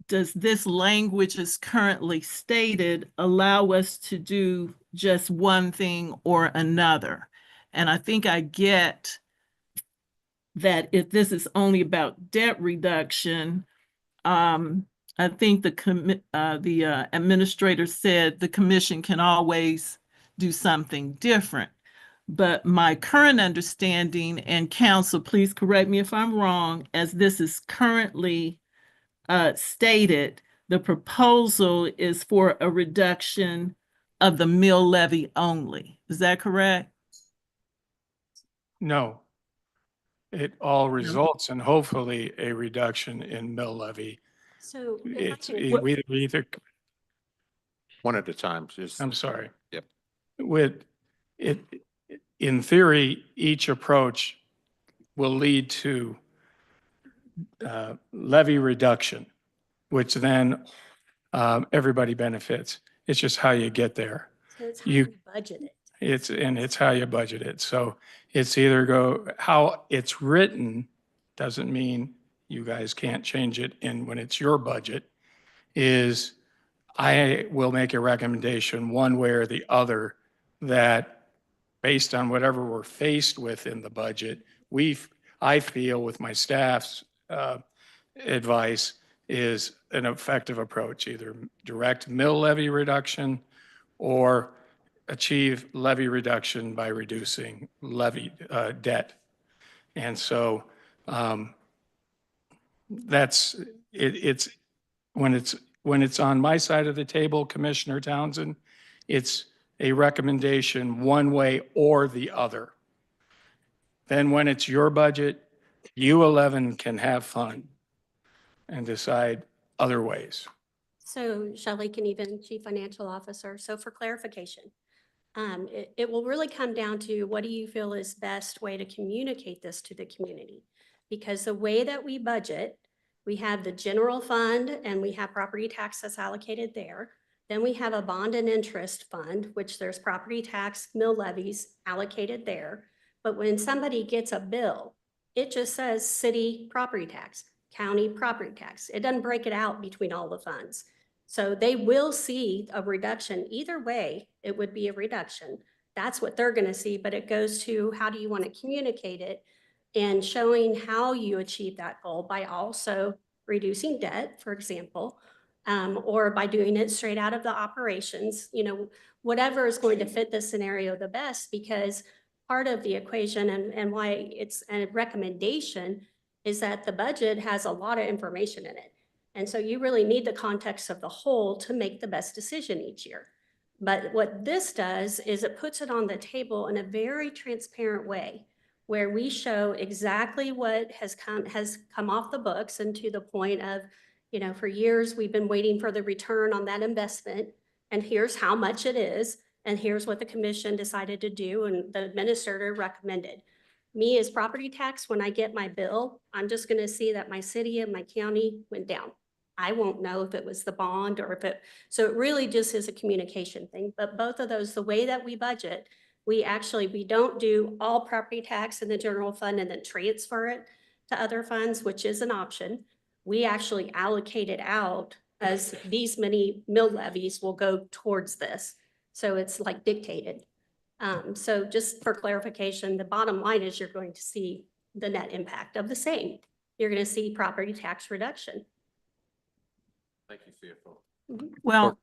does this language as currently stated allow us to do just one thing or another? And I think I get that if this is only about debt reduction, I think the administrator said the commission can always do something different. But my current understanding, and counsel, please correct me if I'm wrong, as this is currently stated, the proposal is for a reduction of the mill levy only. Is that correct? No. It all results in hopefully a reduction in mill levy. So We either, One at a time. Just, I'm sorry. Yep. With it, in theory, each approach will lead to levy reduction, which then everybody benefits. It's just how you get there. so it's how you budget it. It's how you budget it. So it's either how it's written doesn't mean you guys can't change it. And when it's your budget, is I will make a recommendation one way or the other that based on whatever we're faced with in the budget, I feel with my staff's advice is an effective approach, either direct mill levy reduction or achieve levy reduction by reducing levy debt. And so that's, when it's on my side of the table, Commissioner Townsend, it's a recommendation one way or the other. Then when it's your budget, you 11 can have fun and decide other ways. So Shelley can even, Chief Financial Officer. So for clarification, it will really come down to what do you feel is best way to communicate this to the community? Because the way that we budget, we have the general fund and we have property taxes allocated there. Then we have a bond and interest fund, which there's property tax, mill levies allocated there. But when somebody gets a bill, it just says city property tax, county property tax. It doesn't break it out between all the funds. So they will see a reduction. Either way, it would be a reduction. That's what they're going to see, but it goes to how do you want to communicate it and showing how you achieve that goal by also reducing debt, for example, or by doing it straight out of the operations, whatever is going to fit the scenario the best, because part of the equation and why it's a recommendation is that the budget has a lot of information in it. And so you really need the context of the whole to make the best decision each year. But what this does is it puts it on the table in a very transparent way where we show exactly what has come off the books, and to the point of, for years we've been waiting for the return on that investment, and here's how much it is, and here's what the commission decided to do and the administrator recommended. Me as property tax, when I get my bill, I'm just going to see that my city and my county went down. I won't know if it was the bond or so it really just is a communication thing. But both of those, the way that we budget, we don't do all property tax in the general fund and then transfer it to other funds, which is an option. We actually allocate it out as these many mill levies will go towards this. So it's like dictated. So just for clarification, the bottom line is you're going to see the net impact of the same. You're going to see property tax reduction. Thank you, CFO. Well,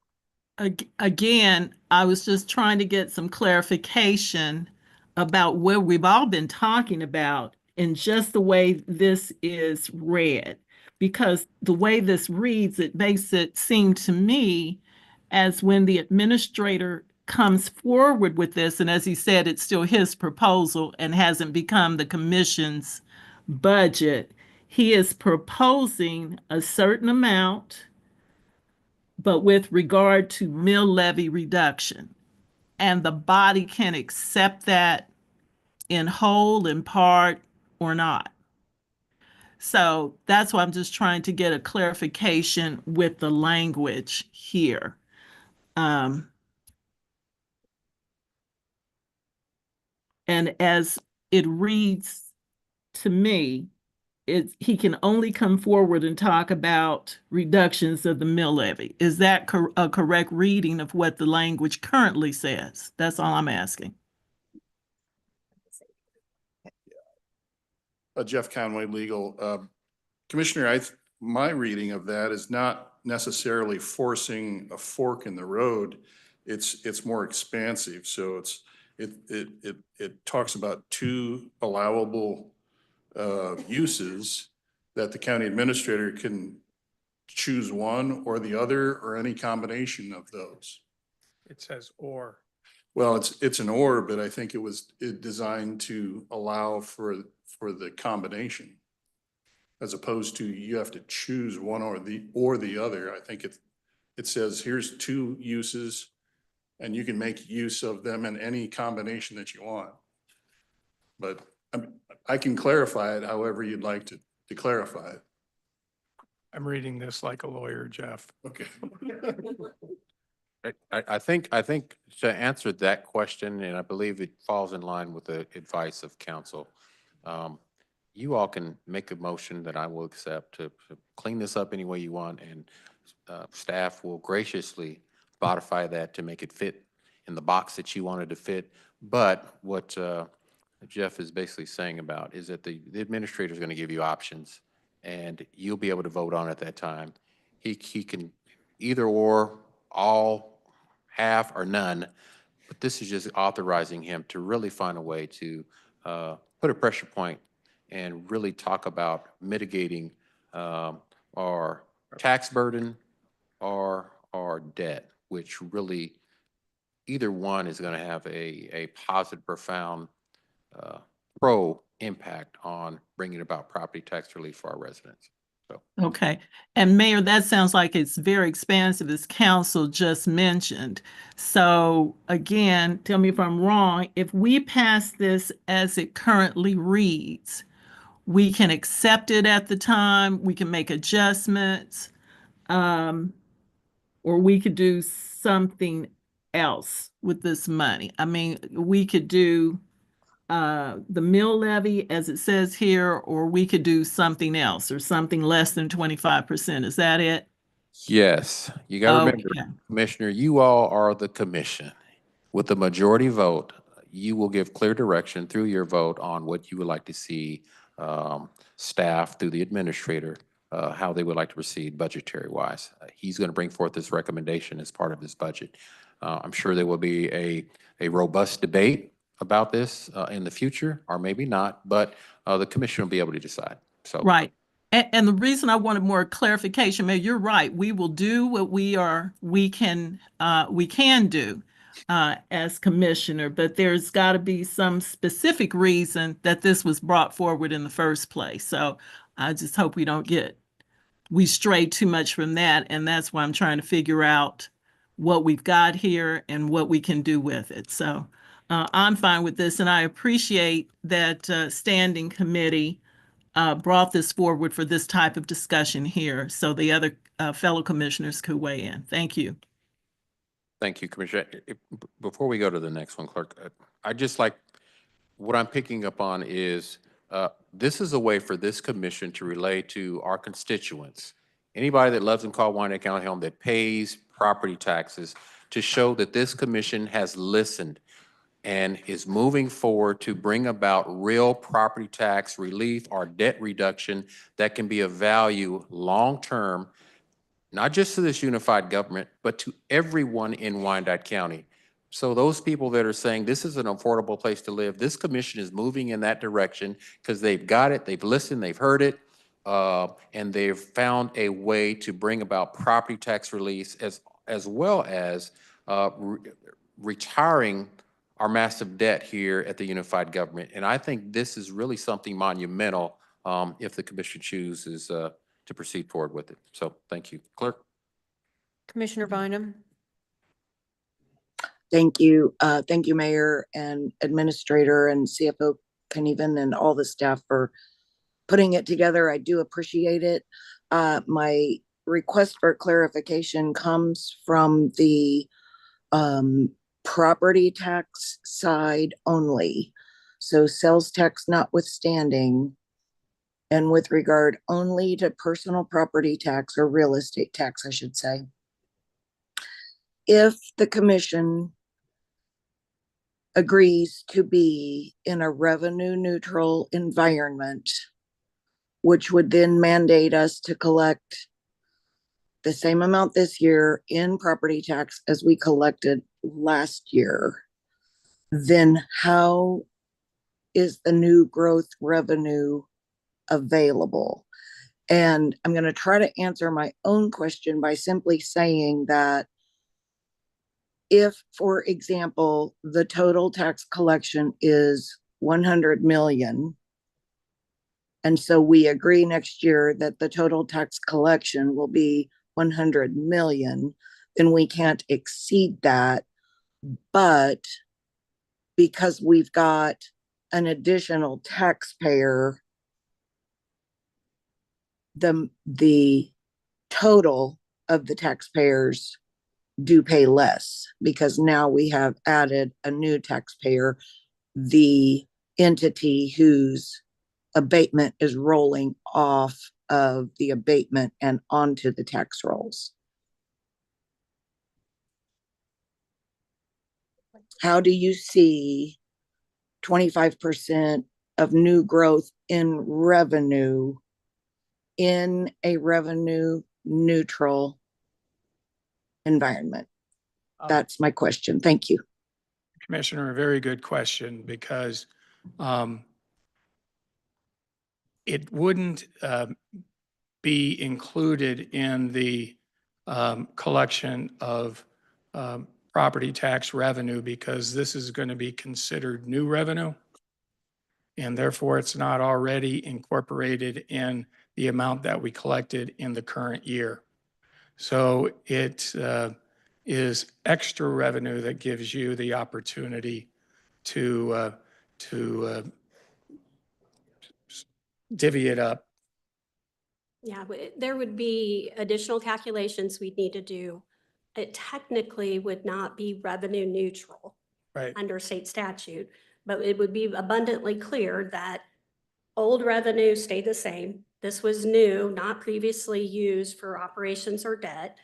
again, I was just trying to get some clarification about what we've all been talking about and just the way this is read. Because the way this reads, it makes it seem to me as when the administrator comes forward with this, and as he said, it's still his proposal and hasn't become the commission's budget, he is proposing a certain amount, but with regard to mill levy reduction. And the body can accept that in whole, in part, or not. So that's why I'm just trying to get a clarification with the language here. And as it reads to me, he can only come forward and talk about reductions of the mill levy. Is that a correct reading of what the language currently says? That's all I'm asking. Jeff Conway, legal. Commissioner, my reading of that is not necessarily forcing a fork in the road. It's more expansive. So it talks about two allowable uses that the county administrator can choose one or the other or any combination of those. It says or. Well, it's an or, but I think it was designed to allow for the combination, as opposed to you have to choose one or the other. I think it says here's two uses, and you can make use of them in any combination that you want. But I can clarify it however you'd like to clarify it. I'm reading this like a lawyer, Jeff. Okay. I think to answer that question, and I believe it falls in line with the advice of counsel, you all can make a motion that I will accept to clean this up any way you want, and staff will graciously modify that to make it fit in the box that you wanted to fit. But what Jeff is basically saying about is that the administrator is going to give you options, and you'll be able to vote on it at that time. He can either or, all, half, or none, but this is just authorizing him to really find a way to put a pressure point and really talk about mitigating our tax burden or our debt, which really, either one is going to have a positive, profound pro impact on bringing about property tax relief for our residents. So, Okay. And Mayor, that sounds like it's very expansive, as council just mentioned. So again, tell me if I'm wrong, if we pass this as it currently reads, we can accept it at the time, we can make adjustments, or we could do something else with this money. I mean, we could do the mill levy as it says here, or we could do something else or something less than 25%. Is that it? yes, you got to remember, Okay. Commissioner, you all are the commission. With the majority vote, you will give clear direction through your vote on what you would like to see staff through the administrator, how they would like to proceed budgetary wise. He's going to bring forth this recommendation as part of his budget. I'm sure there will be a robust debate about this in the future, or maybe not, but the commission will be able to decide. So, Right. And the reason I wanted more clarification, Mayor, you're right. We will do what we can do as commissioner, but there's got to be some specific reason that this was brought forward in the first place. So I just hope we stray too much from that. And that's why I'm trying to figure out what we've got here and what we can do with it. So I'm fine with this, and I appreciate that standing committee brought this forward for this type of discussion here, so the other fellow commissioners could weigh in. Thank you. thank you, Commissioner. Before we go to the next one, Clerk, I just like, what I'm picking up on is this is a way for this commission to relay to our constituents, anybody that lives and calls Wyandotte County home, that pays property taxes, to show that this commission has listened and is moving forward to bring about real property tax relief or debt reduction that can be of value long-term, not just to this unified government, but to everyone in Wyandotte County. So those people that are saying this is an affordable place to live, this commission is moving in that direction because they've got it, they've listened, they've heard it, and they've found a way to bring about property tax release as well as retiring our massive debt here at the unified government. And I think this is really something monumental if the commission chooses to proceed forward with it. So thank you. Clerk? Commissioner Bynum? Thank you. Thank you, Mayor and Administrator and CFO Knieven and all the staff for putting it together. I do appreciate it. My request for clarification comes from the property tax side only. So sales tax notwithstanding, and with regard only to personal property tax or real estate tax, I should say. If the commission agrees to be in a revenue neutral environment, which would then mandate us to collect the same amount this year in property tax as we collected last year, then how is the new growth revenue available? And I'm going to try to answer my own question by simply saying that if, for example, the total tax collection is 100 million, and so we agree next year that the total tax collection will be 100 million, then we can't exceed that. But because we've got an additional taxpayer, the total of the taxpayers do pay less, because now we have added a new taxpayer, the entity whose abatement is rolling off of the abatement and onto the tax rolls. How do you see 25% of new growth in revenue in a revenue neutral environment? That's my question. Thank you. Commissioner, a very good question, because it wouldn't be included in the collection of property tax revenue, because this is going to be considered new revenue. And therefore, it's not already incorporated in the amount that we collected in the current year. So it is extra revenue that gives you the opportunity to divvy it up. Yeah, there would be additional calculations we'd need to do. It technically would not be revenue neutral Right. under state statute, but it would be abundantly clear that old revenue stayed the same. This was new, not previously used for operations or debt.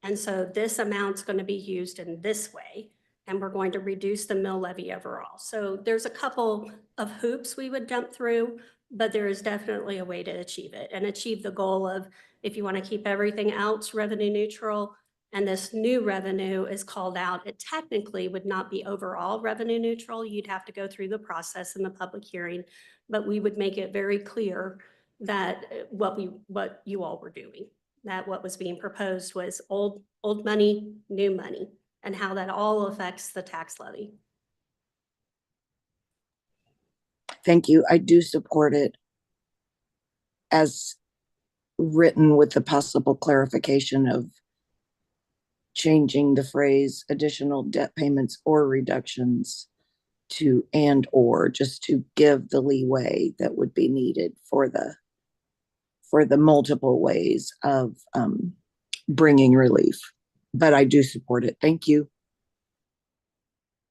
And so this amount's going to be used in this way, and we're going to reduce the mill levy overall. So there's a couple of hoops we would jump through, but there is definitely a way to achieve it and achieve the goal of, if you want to keep everything else revenue neutral and this new revenue is called out, it technically would not be overall revenue neutral. You'd have to go through the process in the public hearing, but we would make it very clear that what you all were doing, that what was being proposed was old money, new money, and how that all affects the tax levy. Thank you. I do support it as written, with the possible clarification of changing the phrase additional debt payments or reductions to and or, just to give the leeway that would be needed for the multiple ways of bringing relief. But I do support it. Thank you.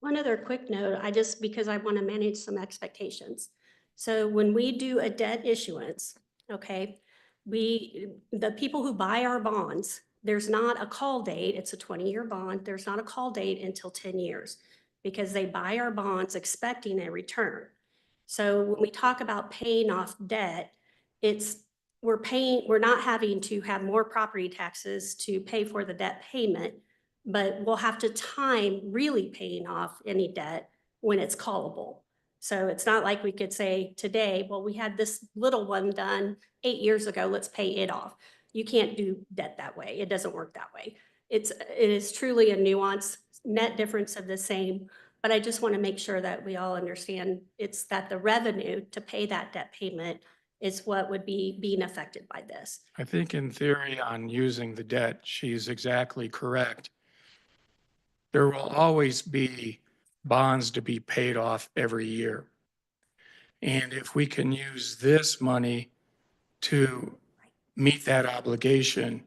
One other quick note, because I want to manage some expectations. So when we do a debt issuance, okay, the people who buy our bonds, there's not a call date. It's a 20-year bond. There's not a call date until 10 years because they buy our bonds expecting a return. So when we talk about paying off debt, we're not having to have more property taxes to pay for the debt payment, but we'll have to time really paying off any debt when it's callable. So it's not like we could say today, well, we had this little one done 8 years ago, let's pay it off. You can't do debt that way. It doesn't work that way. It is truly a nuance, net difference of the same, but I just want to make sure that we all understand it's that the revenue to pay that debt payment is what would be being affected by this. I think in theory on using the debt, she's exactly correct. There will always be bonds to be paid off every year. And if we can use this money to meet that obligation,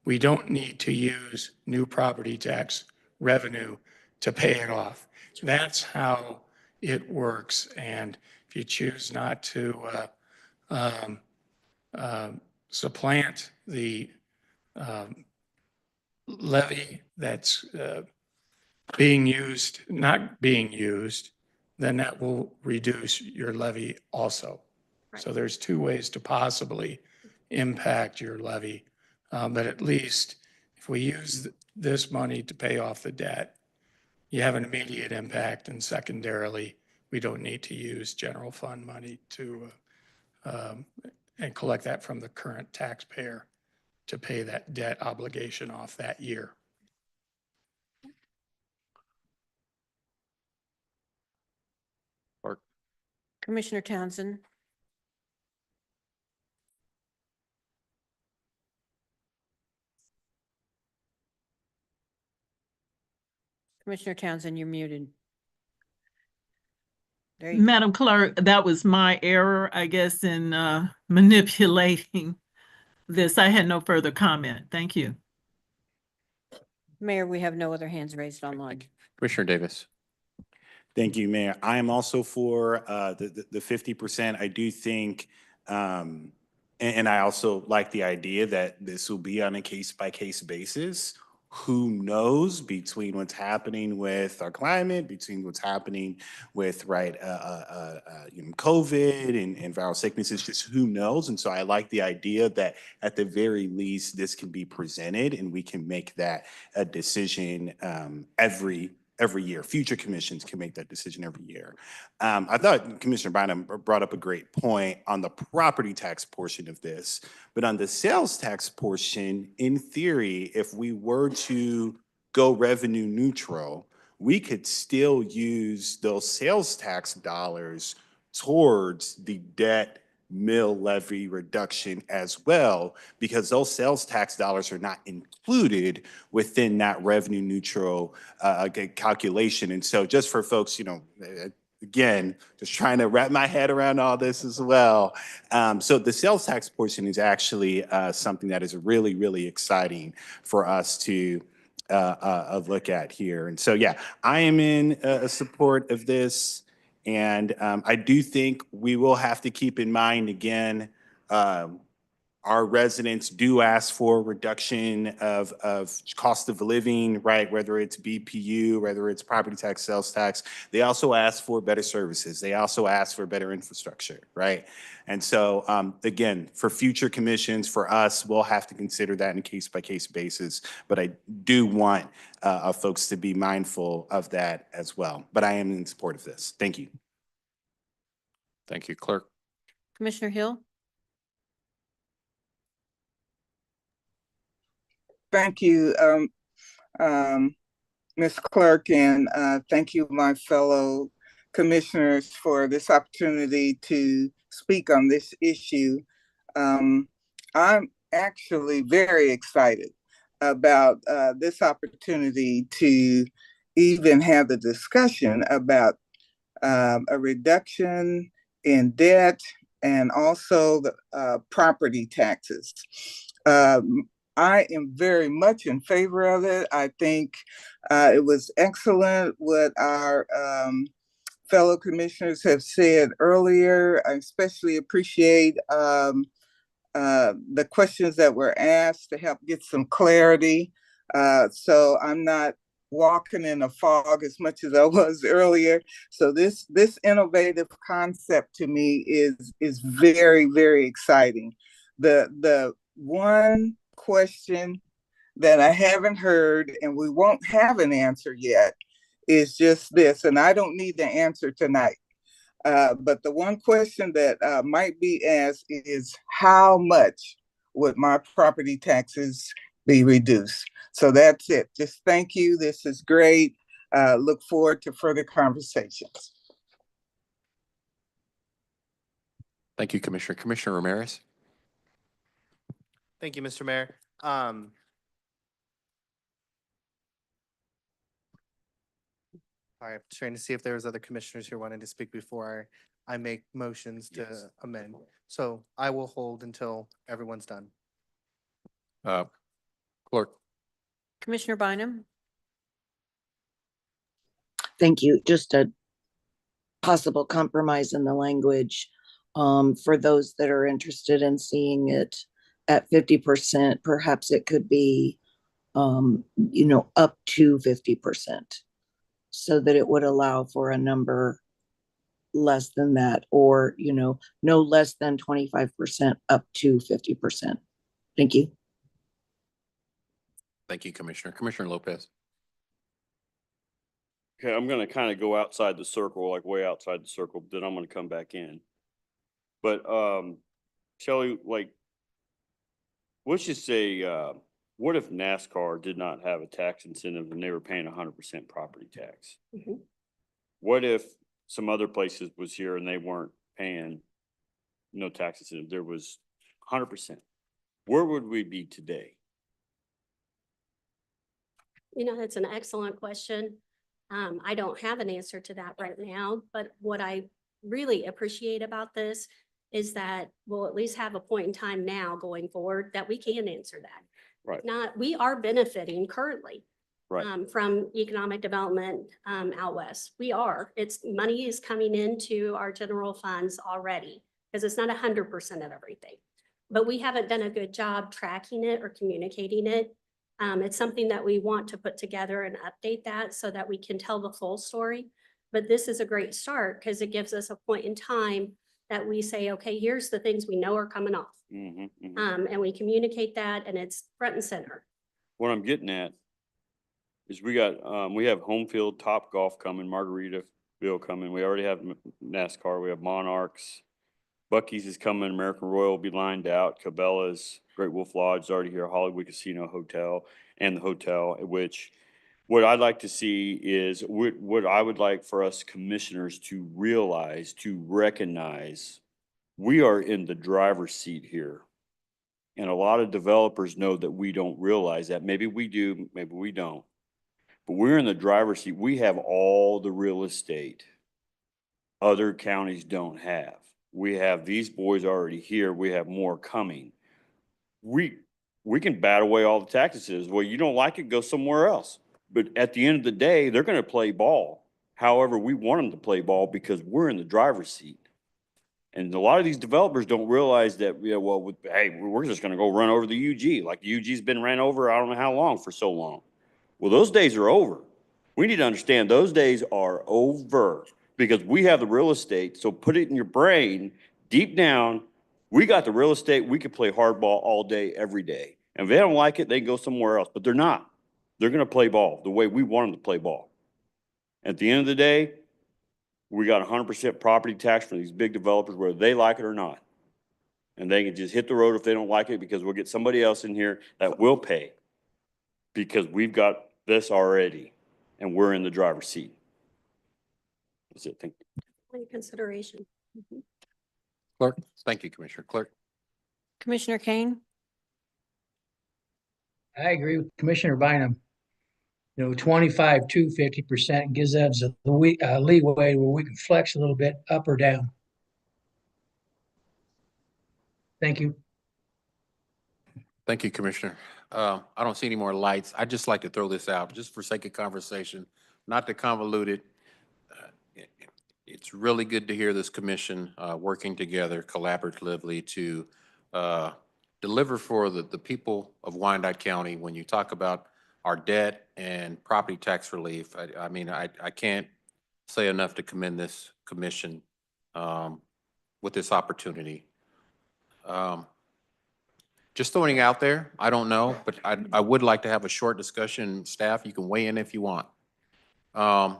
we don't need to use new property tax revenue to pay it off. That's how it works. And if you choose not to supplant the levy that's not being used, then that will reduce your levy also. So there's two ways to possibly impact your levy. But at least if we use this money to pay off the debt, you have an immediate impact. And secondarily, we don't need to use general fund money to and collect that from the current taxpayer to pay that debt obligation off that year. Commissioner Townsend. Commissioner Townsend, you're muted. There you go. Madam Clerk, that was my error, I guess, in manipulating this. I had no further comment. Thank you. Mayor, we have no other hands raised online. Commissioner Davis. Thank you, Mayor. I am also for the 50%. I do think, and I also like the idea that this will be on a case-by-case basis who knows, between what's happening with our climate, between what's happening with, COVID and viral sicknesses, just who knows? And so I like the idea that at the very least, this can be presented and we can make that a decision every year. Future commissions can make that decision every year. I thought Commissioner Bynum brought up a great point on the property tax portion of this, but on the sales tax portion, in theory, if we were to go revenue neutral, we could still use those sales tax dollars towards the debt mill levy reduction as well, because those sales tax dollars are not included within that revenue neutral calculation. And so just for folks, again, just trying to wrap my head around all this as well. So the sales tax portion is actually something that is really, really exciting for us to look at here. And so, yeah, I am in support of this. And I do think we will have to keep in mind, again, our residents do ask for reduction of cost of living, right? Whether it's BPU, whether it's property tax, sales tax. They also ask for better services. They also ask for better infrastructure, right? And so, again, for future commissions, for us, we'll have to consider that on a case-by-case basis. But I do want folks to be mindful of that as well. But I am in support of this. Thank you. Thank you, Clerk. Commissioner Hill? Thank you, Ms. Clerk, and thank you, my fellow commissioners, for this opportunity to speak on this issue. I'm actually very excited about this opportunity to even have the discussion about a reduction in debt and also the property taxes. I am very much in favor of it. I think it was excellent what our fellow commissioners have said earlier. I especially appreciate the questions that were asked to help get some clarity. So I'm not walking in a fog as much as I was earlier. So this innovative concept to me is very, very exciting. The one question that I haven't heard and we won't have an answer yet is just this, and I don't need the answer tonight. But the one question that might be asked is how much would my property taxes be reduced? So that's it. Just thank you. This is great. Look forward to further conversations. Thank you, Commissioner. Commissioner Ramirez? Thank you, Mr. Mayor. All right, trying to see if there was other commissioners who wanted to speak before I make motions to amend. So I will hold until everyone's done. Clerk? Commissioner Bynum? Thank you. Just a possible compromise in the language for those that are interested in seeing it at 50%. Perhaps it could be, up to 50%, so that it would allow for a number less than that, or no less than 25% up to 50%. Thank you. Thank you, Commissioner. Commissioner Lopez? Okay, I'm gonna kind of go outside the circle, like way outside the circle, but then I'm gonna come back in. But Shelley, like, let's just say, what if NASCAR did not have a tax incentive and they were paying 100% property tax? Mhm. What if some other places was here and they weren't paying no tax incentive? There was 100%. Where would we be today? That's an excellent question. I don't have an answer to that right now, but what I really appreciate about this is that we'll at least have a point in time now going forward that we can answer that. Right. If not, we are benefiting currently Right. from economic development out west. We are. Money is coming into our general funds already because it's not 100% of everything. But we haven't done a good job tracking it or communicating it. It's something that we want to put together and update that so that we can tell the full story. But this is a great start because it gives us a point in time that we say, okay, here's the things we know are coming off. And we communicate that and it's front and center. What I'm getting at is we have home field, Top Golf coming, Margaritaville coming. We already have NASCAR. We have Monarchs. Bucky's is coming. American Royal will be lined out. Cabela's, Great Wolf Lodge is already here. Hollywood Casino Hotel and the hotel, which what I'd like to see is what I would like for us commissioners to realize, to recognize, we are in the driver's seat here. And a lot of developers know that we don't realize that. Maybe we do, maybe we don't. But we're in the driver's seat. We have all the real estate other counties don't have. We have these boys already here. We have more coming. We can bat away all the taxes. Well, you don't like it, go somewhere else. But at the end of the day, they're going to play ball. However, we want them to play ball because we're in the driver's seat. And a lot of these developers don't realize that, hey, we're just going to go run over the UG. Like the UG's been ran over, I don't know how long, for so long. Well, those days are over. We need to understand those days are over because we have the real estate. So put it in your brain, deep down, we got the real estate. We can play hardball all day, every day. And if they don't like it, they can go somewhere else. But they're not. They're going to play ball the way we want them to play ball. At the end of the day, we got 100% property tax for these big developers, whether they like it or not. And they can just hit the road if they don't like it because we'll get somebody else in here that will pay because we've got this already and we're in the driver's seat. That's it. Thank you. Any consideration. Clerk, thank you, Commissioner. Clerk. Commissioner Kane? I agree with Commissioner Bynum. 25 to 50% gives us a leeway where we can flex a little bit up or down. Thank you. Thank you, Commissioner. I don't see any more lights. I'd just like to throw this out, just for sake of conversation, not to convolute it. It's really good to hear this commission working together collaboratively to deliver for the people of Wyandotte County. When you talk about our debt and property tax relief, I mean, I can't say enough to commend this commission with this opportunity. Just throwing it out there, I don't know, but I would like to have a short discussion. Staff, you can weigh in if you want. I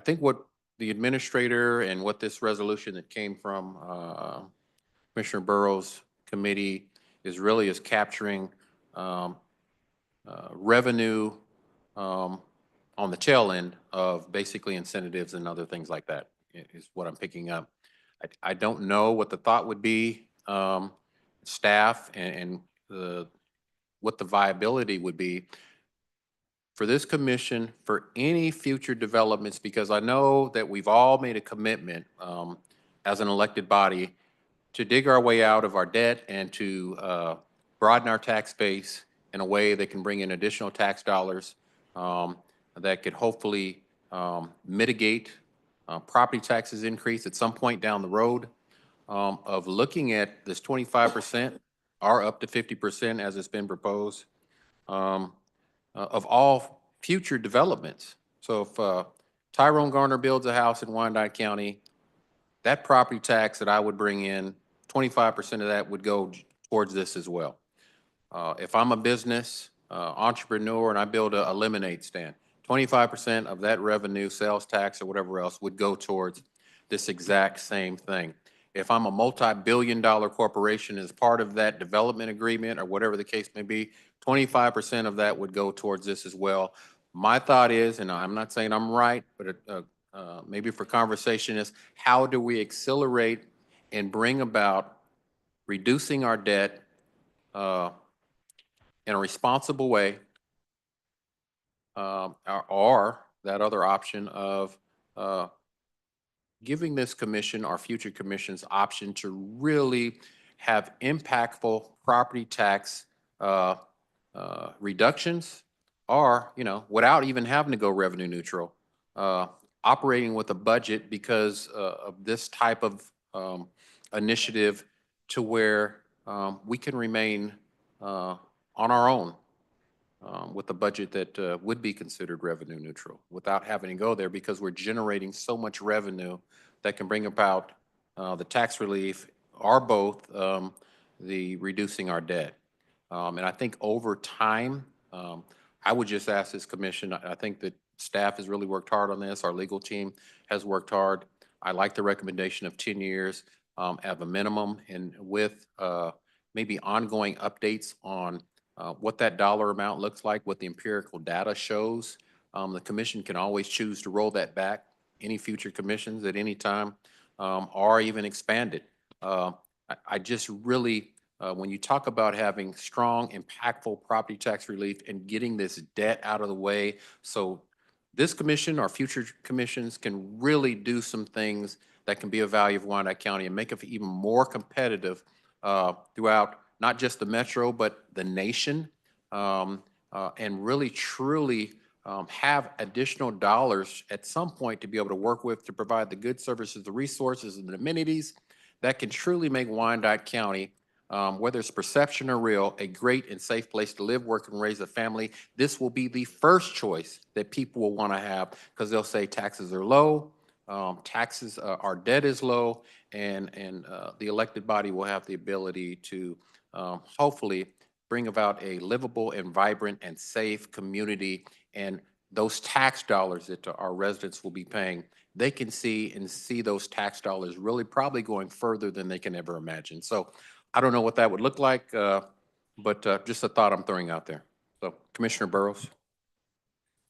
think what the administrator and what this resolution that came from Commissioner Burrow's committee is capturing revenue on the tail end of basically incentives and other things like that is what I'm picking up. I don't know what the thought would be, staff and what the viability would be for this commission for any future developments, because I know that we've all made a commitment as an elected body to dig our way out of our debt and to broaden our tax base in a way that can bring in additional tax dollars that could hopefully mitigate property taxes increase at some point down the road, of looking at this 25% or up to 50% as it's been proposed of all future developments. So if Tyrone Garner builds a house in Wyandotte County, that property tax that I would bring in, 25% of that would go towards this as well. If I'm a business entrepreneur and I build a lemonade stand, 25% of that revenue, sales tax or whatever else would go towards this exact same thing. If I'm a multi-billion-dollar corporation as part of that development agreement or whatever the case may be, 25% of that would go towards this as well. My thought is, and I'm not saying I'm right, but maybe for conversation is, how do we accelerate and bring about reducing our debt in a responsible way, or that other option of giving this commission or future commissions option to really have impactful property tax reductions, or, without even having to go revenue neutral, operating with a budget because of this type of initiative to where we can remain on our own with a budget that would be considered revenue neutral without having to go there, because we're generating so much revenue that can bring about the tax relief or both, the reducing our debt. And I think over time, I would just ask this commission, I think that staff has really worked hard on this. Our legal team has worked hard. I like the recommendation of 10 years at a minimum, and with maybe ongoing updates on what that dollar amount looks like, what the empirical data shows. The commission can always choose to roll that back, any future commissions at any time, or even expand it. I just really, when you talk about having strong, impactful property tax relief and getting this debt out of the way, so this commission or future commissions can really do some things that can be of value of Wyandotte County and make it even more competitive throughout not just the metro, but the nation, and really truly have additional dollars at some point to be able to work with to provide the good services, the resources, and the amenities that can truly make Wyandotte County, whether it's perception or real, a great and safe place to live, work, and raise a family. This will be the first choice that people will want to have, because they'll say taxes are low, our debt is low, and the elected body will have the ability to hopefully bring about a livable and vibrant and safe community. And those tax dollars that our residents will be paying, they can see those tax dollars really probably going further than they can ever imagine. So I don't know what that would look like, but just a thought I'm throwing out there. So Commissioner Burrows.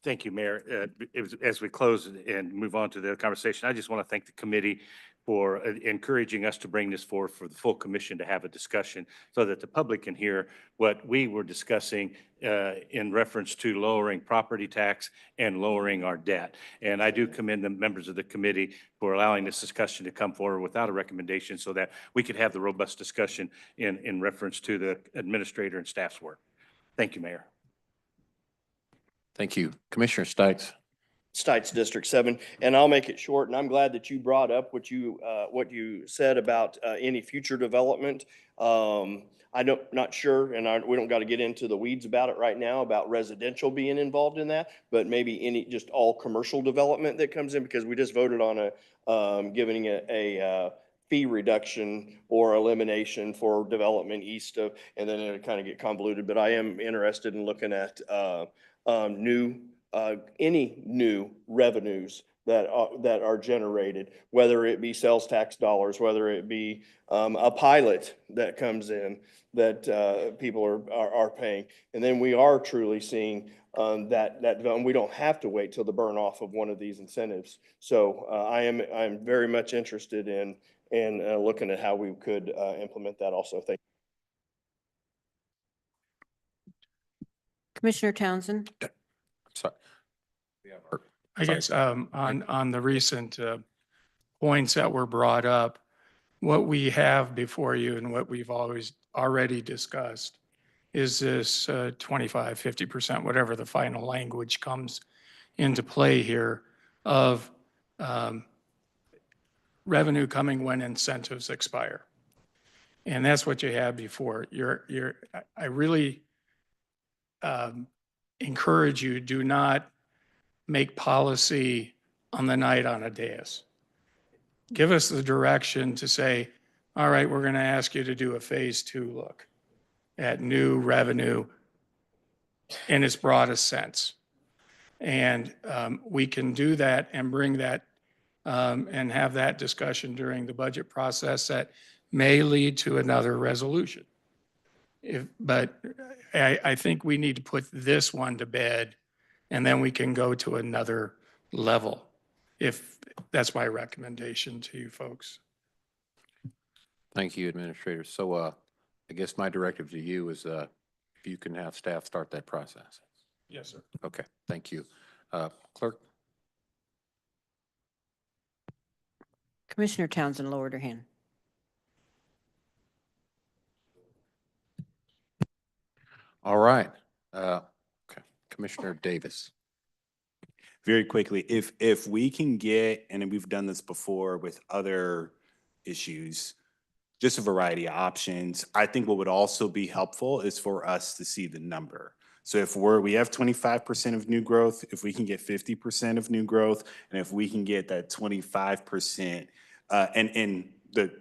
Thank you, Mayor. As we close and move on to the conversation, I just want to thank the committee for encouraging us to bring this forward for the full commission to have a discussion so that the public can hear what we were discussing in reference to lowering property tax and lowering our debt. And I do commend the members of the committee for allowing this discussion to come forward without a recommendation so that we could have the robust discussion in reference to the administrator and staff's work. Thank you, Mayor. Thank you. Commissioner Stites. Stites District 7, and I'll make it short. And I'm glad that you brought up what you said about any future development. Not sure, and we don't got to get into the weeds about it right now about residential being involved in that, but maybe just all commercial development that comes in, because we just voted on giving a fee reduction or elimination for development east of, and then it'll kind of get convoluted. But I am interested in looking at any new revenues that are generated, whether it be sales tax dollars, whether it be a pilot that comes in that people are paying. And then we are truly seeing that development. We don't have to wait till the burn off of one of these incentives. So I'm very much interested in looking at how we could implement that also. Thank you. Commissioner Townsend. Sorry. I guess on the recent points that were brought up, what we have before you and what we've already discussed is this 25, 50%, whatever the final language comes into play here, of revenue coming when incentives expire. And that's what you have before. I really encourage you, do not make policy on the night on a dais. Give us the direction to say, all right, we're going to ask you to do a phase 2 look at new revenue in its broadest sense. And we can do that and bring that and have that discussion during the budget process that may lead to another resolution. But I think we need to put this one to bed, and then we can go to another level, if that's my recommendation to you folks. Thank you, Administrator. So I guess my directive to you is if you can have staff start that process. Yes, sir. Okay, thank you. Clerk? Commissioner Townsend lowered her hand. All right. Okay. Commissioner Davis. Very quickly, if we can get, and we've done this before with other issues, just a variety of options. I think what would also be helpful is for us to see the number. So if we have 25% of new growth, if we can get 50% of new growth, and if we can get that 25%, and the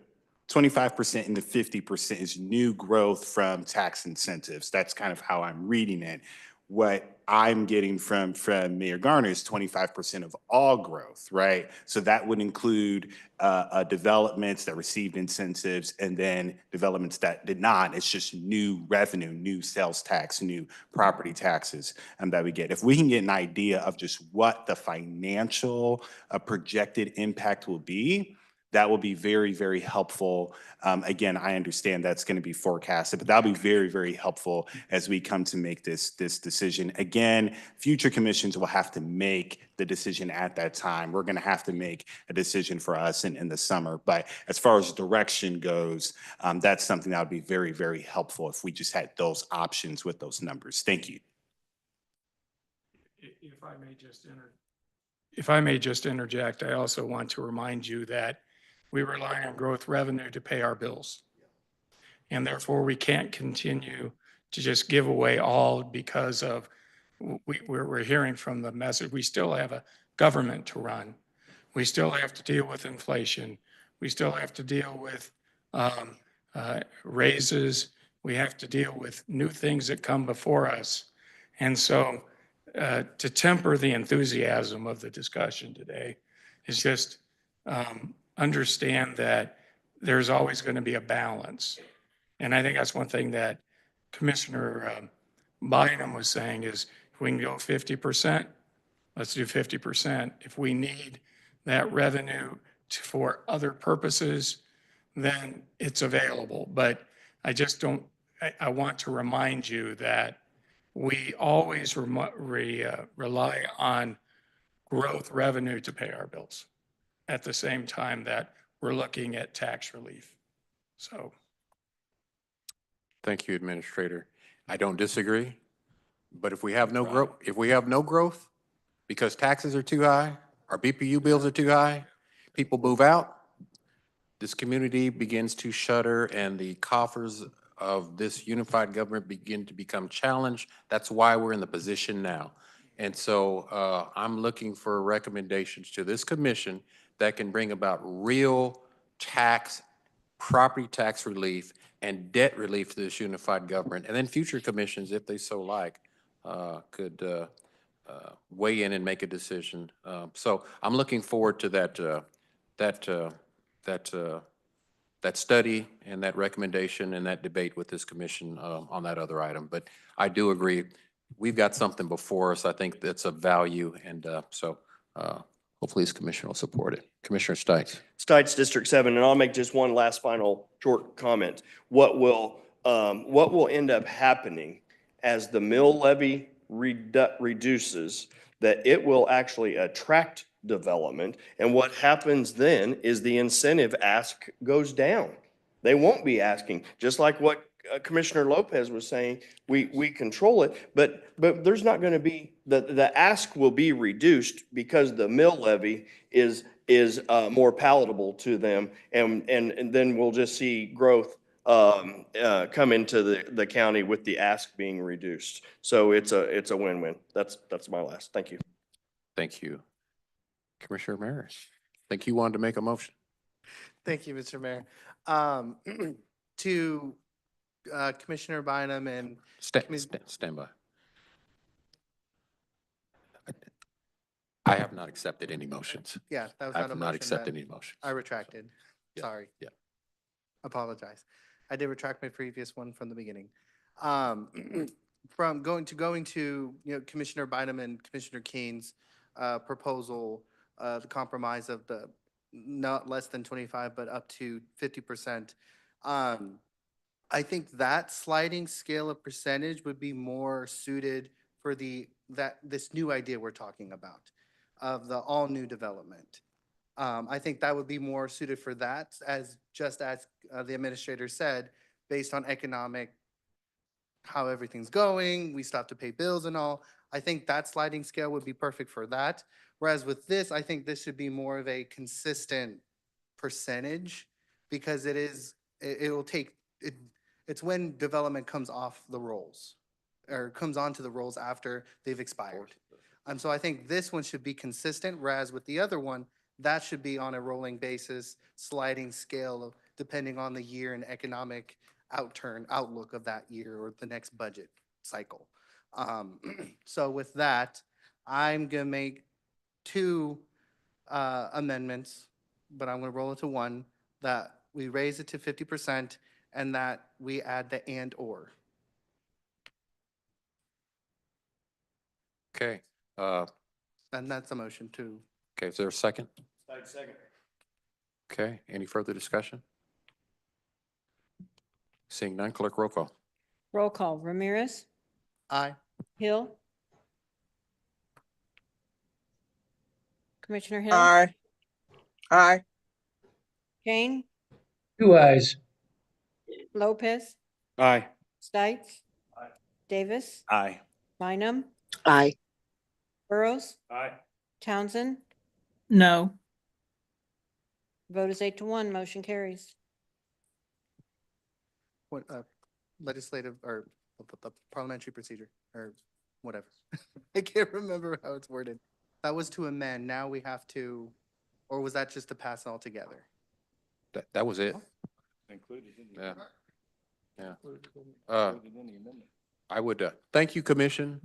25% and the 50% is new growth from tax incentives. That's kind of how I'm reading it. What I'm getting from Mayor Garner is 25% of all growth, right? So that would include developments that received incentives and then developments that did not. It's just new revenue, new sales tax, new property taxes that we get. If we can get an idea of just what the financial projected impact will be, that will be very, very helpful. Again, I understand that's going to be forecasted, but that'll be very, very helpful as we come to make this decision. Again, future commissions will have to make the decision at that time. We're going to have to make a decision for us in the summer. But as far as direction goes, that's something that would be very, very helpful if we just had those options with those numbers. Thank you. If I may just interject, I also want to remind you that we rely on growth revenue to pay our bills. And therefore, we can't continue to just give away all because of, we're hearing from the message, we still have a government to run. We still have to deal with inflation. We still have to deal with raises. We have to deal with new things that come before us. And so to temper the enthusiasm of the discussion today is just understand that there's always going to be a balance. And I think that's one thing that Commissioner Bynum was saying is if we can go 50%, let's do 50%. If we need that revenue for other purposes, then it's available. But I just don't, I want to remind you that we always rely on growth revenue to pay our bills at the same time that we're looking at tax relief. So. Thank you, Administrator. I don't disagree, but if we have no growth, because taxes are too high, our BPU bills are too high, people move out, this community begins to shudder and the coffers of this unified government begin to become challenged. That's why we're in the position now. And so I'm looking for recommendations to this commission that can bring about real property tax relief and debt relief to this unified government. And then future commissions, if they so like, could weigh in and make a decision. So I'm looking forward to that study and that recommendation and that debate with this commission on that other item. But I do agree, we've got something before us. I think that's of value. And so hopefully this commission will support it. Commissioner Stites. Stites, District 7, and I'll make just one last final short comment. What will end up happening as the mill levy reduces, that it will actually attract development. And what happens then is the incentive ask goes down. They won't be asking, just like what Commissioner Lopez was saying, we control it, but there's not going to be, the ask will be reduced because the mill levy is more palatable to them. And then we'll just see growth come into the county with the ask being reduced. So it's a win-win. That's my last. Thank you. Thank you. Commissioner Maris, I think you wanted to make a motion. Thank you, Mr. Mayor. To Commissioner Bynum and Stand by. I have not accepted any motions. Yeah, that was I not a have motion. not accepted that any motions. I retracted. Yeah, Sorry. yeah. Apologize. I did retract my previous one from the beginning. From going to Commissioner Bynum and Commissioner Keene's proposal, the compromise of the not less than 25, but up to 50%. I think that sliding scale of percentage would be more suited for this new idea we're talking about of the all new development. I think that would be more suited for that, as the administrator said, based on economic, how everything's going, we stop to pay bills and all. I think that sliding scale would be perfect for that. Whereas with this, I think this should be more of a consistent percentage, because it's when development comes off the rolls. or comes onto the rolls after they've expired. So I think this one should be consistent, whereas with the other one, that should be on a rolling basis, sliding scale, depending on the year and economic outlook of that year or the next budget cycle. So with that, I'm gonna make two amendments, but I'm gonna roll it to one, that we raise it to 50% and that we add the and/or. Okay, And that's a motion to. okay, is there a second? Second. Okay, any further discussion? Seeing none, clerk roll call. Roll call, Ramirez, Aye. Hill. Commissioner Hill, Aye. Aye. Kane, 2 ayes. Lopez, Aye. Stites, Davis, Aye. Bynum, Aye. Burrows, Aye. Townsend. No. Vote is 8-1, motion carries. What, legislative or the parliamentary procedure or whatever. I can't remember how it's worded. That was to amend. Now we have to, or was that just to pass it all together? That was it. Included in Yeah. Yeah. I would, thank you, Commission.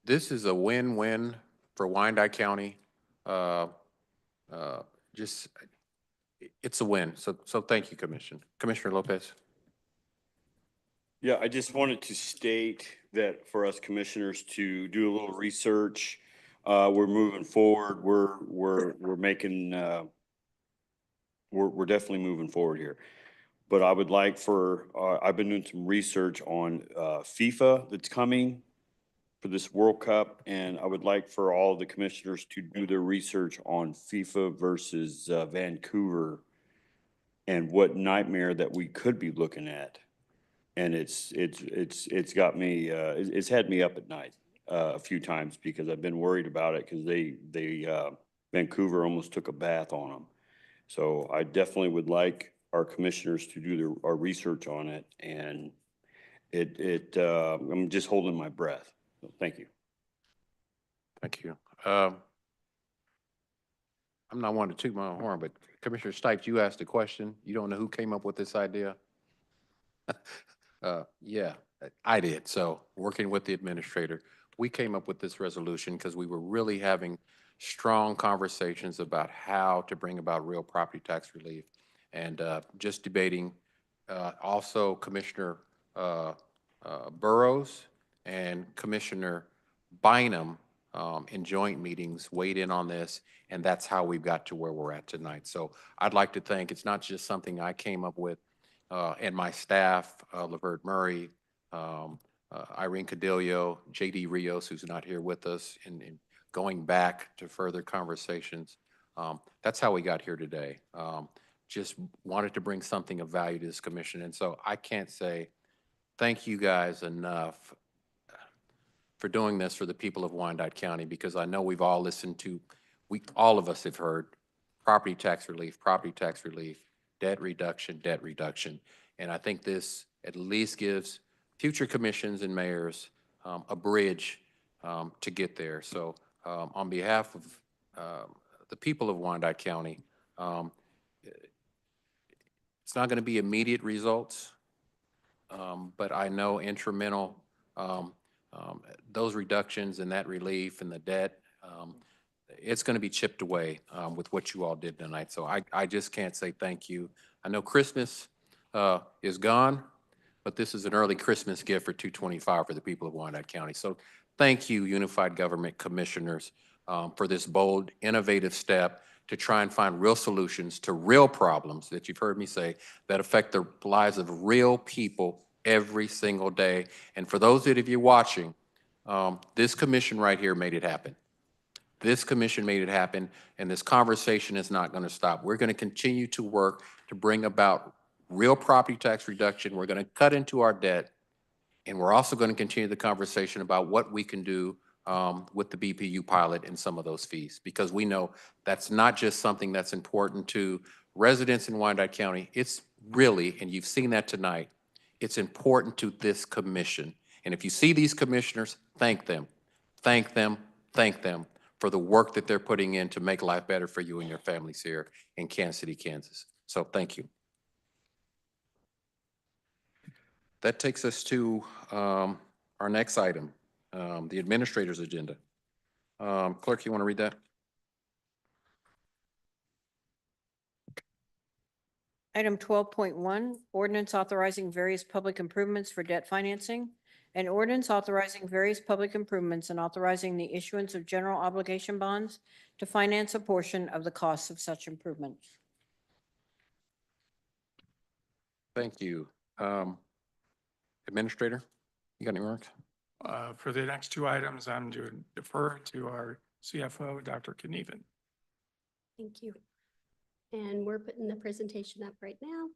This is a win-win for Wyandotte County. Just, it's a win. So thank you, Commission. Commissioner Lopez. Yeah, I just wanted to state that for us commissioners to do a little research, we're moving forward. We're making, we're definitely moving forward here. But I would like for, I've been doing some research on FIFA that's coming for this World Cup, and I would like for all the commissioners to do their research on FIFA versus Vancouver and what nightmare that we could be looking at. And it's got me, it's had me up at night a few times because I've been worried about it because Vancouver almost took a bath on them. So I definitely would like our commissioners to do our research on it, and I'm just holding my breath. So thank you. Thank you. I'm not one to toot my own horn, but Commissioner Stipes, you asked a question. You don't know who came up with this idea? Yeah, I did. So working with the administrator, we came up with this resolution because we were really having strong conversations about how to bring about real property tax relief. And just debating, also Commissioner Burrows and Commissioner Bynum in joint meetings weighed in on this, and that's how we got to where we're at tonight. So I'd like to thank, it's not just something I came up with, and my staff, Lavert Murray, Irene Cadillo, JD Rios, who's not here with us, and going back to further conversations. That's how we got here today. Just wanted to bring something of value to this commission. And so I can't say thank you guys enough for doing this for the people of Wyandotte County, because I know we've all listened to, all of us have heard property tax relief, debt reduction. And I think this at least gives future commissions and mayors a bridge to get there. So on behalf of the people of Wyandotte County, it's not going to be immediate results, but I know instrumental, those reductions and that relief and the debt, it's going to be chipped away with what you all did tonight. So I just can't say thank you. I know Christmas is gone, but this is an early Christmas gift for 225 for the people of Wyandotte County. So thank you, Unified Government Commissioners, for this bold, innovative step to try and find real solutions to real problems that you've heard me say that affect the lives of real people every single day. And for those of you watching, this commission right here made it happen. This commission made it happen, and this conversation is not going to stop. We're going to continue to work to bring about real property tax reduction. We're going to cut into our debt, and we're also going to continue the conversation about what we can do with the BPU pilot and some of those fees, because we know that's not just something that's important to residents in Wyandotte County. It's really, and you've seen that tonight, it's important to this commission. And if you see these commissioners, thank them, thank them, thank them for the work that they're putting in to make life better for you and your families here in Kansas City, Kansas. So thank you. That takes us to our next item, the administrator's agenda. Clerk, you want to read that? Item 12.1, ordinance authorizing various public improvements for debt financing. An ordinance authorizing various public improvements and authorizing the issuance of general obligation bonds to finance a portion of the costs of such improvements. Thank you. Administrator, you got any remarks? For the next two items, I'm to defer to our CFO, Dr. Knieven. Thank you. And we're putting the presentation up right now.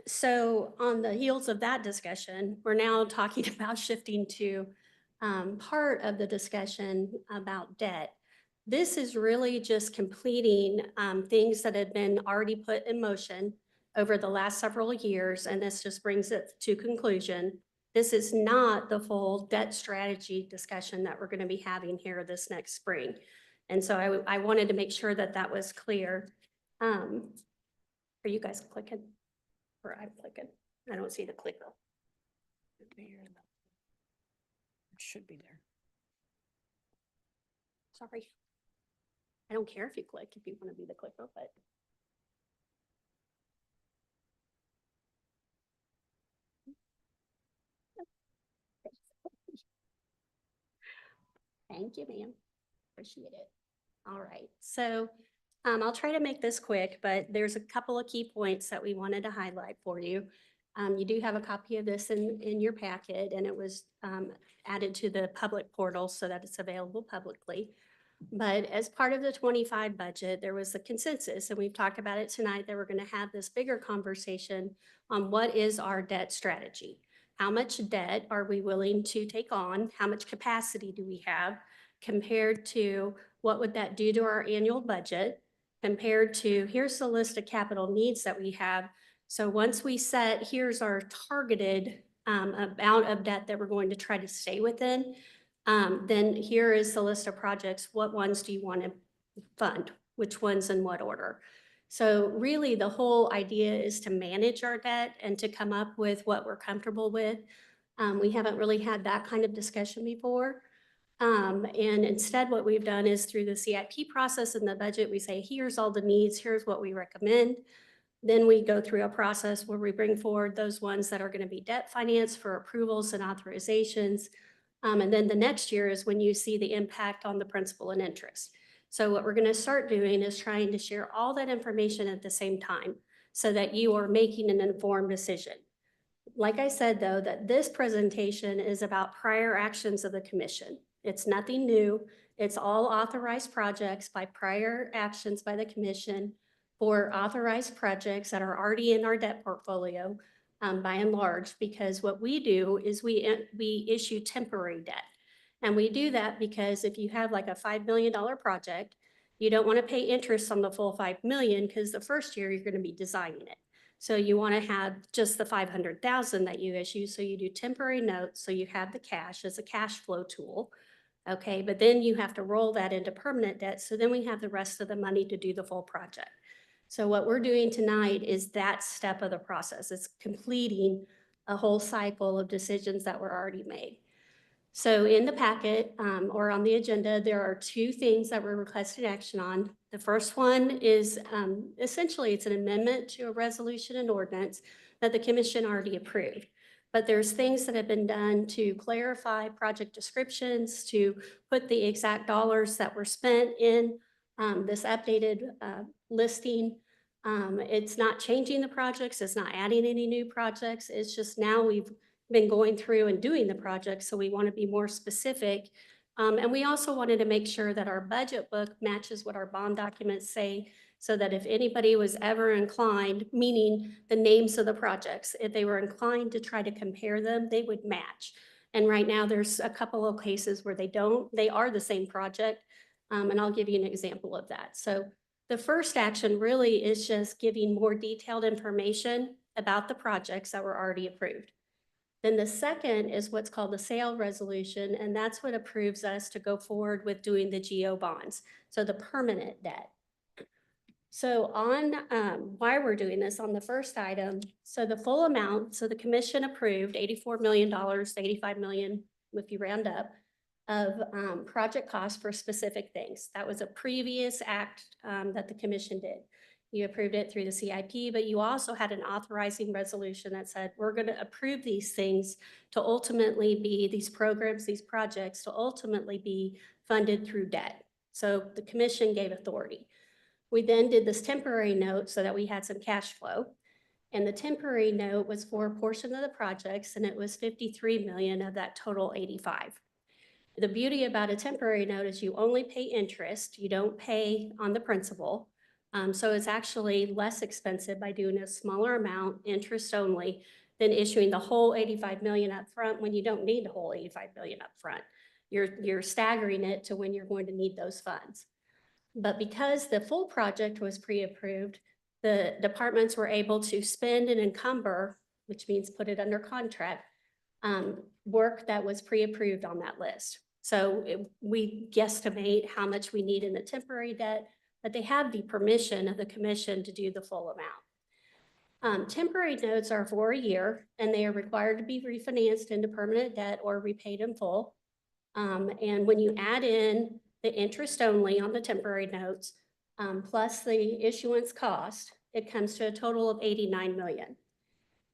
So on the heels of that discussion, we're now talking about shifting to part of the discussion about debt. This is really just completing things that had been already put in motion over the last several years, and this just brings it to conclusion. This is not the full debt strategy discussion that we're going to be having here this next spring. And so I wanted to make sure that that was clear. Are you guys clicking? Or I'm clicking? I don't see the clicker. It should be there. Sorry. I don't care if you click, if you want to be the clicker, but. Thank you, ma'am. Appreciate it. All right, so I'll try to make this quick, but there's a couple of key points that we wanted to highlight for you. You do have a copy of this in your packet, and it was added to the public portal so that it's available publicly. But as part of the 25 budget, there was a consensus, and we've talked about it tonight, that we're going to have this bigger conversation on what is our debt strategy. How much debt are we willing to take on? How much capacity do we have compared to what would that do to our annual budget, compared to here's the list of capital needs that we have. So once we set, here's our targeted amount of debt that we're going to try to stay within, then here is the list of projects. What ones do you want to fund? Which ones in what order? So really the whole idea is to manage our debt and to come up with what we're comfortable with. We haven't really had that kind of discussion before. And instead what we've done is through the CIP process and the budget, we say, here's all the needs, here's what we recommend. Then we go through a process where we bring forward those ones that are going to be debt financed for approvals and authorizations. And then the next year is when you see the impact on the principal and interest. So what we're going to start doing is trying to share all that information at the same time so that you are making an informed decision. Like I said, though, that this presentation is about prior actions of the commission. It's nothing new. It's all authorized projects by prior actions by the commission for authorized projects that are already in our debt portfolio, by and large, because what we do is we issue temporary debt. And we do that because if you have like a $5 million project, you don't want to pay interest on the full 5 million because the first year you're going to be designing it. So you want to have just the 500,000 that you issue. So you do temporary notes. So you have the cash as a cash flow tool. Okay, but then you have to roll that into permanent debt. So then we have the rest of the money to do the full project. So what we're doing tonight is that step of the process. It's completing a whole cycle of decisions that were already made. So in the packet or on the agenda, there are two things that we're requesting action on. The first one is essentially it's an amendment to a resolution and ordinance that the commission already approved. But there's things that have been done to clarify project descriptions, to put the exact dollars that were spent in this updated listing. It's not changing the projects. It's not adding any new projects. It's just now we've been going through and doing the project, so we want to be more specific. And we also wanted to make sure that our budget book matches what our bond documents say, so that if anybody was ever inclined, meaning the names of the projects, if they were inclined to try to compare them, they would match. And right now there's a couple of cases where they don't, they are the same project. And I'll give you an example of that. So the first action really is just giving more detailed information about the projects that were already approved. Then the second is what's called the sale resolution, and that's what approves us to go forward with doing the GO bonds, so the permanent debt. So on why we're doing this on the first item, so the full amount, so the commission approved $84 million, 85 million, if you round up, of project costs for specific things. That was a previous act that the commission did. You approved it through the CIP, but you also had an authorizing resolution that said, we're going to approve these things to ultimately be, these programs, these projects to ultimately be funded through debt. So the commission gave authority. We then did this temporary note so that we had some cash flow. And the temporary note was for a portion of the projects, and it was 53 million of that total 85. The beauty about a temporary note is you only pay interest, you don't pay on the principal. So it's actually less expensive by doing a smaller amount, interest only, than issuing the whole 85 million up front when you don't need the whole 85 million up front. You're staggering it to when you're going to need those funds. But because the full project was pre-approved, the departments were able to spend and encumber, which means put it under contract, work that was pre-approved on that list. So we guesstimate how much we need in the temporary debt, but they have the permission of the commission to do the full amount. Temporary notes are for a year, and they are required to be refinanced into permanent debt or repaid in full. And when you add in the interest only on the temporary notes, plus the issuance cost, it comes to a total of 89 million.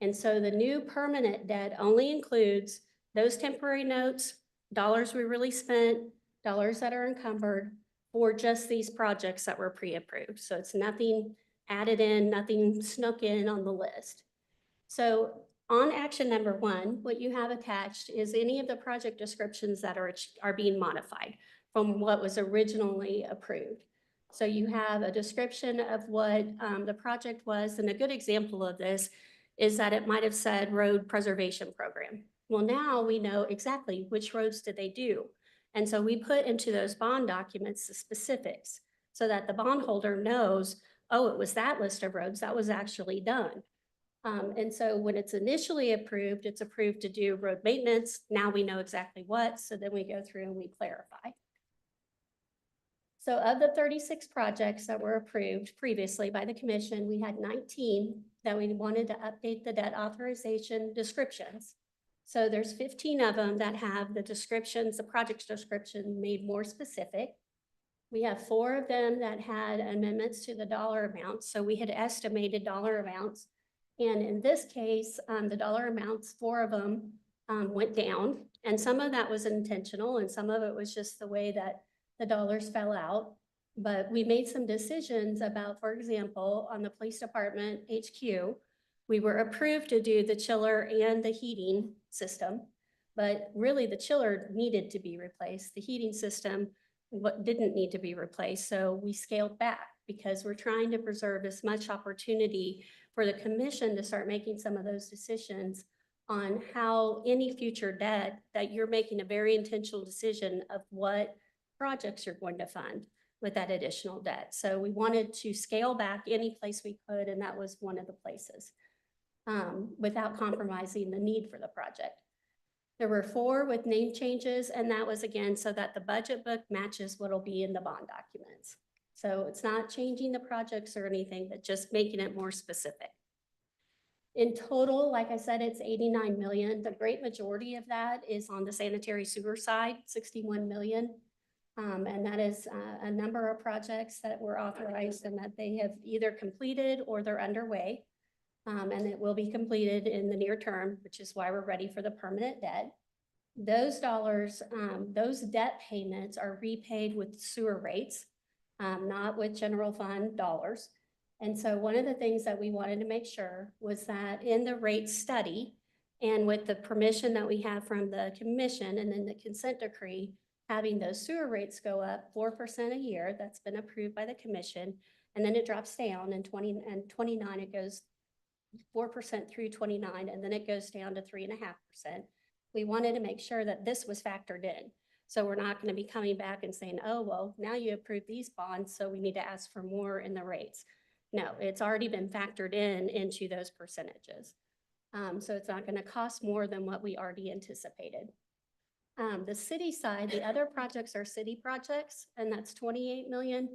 And so the new permanent debt only includes those temporary notes, dollars we really spent, dollars that are encumbered for just these projects that were pre-approved. So it's nothing added in, nothing snuck in on the list. So on action number 1, what you have attached is any of the project descriptions that are being modified from what was originally approved. So you have a description of what the project was, and a good example of this is that it might have said road preservation program. Well, now we know exactly which roads did they do. And so we put into those bond documents the specifics so that the bondholder knows, oh, it was that list of roads that was actually done. And so when it's initially approved, it's approved to do road maintenance. Now we know exactly what, so then we go through and we clarify. So of the 36 projects that were approved previously by the commission, we had 19 that we wanted to update the debt authorization descriptions. So there's 15 of them that have the descriptions, the project description made more specific. We have 4 of them that had amendments to the dollar amounts. So we had estimated dollar amounts. And in this case, the dollar amounts, 4 of them went down. And some of that was intentional and some of it was just the way that the dollars fell out. But we made some decisions about, for example, on the police department HQ, we were approved to do the chiller and the heating system, but really the chiller needed to be replaced. The heating system didn't need to be replaced. So we scaled back because we're trying to preserve as much opportunity for the commission to start making some of those decisions on how any future debt that you're making a very intentional decision of what projects you're going to fund with that additional debt. So we wanted to scale back any place we could, and that was one of the places, without compromising the need for the project. There were 4 with name changes, and that was again so that the budget book matches what'll be in the bond documents. So it's not changing the projects or anything, but just making it more specific. In total, like I said, it's 89 million. The great majority of that is on the sanitary sewer side, 61 million. And that is a number of projects that were authorized and that they have either completed or they're underway. And it will be completed in the near term, which is why we're ready for the permanent debt. Those dollars, those debt payments are repaid with sewer rates, not with general fund dollars. And so one of the things that we wanted to make sure was that in the rate study and with the permission that we have from the commission and then the consent decree, having those sewer rates go up 4% a year, that's been approved by the commission, and then it drops down in 29, it goes 4% through 29, and then it goes down to 3.5%. We wanted to make sure that this was factored in. So we're not going to be coming back and saying, oh, well, now you approved these bonds, so we need to ask for more in the rates. No, it's already been factored in into those percentages. So it's not going to cost more than what we already anticipated. The city side, the other projects are city projects, and that's 28 million.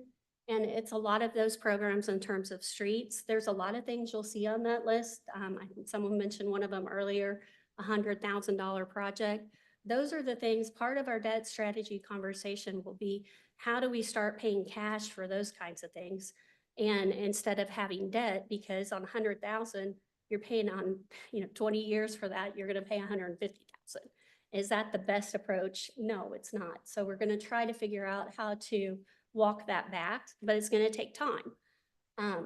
And it's a lot of those programs in terms of streets. There's a lot of things you'll see on that list. I think someone mentioned one of them earlier, $100,000 project. Those are the things, part of our debt strategy conversation will be, how do we start paying cash for those kinds of things? And instead of having debt, because on 100,000, you're paying on, 20 years for that, you're gonna pay 150,000. Is that the best approach? No, it's not. So we're gonna try to figure out how to walk that back, but it's gonna take time.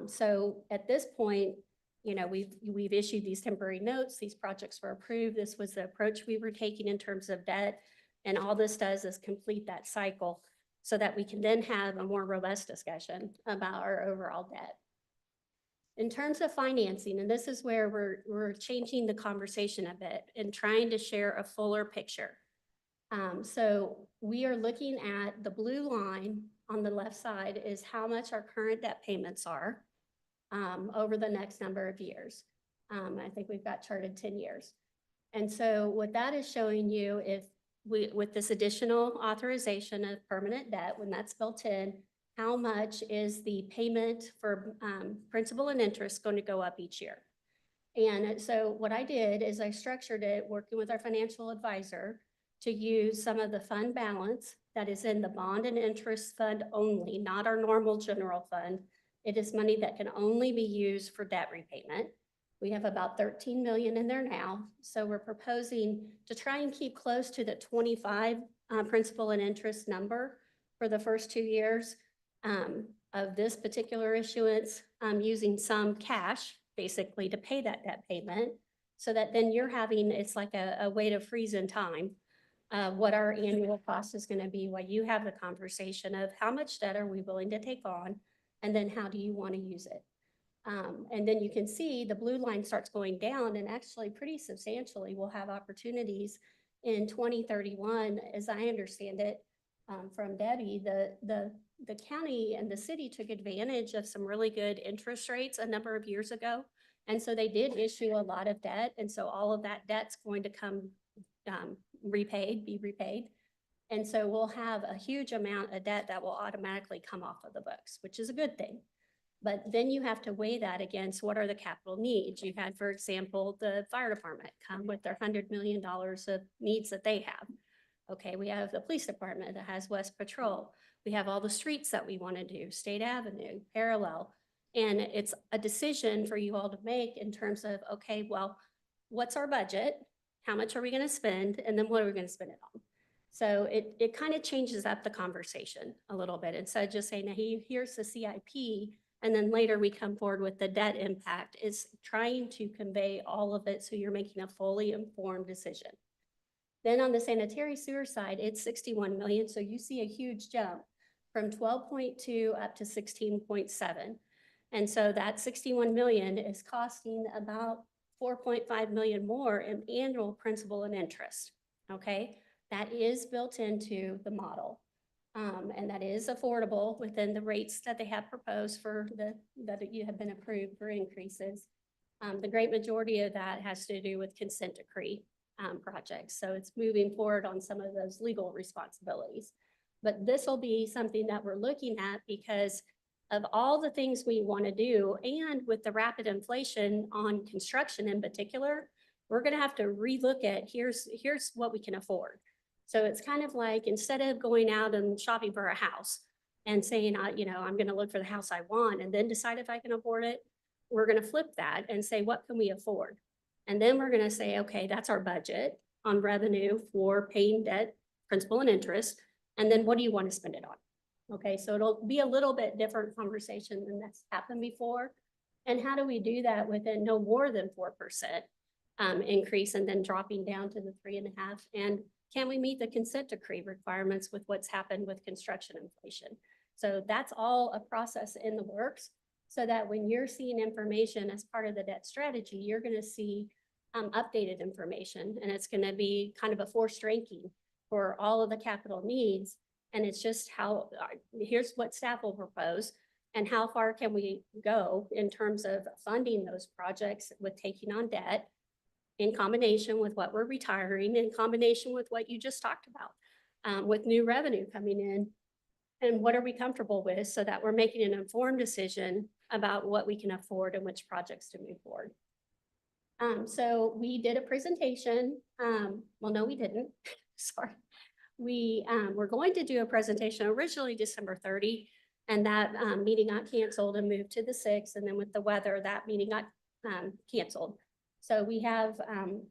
So at this point, we've issued these temporary notes, these projects were approved, this was the approach we were taking in terms of debt. And all this does is complete that cycle so that we can then have a more robust discussion about our overall debt. In terms of financing, and this is where we're changing the conversation a bit and trying to share a fuller picture. So we are looking at the blue line on the left side is how much our current debt payments are over the next number of years. I think we've got charted 10 years. And so what that is showing you, if with this additional authorization of permanent debt, when that's built in, how much is the payment for principal and interest going to go up each year? And so what I did is I structured it working with our financial advisor to use some of the fund balance that is in the bond and interest fund only, not our normal general fund. It is money that can only be used for debt repayment. We have about 13 million in there now. So we're proposing to try and keep close to the 25 principal and interest number for the first 2 years of this particular issuance, using some cash basically to pay that debt payment, so that then you're having, it's like a way to freeze in time what our annual cost is going to be while you have the conversation of how much debt are we willing to take on, and then how do you want to use it. And then you can see the blue line starts going down, and actually pretty substantially we'll have opportunities in 2031, as I understand it, from Debbie. The county and the city took advantage of some really good interest rates a number of years ago. And so they did issue a lot of debt. And so all of that debt's going to come be repaid. And so we'll have a huge amount of debt that will automatically come off of the books, which is a good thing. But then you have to weigh that against what are the capital needs. You had, for example, the fire department come with their $100 million of needs that they have. Okay, we have the police department that has West Patrol. We have all the streets that we want to do, State Avenue, Parallel. And it's a decision for you all to make in terms of, okay, well, what's our budget? How much are we going to spend? And then what are we going to spend it on? So it kind of changes up the conversation a little bit. Instead of just saying, hey, here's the CIP, and then later we come forward with the debt impact, is trying to convey all of it so you're making a fully informed decision. Then on the sanitary sewer side, it's 61 million. So you see a huge jump from 12.2 up to 16.7. And so that 61 million is costing about 4.5 million more in annual principal and interest. Okay, that is built into the model. And that is affordable within the rates that they have proposed for that you have been approved for increases. The great majority of that has to do with consent decree projects. So it's moving forward on some of those legal responsibilities. But this will be something that we're looking at because of all the things we want to do, and with the rapid inflation on construction in particular, we're going to have to relook at here's what we can afford. So it's kind of like, instead of going out and shopping for a house and saying, I'm going to look for the house I want and then decide if I can afford it, we're going to flip that and say, what can we afford? And then we're going to say, okay, that's our budget on revenue for paying debt, principal and interest. And then what do you want to spend it on? Okay, so it'll be a little bit different conversation than that's happened before. And how do we do that within no more than 4% increase and then dropping down to the 3.5%? And can we meet the consent decree requirements with what's happened with construction inflation? So that's all a process in the works, so that when you're seeing information as part of the debt strategy, you're going to see updated information, and it's going to be kind of a forced ranking for all of the capital needs. And it's just how, here's what staff will propose, and how far can we go in terms of funding those projects with taking on debt, in combination with what we're retiring, in combination with what you just talked about, with new revenue coming in. And what are we comfortable with so that we're making an informed decision about what we can afford and which projects to move forward. So we did a presentation. Well, no, we didn't. Sorry. We were going to do a presentation originally December 30, and that meeting got canceled and moved to the 6th. And then with the weather, that meeting got canceled. So we have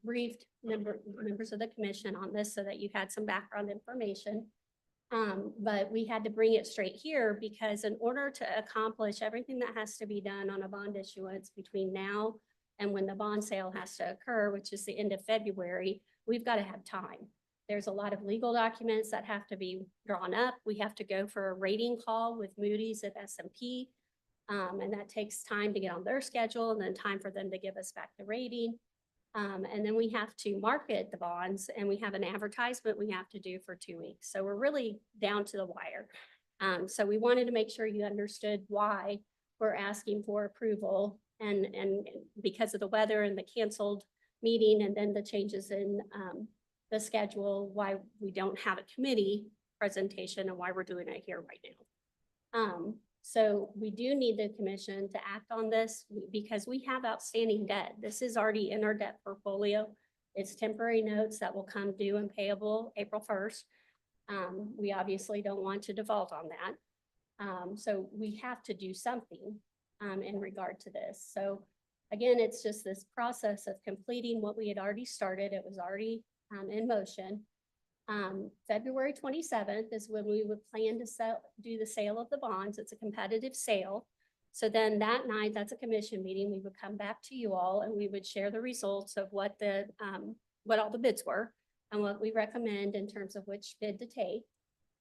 briefed members of the commission on this so that you had some background information. But we had to bring it straight here because in order to accomplish everything that has to be done on a bond issuance between now and when the bond sale has to occur, which is the end of February, we've got to have time. There's a lot of legal documents that have to be drawn up. We have to go for a rating call with Moody's at S&P. And that takes time to get on their schedule and then time for them to give us back the rating. And then we have to market the bonds and we have an advertisement we have to do for 2 weeks. So we're really down to the wire. So we wanted to make sure you understood why we're asking for approval and because of the weather and the canceled meeting and then the changes in the schedule, why we don't have a committee presentation and why we're doing it here right now. So we do need the commission to act on this because we have outstanding debt. This is already in our debt portfolio. It's temporary notes that will come due and payable April 1st. We obviously don't want to default on that. So we have to do something in regard to this. So again, it's just this process of completing what we had already started. It was already in motion. February 27th is when we would plan to do the sale of the bonds. It's a competitive sale. So then that night, that's a commission meeting. We would come back to you all and we would share the results of what all the bids were and what we recommend in terms of which bid to take.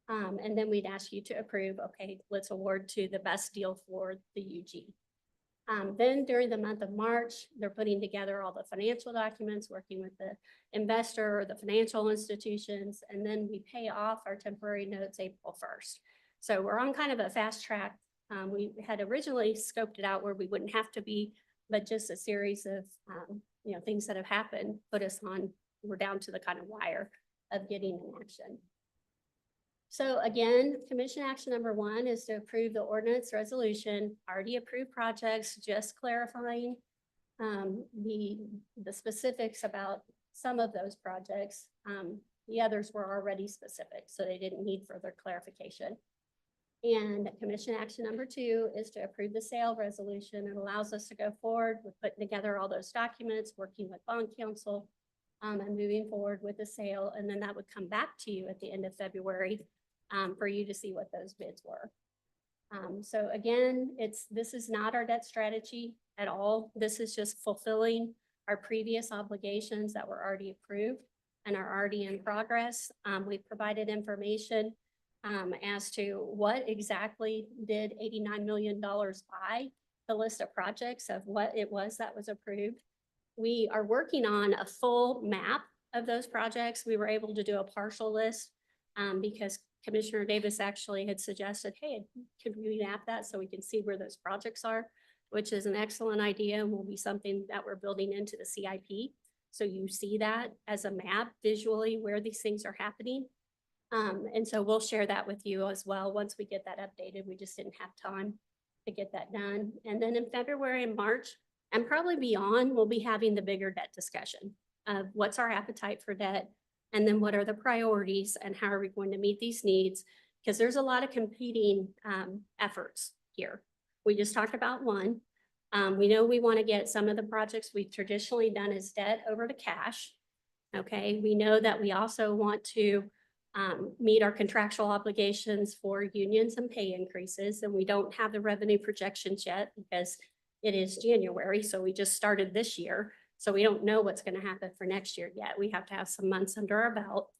And then we'd ask you to approve, okay, let's award to the best deal for the UG. Then during the month of March, they're putting together all the financial documents, working with the investor or the financial institutions, and then we pay off our temporary notes April 1st. So we're on kind of a fast track. We had originally scoped it out where we wouldn't have to be, but just a series of things that have happened put us on, we're down to the kind of wire of getting an action. So again, commission action number 1 is to approve the ordinance resolution, already approved projects, just clarifying the specifics about some of those projects. The others were already specific, so they didn't need further clarification. And commission action number 2 is to approve the sale resolution. It allows us to go forward with putting together all those documents, working with bond counsel, and moving forward with the sale. And then that would come back to you at the end of February for you to see what those bids were. So again, this is not our debt strategy at all. This is just fulfilling our previous obligations that were already approved and are already in progress. We've provided information as to what exactly did $89 million buy, the list of projects of what it was that was approved. We are working on a full map of those projects. We were able to do a partial list because Commissioner Davis actually had suggested, hey, could we map that so we can see where those projects are, which is an excellent idea and will be something that we're building into the CIP. So you see that as a map visually where these things are happening. And so we'll share that with you as well once we get that updated. We just didn't have time to get that done. And then in February and March, and probably beyond, we'll be having the bigger debt discussion of what's our appetite for debt, and then what are the priorities and how are we going to meet these needs? Because there's a lot of competing efforts here. We just talked about one. We know we want to get some of the projects we've traditionally done as debt over to cash. Okay, we know that we also want to meet our contractual obligations for unions and pay increases, and we don't have the revenue projections yet because it is January, so we just started this year. So we don't know what's going to happen for next year yet. We have to have some months under our belt,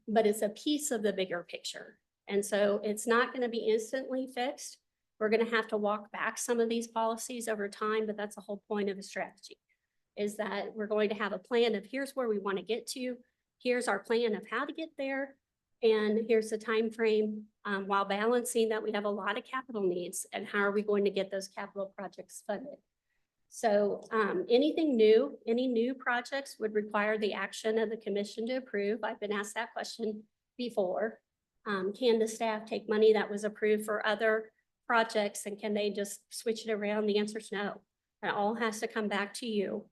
but it's a piece of the bigger picture. And so it's not going to be instantly fixed. We're going to have to walk back some of these policies over time, but that's the whole point of the strategy, is that we're going to have a plan of here's where we want to get to. Here's our plan of how to get there. And here's the time frame while balancing that we have a lot of capital needs and how are we going to get those capital projects funded. So anything new, any new projects would require the action of the commission to approve. I've been asked that question before. Can the staff take money that was approved for other projects and can they just switch it around? The answer is no. It all has to come back to you.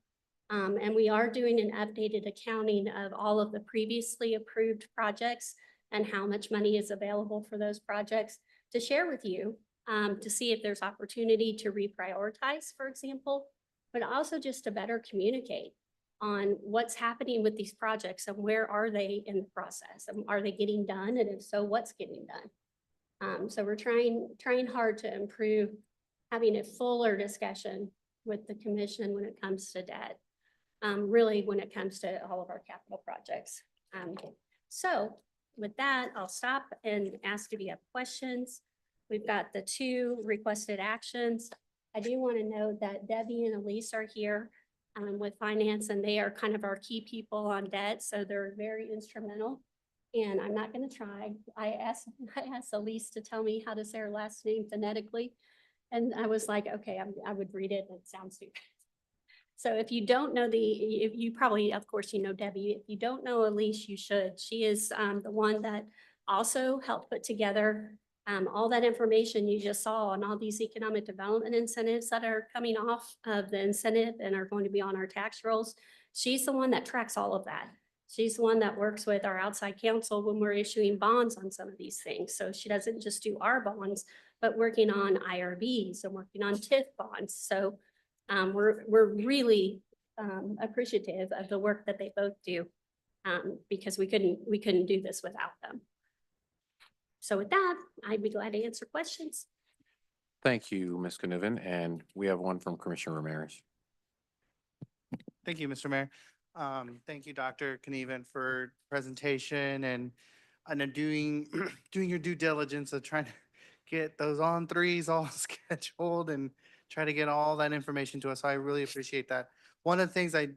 And we are doing an updated accounting of all of the previously approved projects and how much money is available for those projects to share with you, to see if there's opportunity to reprioritize, for example, but also just to better communicate on what's happening with these projects and where are they in the process, and are they getting done, and if so, what's getting done. So we're trying hard to improve having a fuller discussion with the commission when it comes to debt, really when it comes to all of our capital projects. So with that, I'll stop and ask if you have questions. We've got the 2 requested actions. I do want to note that Debbie and Elise are here with finance, and they are kind of our key people on debt, so they're very instrumental. And I'm not going to try. I asked Elise to tell me how to say her last name phonetically, and I was like, okay, I would read it, and it sounds stupid. So if you don't know if you probably, of course, you know Debbie. If you don't know Elise, you should. She is the one that also helped put together all that information you just saw on all these economic development incentives that are coming off of the incentive and are going to be on our tax rolls. She's the one that tracks all of that. She's the one that works with our outside counsel when we're issuing bonds on some of these things. So she doesn't just do our bonds, but working on IRBs and working on TIF bonds. So we're really appreciative of the work that they both do, because we couldn't do this without them. So with that, I'd be glad to answer questions. Thank you, Ms. Canivan, and we have one from Commissioner Ramirez. Thank you, Mr. Mayor. Thank you, Dr. Knieven, for presentation and doing your due diligence of trying to get those on-3s all scheduled and try to get all that information to us. So I really appreciate that. One of the things I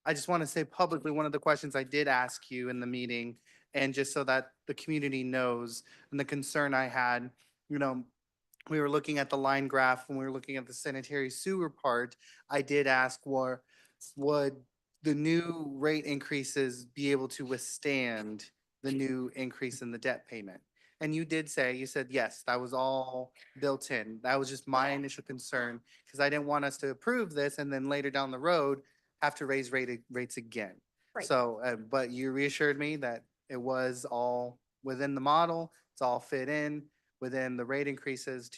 just want to say publicly, one of the questions I did ask you in the meeting, and just so that the community knows, and the concern I had, we were looking at the line graph when we were looking at the sanitary sewer part. I did ask, would the new rate increases be able to withstand the new increase in the debt payment? And you did say, you said, yes, that was all built in. That was just my initial concern, because I didn't want us to approve this and then later down the road have to raise rates again. Right. So, but you reassured me that it was all within the model. It's all fit in within the rate increases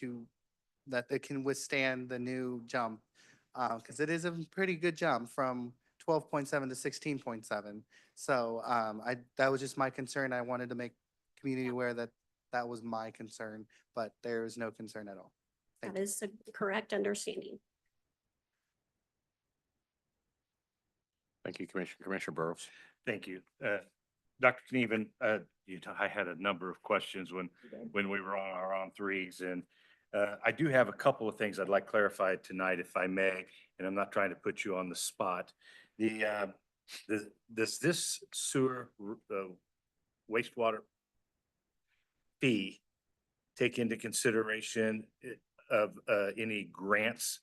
that it can withstand the new jump. Because it is a pretty good jump from 12.7 to 16.7. So that was just my concern. I wanted to make community aware that that was my concern, but there is no concern at all. That is the correct understanding. Thank you, Commissioner Burrows. Thank you. Dr. Knieven, I had a number of questions when we were on our on-3s, and I do have a couple of things I'd like clarified tonight, if I may, and I'm not trying to put you on the spot. Does this sewer wastewater fee take into consideration of any grants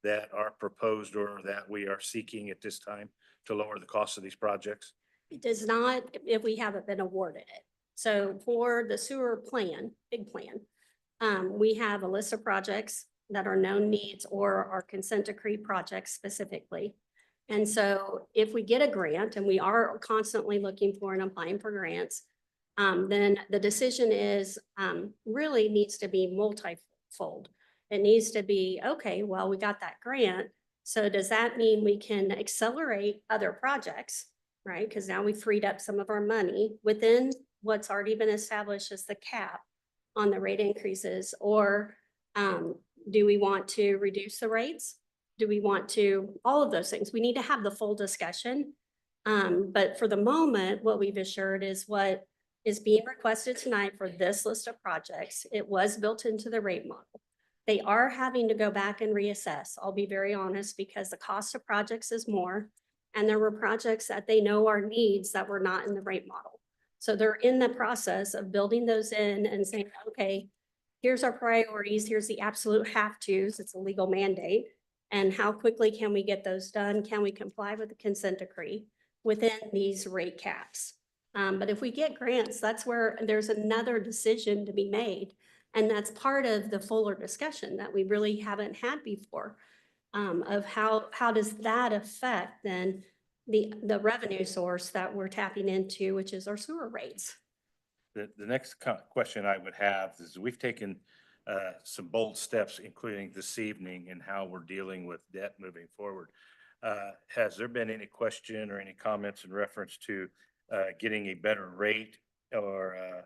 that are proposed or that we are seeking at this time to lower the cost of these projects? It does not if we haven't been awarded it. So for the sewer plan, big plan, we have a list of projects that are known needs or are consent decree projects specifically. And so if we get a grant, and we are constantly looking for and applying for grants, then the decision is really needs to be multifold. It needs to be, okay, well, we got that grant. So does that mean we can accelerate other projects, right? Because now we freed up some of our money within what's already been established as the cap on the rate increases, or do we want to reduce the rates? Do we want to, all of those things? We need to have the full discussion. But for the moment, what we've assured is what is being requested tonight for this list of projects. It was built into the rate model. They are having to go back and reassess. I'll be very honest, because the cost of projects is more, and there were projects that they know are needs that were not in the rate model. So they're in the process of building those in and saying, okay, here's our priorities. Here's the absolute have tos. It's a legal mandate. And how quickly can we get those done? Can we comply with the consent decree within these rate caps? But if we get grants, that's where there's another decision to be made. And that's part of the fuller discussion that we really haven't had before, of how does that affect then the revenue source that we're tapping into, which is our sewer rates. The next question I would have is we've taken some bold steps, including this evening, in how we're dealing with debt moving forward. Has there been any question or any comments in reference to getting a better rate or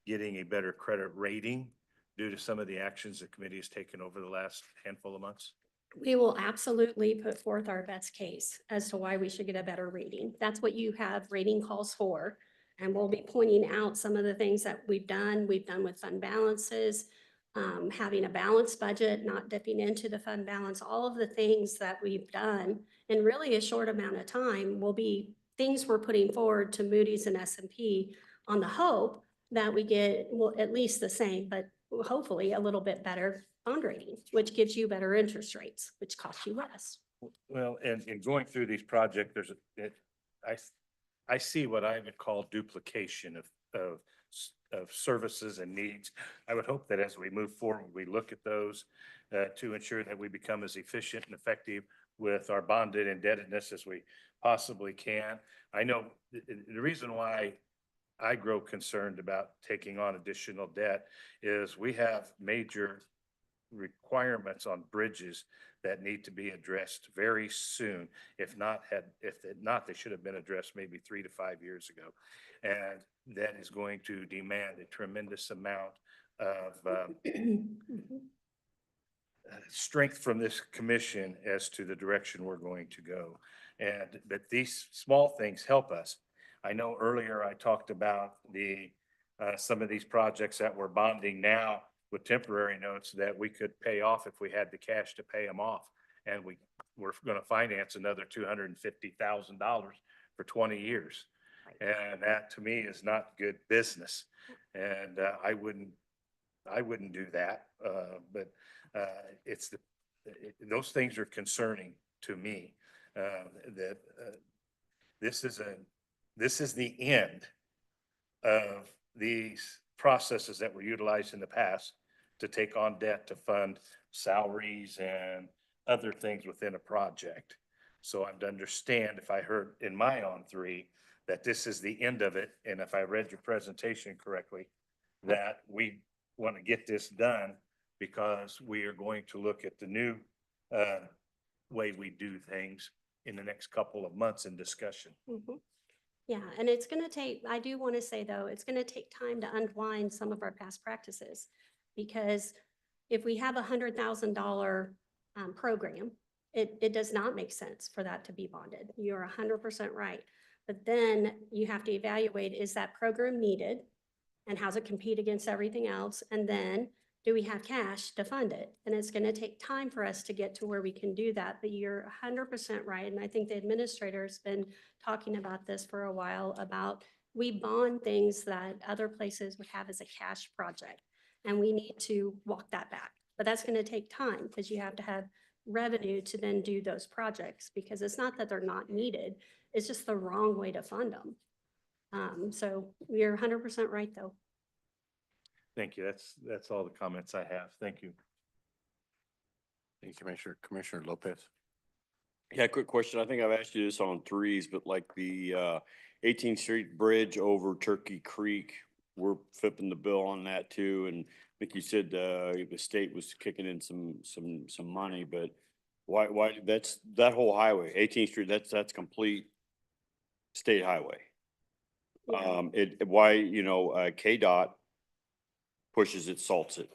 getting a better credit rating due to some of the actions the committee has taken over the last handful of months? We will absolutely put forth our best case as to why we should get a better rating. That's what you have rating calls for. And we'll be pointing out some of the things that we've done with fund balances, having a balanced budget, not dipping into the fund balance, all of the things that we've done in really a short amount of time will be things we're putting forward to Moody's and S&P on the hope that we get, well, at least the same, but hopefully a little bit better bond rating, which gives you better interest rates, which costs you less. Well, and in going through these projects, I see what I would call duplication of services and needs. I would hope that as we move forward, we look at those to ensure that we become as efficient and effective with our bonded indebtedness as we possibly can. I know the reason why I grow concerned about taking on additional debt is we have major requirements on bridges that need to be addressed very soon. If not, they should have been addressed maybe 3 to 5 years ago. And that is going to demand a tremendous amount of strength from this commission as to the direction we're going to go. But these small things help us. I know earlier I talked about some of these projects that we're bonding now with temporary notes that we could pay off if we had the cash to pay them off. And we're going to finance another $250,000 for 20 years. And that to me is not good business. And I wouldn't do that. But those things are concerning to me, that this is the end of these processes that were utilized in the past to take on debt to fund salaries and other things within a project. So I'm to understand, if I heard in my on three, that this is the end of it. And if I read your presentation correctly, that we want to get this done because we are going to look at the new way we do things in the next couple of months in discussion. Mm-hmm. Yeah, and it's going to take, I do want to say though, it's going to take time to unwind some of our past practices, because if we have $100,000 program, it does not make sense for that to be bonded. You're 100% right. But then you have to evaluate, is that program needed? And how's it compete against everything else? And then do we have cash to fund it? And it's going to take time for us to get to where we can do that. But you're 100% right. And I think the administrator's been talking about this for a while, about we bond things that other places would have as a cash project. And we need to walk that back. But that's going to take time because you have to have revenue to then do those projects, because it's not that they're not needed. It's just the wrong way to fund them. So you're 100% right though. Thank you. That's all the comments I have. Thank you. Thank you, Commissioner Lopez. Yeah, quick question. I think I've asked you this on threes, but like the 18th Street Bridge over Turkey Creek, we're flipping the bill on that too. And I think you said the state was kicking in some money, but why that's that whole highway, 18th Street, that's complete state highway. Yeah. Why, KDOT pushes it, salts it.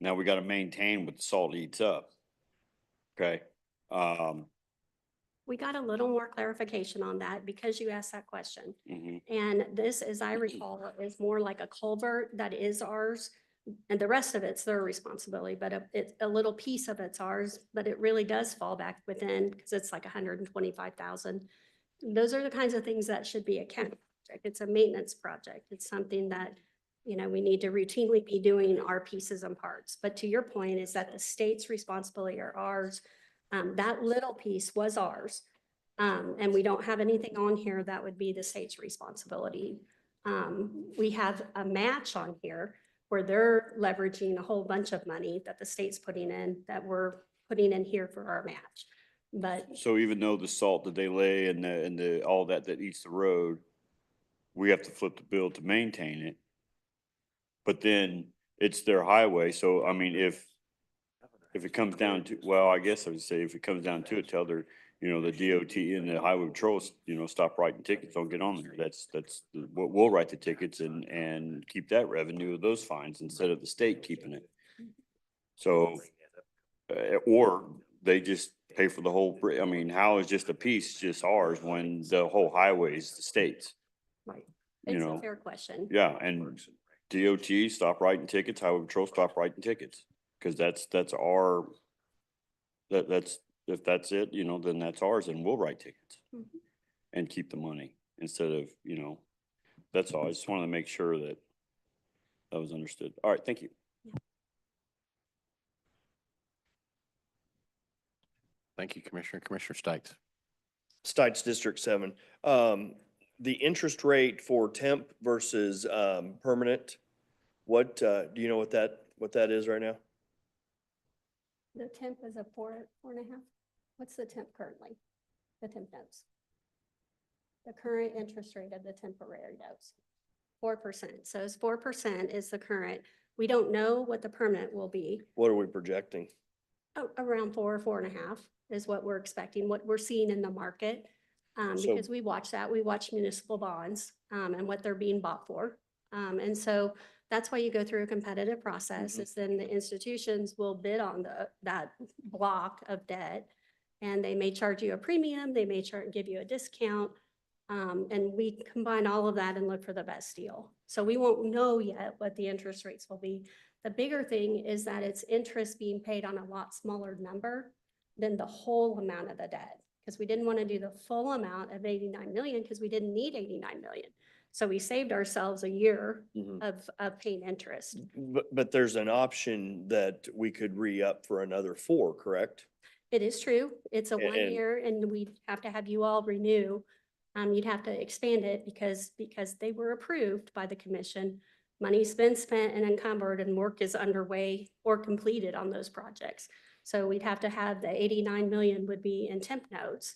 Now we got to maintain what the salt eats up. Okay. We got a little more clarification on that because you asked that question. Mhm. And this, as I recall, is more like a culvert that is ours. And the rest of it's their responsibility, but it's a little piece of it's ours, but it really does fall back within, because it's like 125,000. Those are the kinds of things that should be a county project. It's a maintenance project. It's something that, we need to routinely be doing our pieces and parts. But to your point, is that the state's responsibility or ours? That little piece was ours. And we don't have anything on here that would be the state's responsibility. We have a match on here where they're leveraging a whole bunch of money that the state's putting in that we're putting in here for our match. But So even though the salt that they lay and the, all that eats the road, we have to flip the bill to maintain it. But then it's their highway, so I mean, if it comes down to, well, I guess I would say if it comes down to it, tell their, you know, the DOT and the highway patrols, you know, stop writing tickets, don't get on there. That's what we'll write the tickets and keep that revenue of those fines instead of the state keeping it. So, or they just pay for the whole, I mean, how is just a piece just ours when the whole highway is the state's? right, You it's know, a fair question. yeah, and DOT, stop writing tickets, highway patrol, stop writing tickets. Cause that's our, that's, if that's it, you know, then that's ours and we'll write tickets Mhm. and keep the money instead of, you know, that's all. I just wanted to make sure that that was understood. All right, thank you. Thank you, Commissioner. Commissioner Stites. Stites District 7. The interest rate for temp versus permanent, what, do you know what that is right now? The temp is a 4.5. What's the temp currently? The temp notes. The current interest rate of the temporary notes, 4%. So it's 4% is the current. We don't know what the permanent will be. What are we projecting? Around 4.5 is what we're expecting, what we're seeing in the market. So- Because we watch that, we watch municipal bonds and what they're being bought for. And so that's why you go through a competitive process, is then the institutions will bid on that block of debt. And they may charge you a premium, they may give you a discount. And we combine all of that and look for the best deal. So we won't know yet what the interest rates will be. The bigger thing is that it's interest being paid on a lot smaller number than the whole amount of the debt. Because we didn't want to do the full amount of 89 million because we didn't need 89 million. So we saved ourselves a year of paying interest. But there's an option that we could re-up for another 4, correct? It is true. It's a And- 1 year and we'd have to have you all renew. You'd have to expand it because they were approved by the commission. Money's been spent and encumbered and work is underway or completed on those projects. So we'd have to have the 89 million would be in temp notes.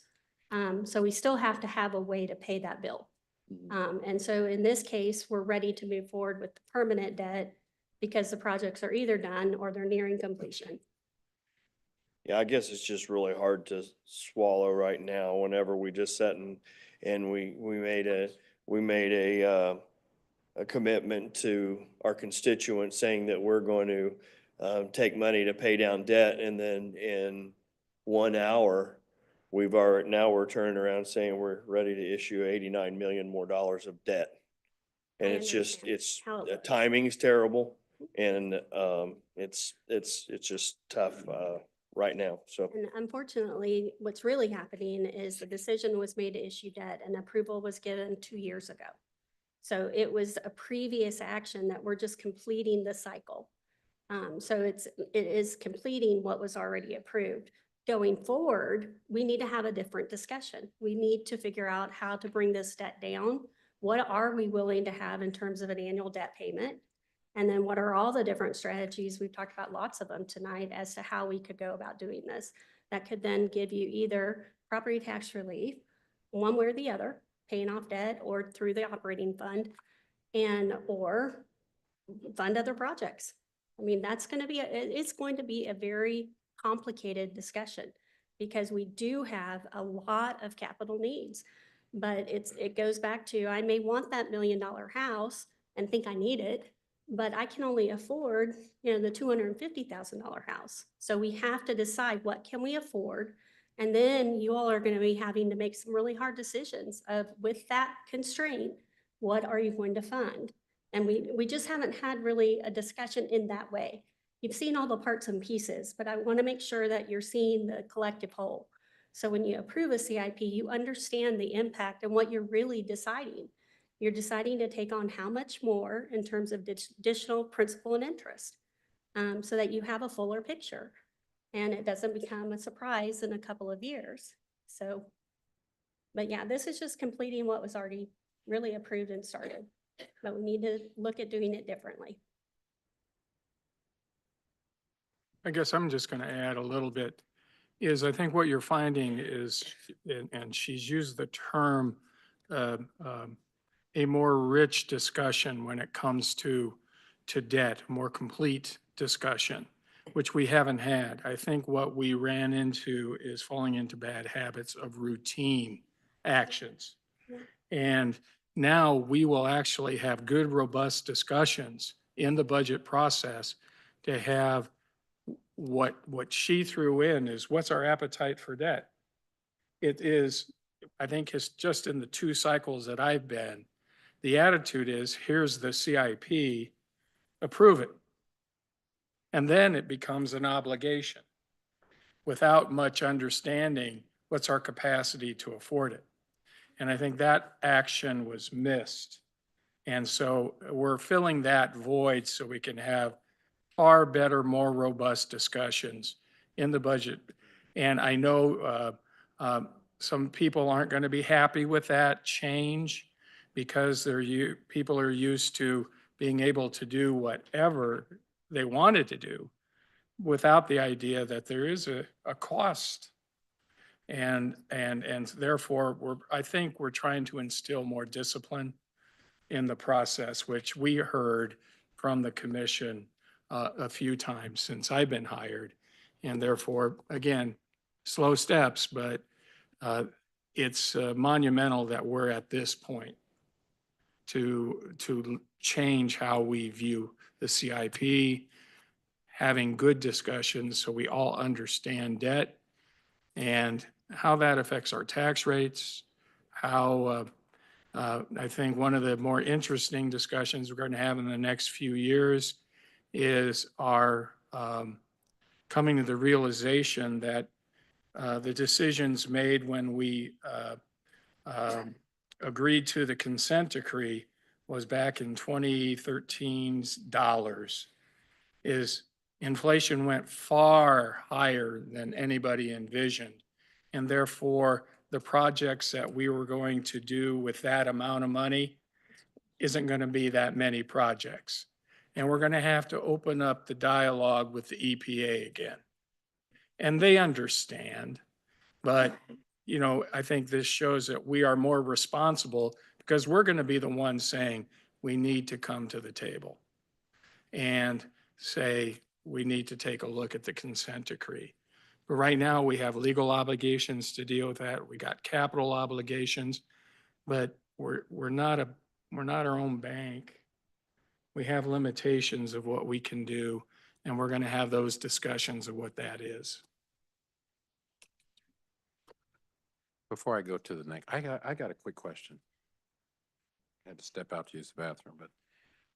So we still have to have a way to pay that bill. And so in this case, we're ready to move forward with the permanent debt because the projects are either done or they're nearing completion. Yeah, I guess it's just really hard to swallow right now whenever we just sat and we made a commitment to our constituents saying that we're going to take money to pay down debt, and then in 1 hour, now we're turning around saying we're ready to issue 89 million more dollars of debt. And I it's just, understand how it the works. timing's terrible, and it's just tough right now, so. And unfortunately, what's really happening is the decision was made to issue debt and approval was given 2 years ago. So it was a previous action that we're just completing the cycle. So it is completing what was already approved. Going forward, we need to have a different discussion. We need to figure out how to bring this debt down. What are we willing to have in terms of an annual debt payment? And then what are all the different strategies? We've talked about lots of them tonight as to how we could go about doing this. That could then give you either property tax relief, one way or the other, paying off debt or through the operating fund, or fund other projects. I mean, it's going to be a very complicated discussion because we do have a lot of capital needs. But it goes back to, I may want that $1 million house and think I need it, but I can only afford, the $250,000 house. So we have to decide what can we afford. And then you all are going to be having to make some really hard decisions of, with that constraint, what are you going to fund? And we just haven't had really a discussion in that way. You've seen all the parts and pieces, but I want to make sure that you're seeing the collective whole. So when you approve a CIP, you understand the impact and what you're really deciding. You're deciding to take on how much more in terms of additional principal and interest, so that you have a fuller picture. and it doesn't become a surprise in a couple of years. So, but yeah, this is just completing what was already really approved and started, but we need to look at doing it differently. I guess I'm just going to add a little bit, is I think what you're finding is, and she's used the term, uh, um, a more rich discussion when it comes to debt, more complete discussion, which we haven't had. I think what we ran into is falling into bad habits of routine actions. And now we will actually have good, robust discussions in the budget process to have what she threw in is, what's our appetite for debt? It is, I think it's just in the 2 cycles that I've been, the attitude is, here's the CIP, approve it. And then it becomes an obligation without much understanding what's our capacity to afford it. And I think that action was missed. And so we're filling that void so we can have far better, more robust discussions in the budget. And I know some people aren't going to be happy with that change because people are used to being able to do whatever they wanted to do without the idea that there is a cost. And therefore, I think we're trying to instill more discipline in the process, which we heard from the commission a few times since I've been hired. And therefore, again, slow steps, but it's monumental that we're at this point to change how we view the CIP, having good discussions so we all understand debt and how that affects our tax rates, how I think one of the more interesting discussions we're going to have in the next few years is our coming to the realization that the decisions made when we agreed to the consent decree was back in 2013's dollars, is inflation went far higher than anybody envisioned. And therefore, the projects that we were going to do with that amount of money isn't going to be that many projects. And we're going to have to open up the dialogue with the EPA again. And they understand, but I think this shows that we are more responsible because we're going to be the ones saying we need to come to the table and say we need to take a look at the consent decree. But right now we have legal obligations to deal with that. We got capital obligations, but we're not our own bank. We have limitations of what we can do, and we're going to have those discussions of what that is. Before I go to the next, I got a quick question. I had to step out to use the bathroom, but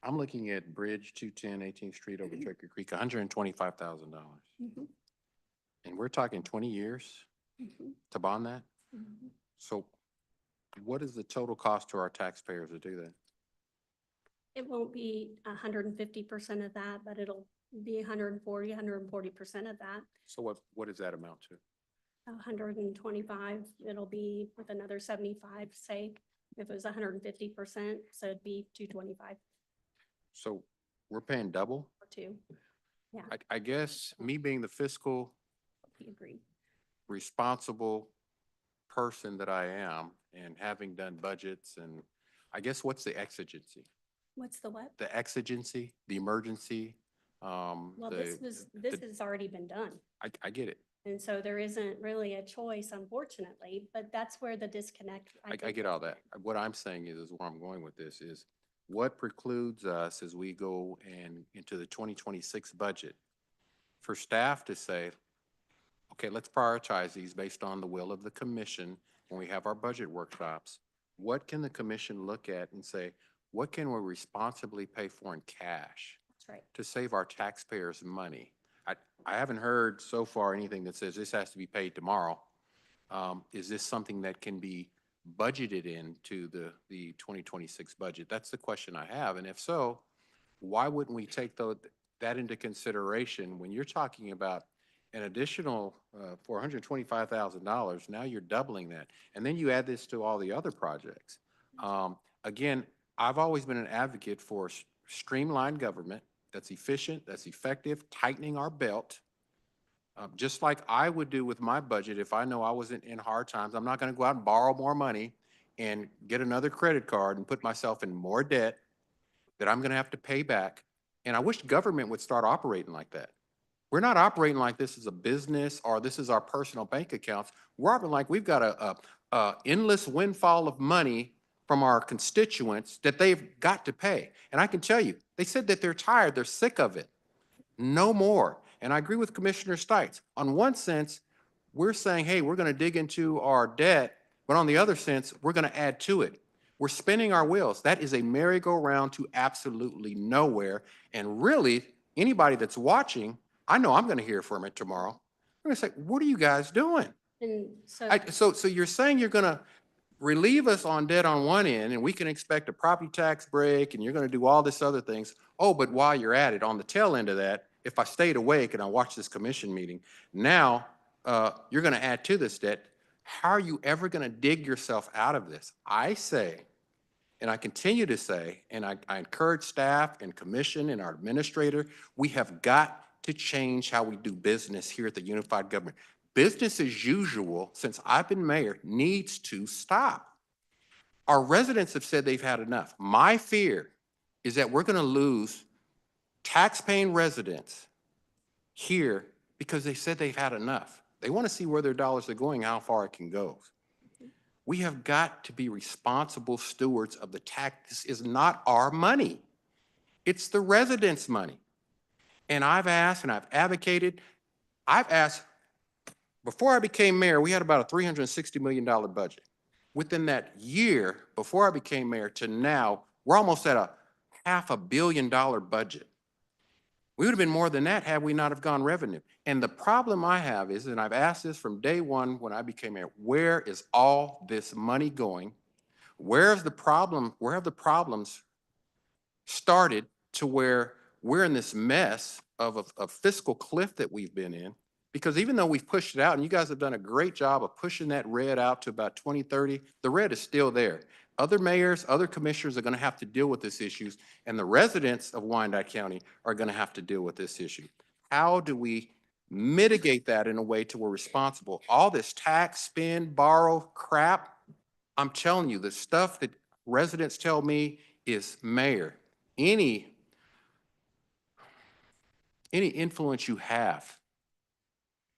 I'm looking at Bridge 210 18th Street over Turkey Creek, $125,000. And we're talking 20 years to bond that? So what is the total cost to our taxpayers to do that? It won't be 150% of that, but it'll be 140% of that. So what does that amount to? 125, it'll be with another 75, say, if it was 150%, so it'd be 225 So we're paying double? or 2. Yeah, I guess me being the fiscal we agree. responsible person that I am and having done budgets, and I guess what's the exigency? What's the what? The exigency, the emergency. Well, this has already been done. I get it. And so there isn't really a choice, unfortunately, but that's where the disconnect. I think get all that. What I'm saying is where I'm going with this is what precludes us as we go into the 2026 budget for staff to say, okay, let's prioritize these based on the will of the commission when we have our budget workshops. What can the commission look at and say, what can we responsibly pay for in cash? That's right. To save our taxpayers money? I haven't heard so far anything that says this has to be paid tomorrow. Is this something that can be budgeted into the 2026 budget? That's the question I have. And if so, why wouldn't we take that into consideration when you're talking about an additional $425,000. Now you're doubling that. And then you add this to all the other projects. Again, I've always been an advocate for streamlined government that's efficient, that's effective, tightening our belt. Just like I would do with my budget if I know I wasn't in hard times. I'm not going to go out and borrow more money and get another credit card and put myself in more debt that I'm going to have to pay back. And I wish government would start operating like that. We're not operating like this is a business or this is our personal bank accounts. We're operating like we've got a endless windfall of money from our constituents that they've got to pay. And I can tell you, they said that they're tired, they're sick of it. No more. And I agree with Commissioner Stites. On one sense, we're saying, hey, we're going to dig into our debt, but on the other sense, we're going to add to it. We're spinning our wheels. That is a merry-go-round to absolutely nowhere. And really, anybody that's watching, I know I'm going to hear from it tomorrow. I'm going to say, what are you guys doing? And so. So you're saying you're going to relieve us on debt on one end, and we can expect a property tax break, and you're going to do all this other things. Oh, but while you're at it, on the tail end of that, if I stayed awake and I watched this commission meeting, now you're going to add to this debt. How are you ever going to dig yourself out of this? I say, and I continue to say, and I encourage staff and commission and our administrator, we have got to change how we do business here at the unified government. Business as usual, since I've been mayor, needs to stop. Our residents have said they've had enough. My fear is that we're going to lose tax-paying residents here because they said they've had enough. They want to see where their dollars are going, how far it can go. We have got to be responsible stewards of the tax. This is not our money. It's the residents' money. And I've asked and I've advocated, before I became mayor, we had about a $360 million budget. Within that year, before I became mayor to now, we're almost at a $500 million budget. We would have been more than that had we not have gone revenue. And the problem I have is, and I've asked this from day one when I became mayor, where is all this money going? Where's the problem? Where have the problems started to where we're in this mess of a fiscal cliff that we've been in? Because even though we've pushed it out, and you guys have done a great job of pushing that red out to about 2030, the red is still there. Other mayors, other commissioners are going to have to deal with this issues, and the residents of Wyandotte County are going to have to deal with this issue. How do we mitigate that in a way to we're responsible? All this tax, spend, borrow crap, I'm telling you, the stuff that residents tell me is, Mayor, any influence you have,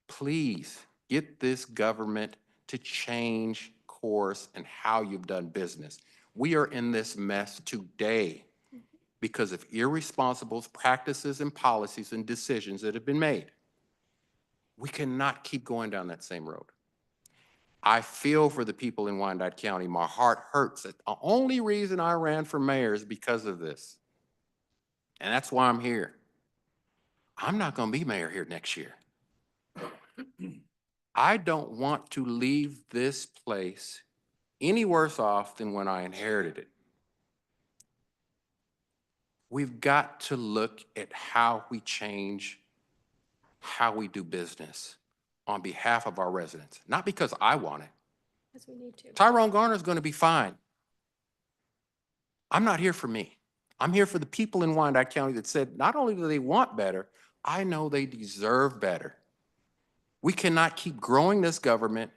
please get this government to change course and how you've done business. We are in this mess today because of irresponsible practices and policies and decisions that have been made. We cannot keep going down that same road. I feel for the people in Wyandotte County. My heart hurts. The only reason I ran for mayor is because of this. And that's why I'm here. I'm not going to be mayor here next year. I don't want to leave this place any worse off than when I inherited it. We've got to look at how we change how we do business on behalf of our residents, not because I want it. Because we need to. Tyrone Garner is going to be fine. I'm not here for me. I'm here for the people in Wyandotte County that said not only do they want better, I know they deserve better. We cannot keep growing this government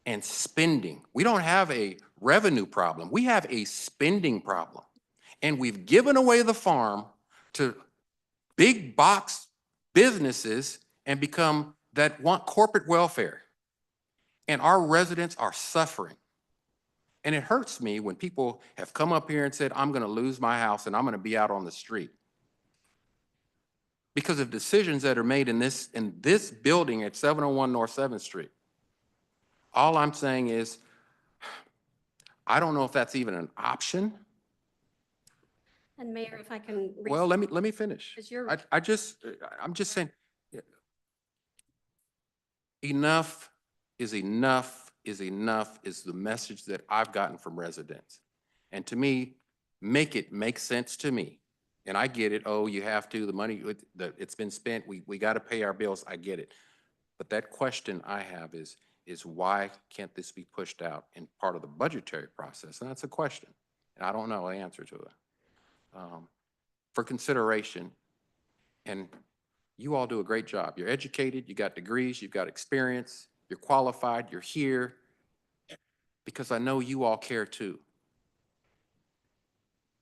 and spending. We don't have a revenue problem. We have a spending problem. And we've given away the farm to big box businesses and become that want corporate welfare. And our residents are suffering. And it hurts me when people have come up here and said, I'm going to lose my house and I'm going to be out on the street because of decisions that are made in this building at 701 North 7th Street. All I'm saying is, I don't know if that's even an option. And Mayor, if I can. Well, let me finish. I'm just saying, enough is enough is enough is the message that I've gotten from residents. And to me, make it make sense to me. And I get it. Oh, you have to, the money, it's been spent. We got to pay our bills. I get it. But that question I have is why can't this be pushed out in part of the budgetary process? And that's a question. And I don't know the answer to it. For consideration, and you all do a great job. You're educated, you got degrees, you've got experience, you're qualified, you're here, because I know you all care too.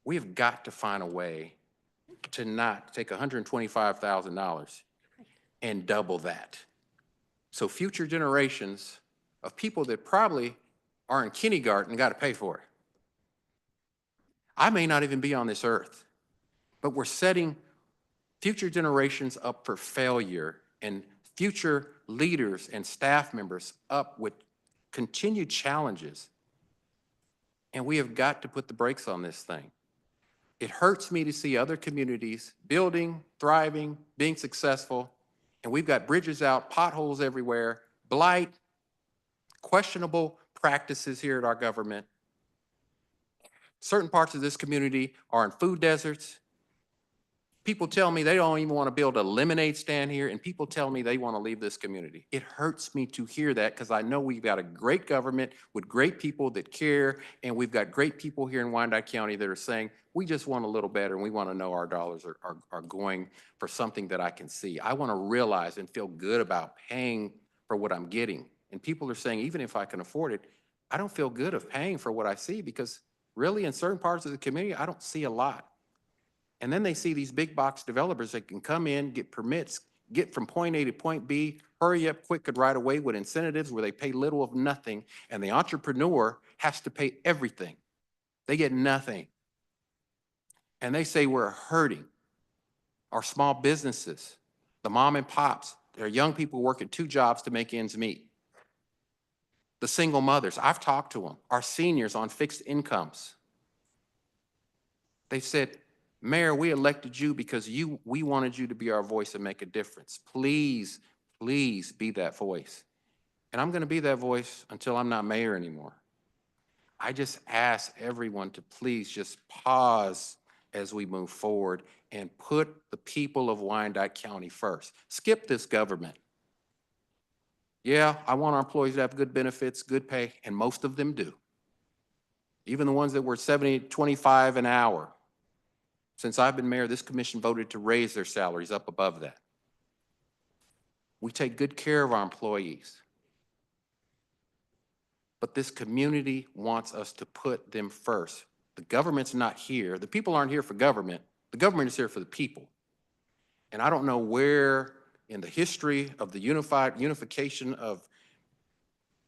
We have got to find a way to not take $125,000 and double that. So future generations of people that probably are in kindergarten got to pay for it. I may not even be on this earth, but we're setting future generations up for failure and future leaders and staff members up with continued challenges. And we have got to put the brakes on this thing. It hurts me to see other communities building, thriving, being successful, and we've got bridges out, potholes everywhere, blight, questionable practices here at our government. Certain parts of this community are in food deserts. People tell me they don't even want to build a lemonade stand here, and people tell me they want to leave this community. It hurts me to hear that because I know we've got a great government with great people that care, and we've got great people here in Wyandotte County that are saying, we just want a little better, and we want to know our dollars are going for something that I can see. I want to realize and feel good about paying for what I'm getting. And people are saying, even if I can afford it, I don't feel good of paying for what I see because really in certain parts of the community, I don't see a lot. And then they see these big box developers that can come in, get permits, get from point A to point B, hurry up quick and right away with incentives where they pay little of nothing, and the entrepreneur has to pay everything. They get nothing. And they say we're hurting our small businesses, the mom and pops. There are young people working 2 jobs to make ends meet. The single mothers, I've talked to them, our seniors on fixed incomes. They said, Mayor, we elected you because we wanted you to be our voice and make a difference. Please, please be that voice. And I'm going to be that voice until I'm not mayor anymore. I just ask everyone to please just pause as we move forward and put the people of Wyandotte County first. Skip this government. Yeah, I want our employees to have good benefits, good pay, and most of them do. Even the ones that were $70.25 an hour. Since I've been mayor, this commission voted to raise their salaries up above that. We take good care of our employees. But this community wants us to put them first. The government's not here. The people aren't here for government. The government is here for the people. And I don't know where in the history of the unification of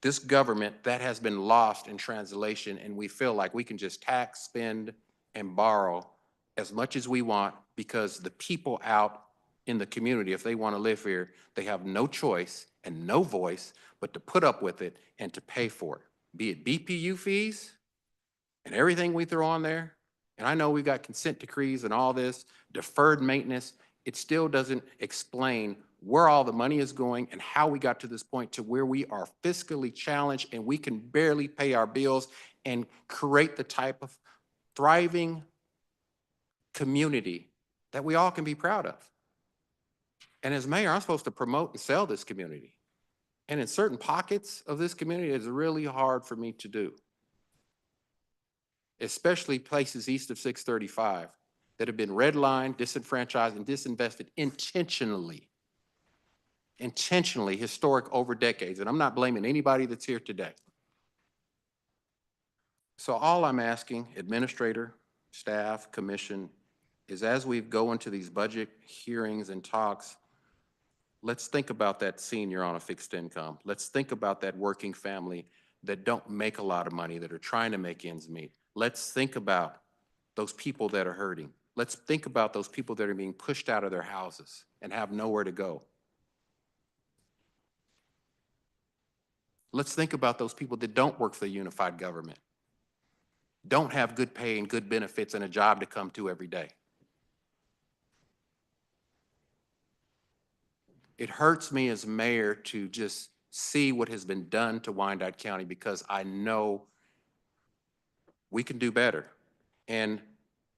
this government that has been lost in translation, and we feel like we can just tax, spend, and borrow as much as we want because the people out in the community, if they want to live here, they have no choice and no voice but to put up with it and to pay for it, be it BPU fees and everything we throw on there. And I know we've got consent decrees and all this, deferred maintenance. It still doesn't explain where all the money is going and how we got to this point to where we are fiscally challenged and we can barely pay our bills and create the type of thriving community that we all can be proud of. And as mayor, I'm supposed to promote and sell this community. And in certain pockets of this community, it's really hard for me to do. Especially places east of 635 that have been redlined, disenfranchised, and disinvested intentionally. Intentionally, historic over decades. And I'm not blaming anybody that's here today. So all I'm asking, administrator, staff, commission, is as we go into these budget hearings and talks, let's think about that senior on a fixed income. Let's think about that working family that don't make a lot of money, that are trying to make ends meet. Let's think about those people that are hurting. Let's think about those people that are being pushed out of their houses and have nowhere to go. Let's think about those people that don't work for the unified government, don't have good pay and good benefits and a job to come to every day. It hurts me as mayor to just see what has been done to Wyandotte County because I know we can do better. And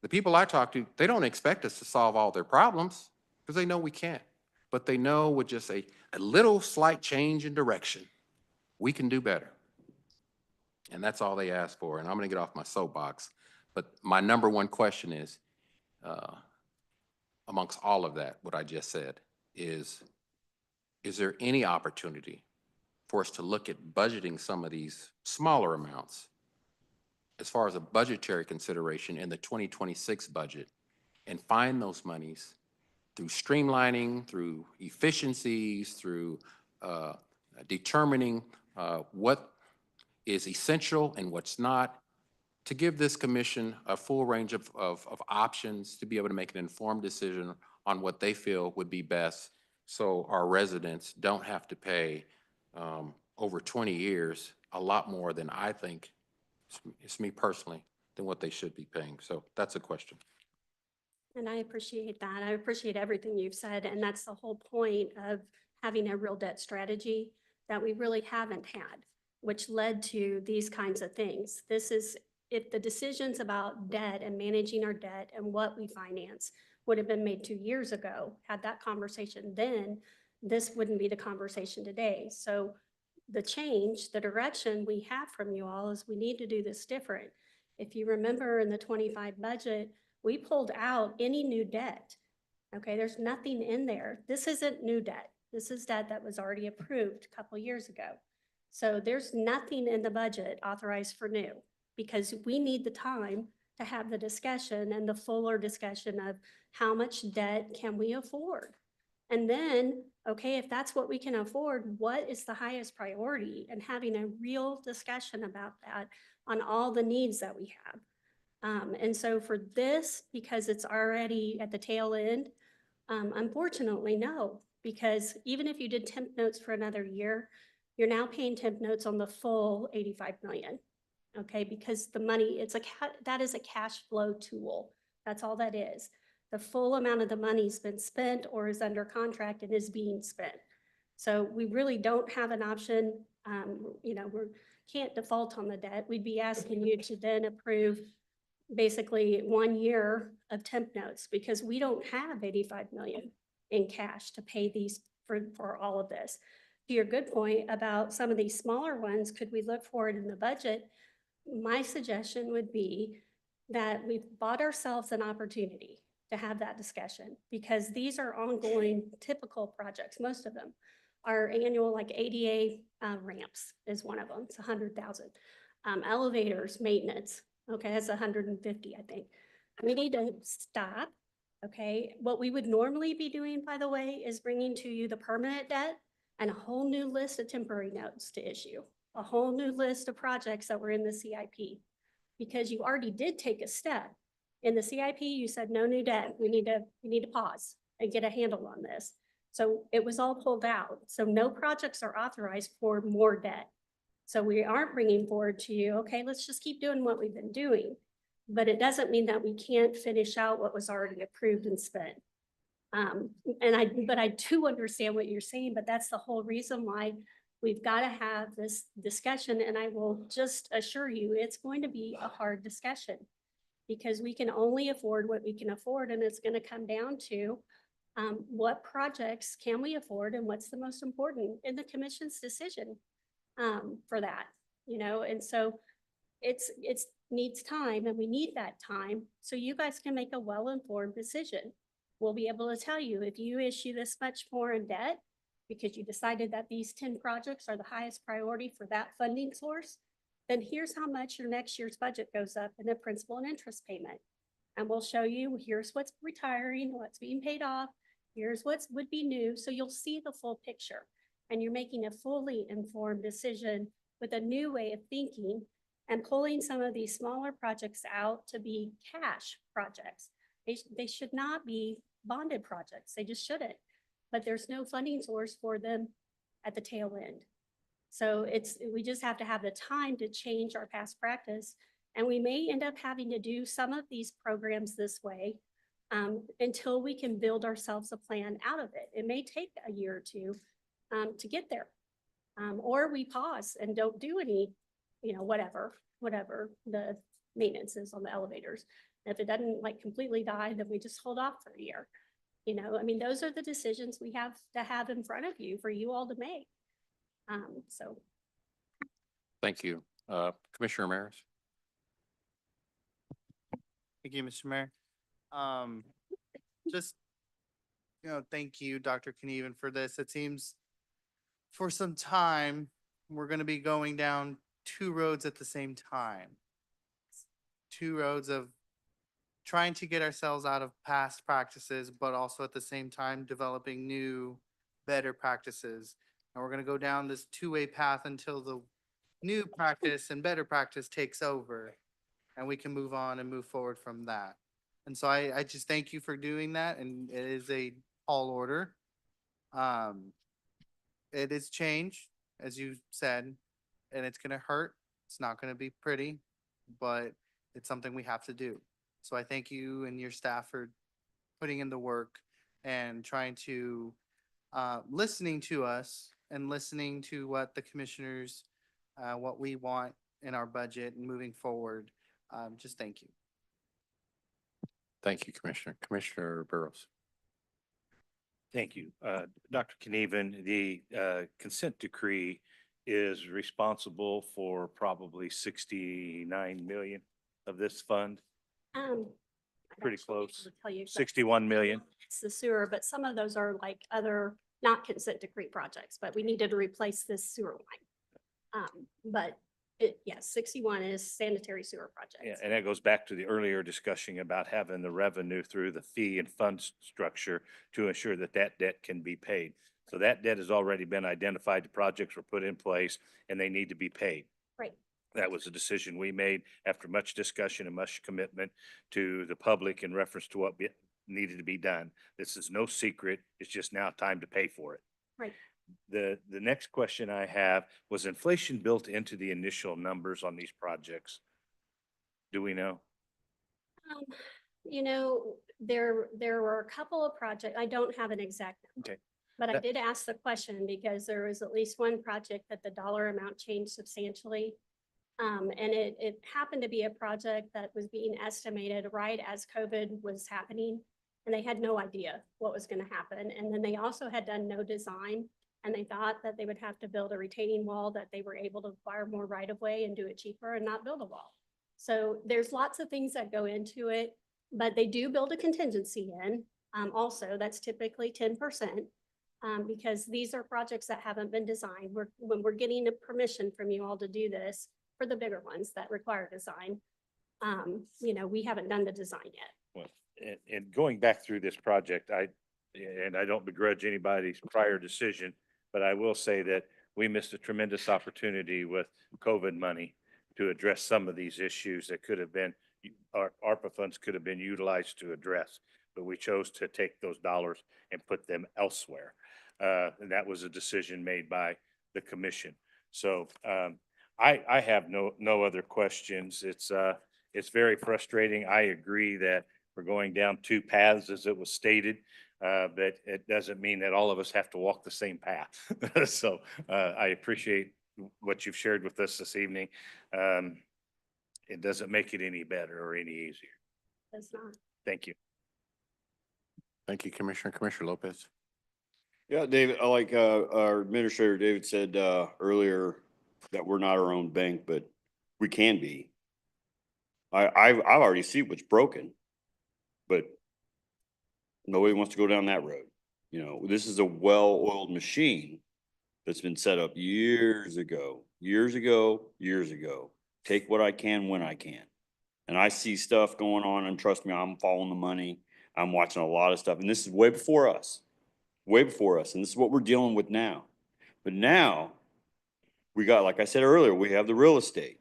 the people I talk to, they don't expect us to solve all their problems because they know we can't. but they know with just a little slight change in direction, we can do better. And that's all they ask for. And I'm going to get off my soapbox. But my number one question is, amongst all of that, what I just said, is there any opportunity for us to look at budgeting some of these smaller amounts as far as a budgetary consideration in the 2026 budget and find those monies through streamlining, through efficiencies, through determining what is essential and what's not, to give this commission a full range of options to be able to make an informed decision on what they feel would be best, so our residents don't have to pay over 20 years a lot more than I think, it's me personally, than what they should be paying. So that's a question. And I appreciate that. I appreciate everything you've said. And that's the whole point of having a real debt strategy that we really haven't had, which led to these kinds of things. This is, if the decisions about debt and managing our debt and what we finance would have been made 2 years ago, had that conversation then, this wouldn't be the conversation today. So the change, the direction we have from you all is we need to do this different. If you remember in the 25 budget, we pulled out any new debt. Okay, there's nothing in there. This isn't new debt. This is debt that was already approved a couple years ago. So there's nothing in the budget authorized for new, because we need the time to have the discussion and the fuller discussion of how much debt can we afford? And then, okay, if that's what we can afford, what is the highest priority? And having a real discussion about that on all the needs that we have. And so for this, because it's already at the tail end, unfortunately, no, because even if you did temp notes for another year, you're now paying temp notes on the full 85 million. Okay, because the money, that is a cash flow tool. That's all that is. The full amount of the money's been spent or is under contract and is being spent. So we really don't have an option. We can't default on the debt. We'd be asking you to then approve basically 1 year of temp notes, because we don't have 85 million in cash to pay these for all of this. To your good point about some of these smaller ones, could we look for it in the budget? My suggestion would be that we've bought ourselves an opportunity to have that discussion, because these are ongoing typical projects. Most of them are annual, like ADA ramps is one of them. It's 100,000. Elevators maintenance. Okay, that's 150, I think. We need to stop. Okay, what we would normally be doing, by the way, is bringing to you the permanent debt and a whole new list of temporary notes to issue, a whole new list of projects that were in the CIP, because you already did take a step. In the CIP, you said no new debt. We need to pause and get a handle on this. So it was all pulled out. So no projects are authorized for more debt. So we aren't bringing forward to you, okay, let's just keep doing what we've been doing. But it doesn't mean that we can't finish out what was already approved and spent. But I do understand what you're saying, but that's the whole reason why we've got to have this discussion. And I will just assure you, it's going to be a hard discussion, because we can only afford what we can afford. And it's going to come down to what projects can we afford and what's the most important in the commission's decision for that, and so it needs time, and we need that time so you guys can make a well-informed decision. We'll be able to tell you, if you issue this much more in debt because you decided that these 10 projects are the highest priority for that funding source, then here's how much your next year's budget goes up in the principal and interest payment. And we'll show you, here's what's retiring, what's being paid off, here's what would be new. So you'll see the full picture, and you're making a fully informed decision with a new way of thinking, and pulling some of these smaller projects out to be cash projects. They should not be bonded projects. They just shouldn't. But there's no funding source for them at the tail end. So we just have to have the time to change our past practice. And we may end up having to do some of these programs this way until we can build ourselves a plan out of it. It may take a year or two to get there. Or we pause and don't do any, whatever the maintenance is on the elevators. If it doesn't completely die, then we just hold off for a year. You know, I mean, those are the decisions we have to have in front of you for you all to make. So Thank you. Commissioner Maris? Thank you, Mr. Mayor. Just, thank you, Dr. Knieven, for this. It seems for some time, we're gonna be going down two roads at the same time. Two roads of trying to get ourselves out of past practices, but also at the same time developing new, better practices. And we're gonna go down this two-way path until the new practice and better practice takes over, and we can move on and move forward from that. And so I just thank you for doing that, and it is a tall order. It is change, as you said, and it's gonna hurt. It's not gonna be pretty, but it's something we have to do. So I thank you and your staff for putting in the work and trying to, listening to us and listening to what the commissioners, what we want in our budget and moving forward. Just thank you. Thank you, Commissioner. Commissioner Burrows? Thank you. Dr. Knieven, the consent decree is responsible for probably 69 million of this fund. I'd Pretty actually be close. able to tell you exactly. 61 million. It's the sewer, but some of those are like other, not consent decree projects, but we needed to replace this sewer line. But yes, 61 is sanitary sewer Yeah, projects. and that goes back to the earlier discussion about having the revenue through the fee and fund structure to ensure that that debt can be paid. So that debt has already been identified, the projects were put in place, and they need to be paid. Right. That was a decision we made after much discussion and much commitment to the public in reference to what needed to be done. This is no secret. It's just now time to pay for it. Right. The next question I have, was inflation built into the initial numbers on these projects? Do we know? You know, there were a couple of projects, I don't have an exact number. Okay. But I That- did ask the question because there was at least one project that the dollar amount changed substantially. And it happened to be a project that was being estimated right as COVID was happening. And they had no idea what was gonna happen. And then they also had done no design. And they thought that they would have to build a retaining wall, that they were able to acquire more right of way and do it cheaper and not build a wall. So there's lots of things that go into it, but they do build a contingency in. Also, that's typically 10%. Because these are projects that haven't been designed. When we're getting a permission from you all to do this for the bigger ones that require design, we haven't done the design yet. Well, and going back through this project, I don't begrudge anybody's prior decision, but I will say that we missed a tremendous opportunity with COVID money to address some of these issues that could have been, our ARPA funds could have been utilized to address, but we chose to take those dollars and put them elsewhere. And that was a decision made by the commission. So I have no other questions. It's very frustrating. I agree that we're going down two paths as it was stated, but it doesn't mean that all of us have to walk the same path. So I appreciate what you've shared with us this evening. It doesn't make it any better or any easier. It's not. Thank you. Thank you, Commissioner. Commissioner Lopez? Yeah, David, I like, our administrator, David said, earlier that we're not our own bank, but we can be. I've already seen what's broken, but nobody wants to go down that road. This is a well-oiled machine that's been set up years ago. Take what I can when I can. And I see stuff going on, and trust me, I'm following the money. I'm watching a lot of stuff, and this is way before us. And this is what we're dealing with now. But now we got, like I said earlier, we have the real estate.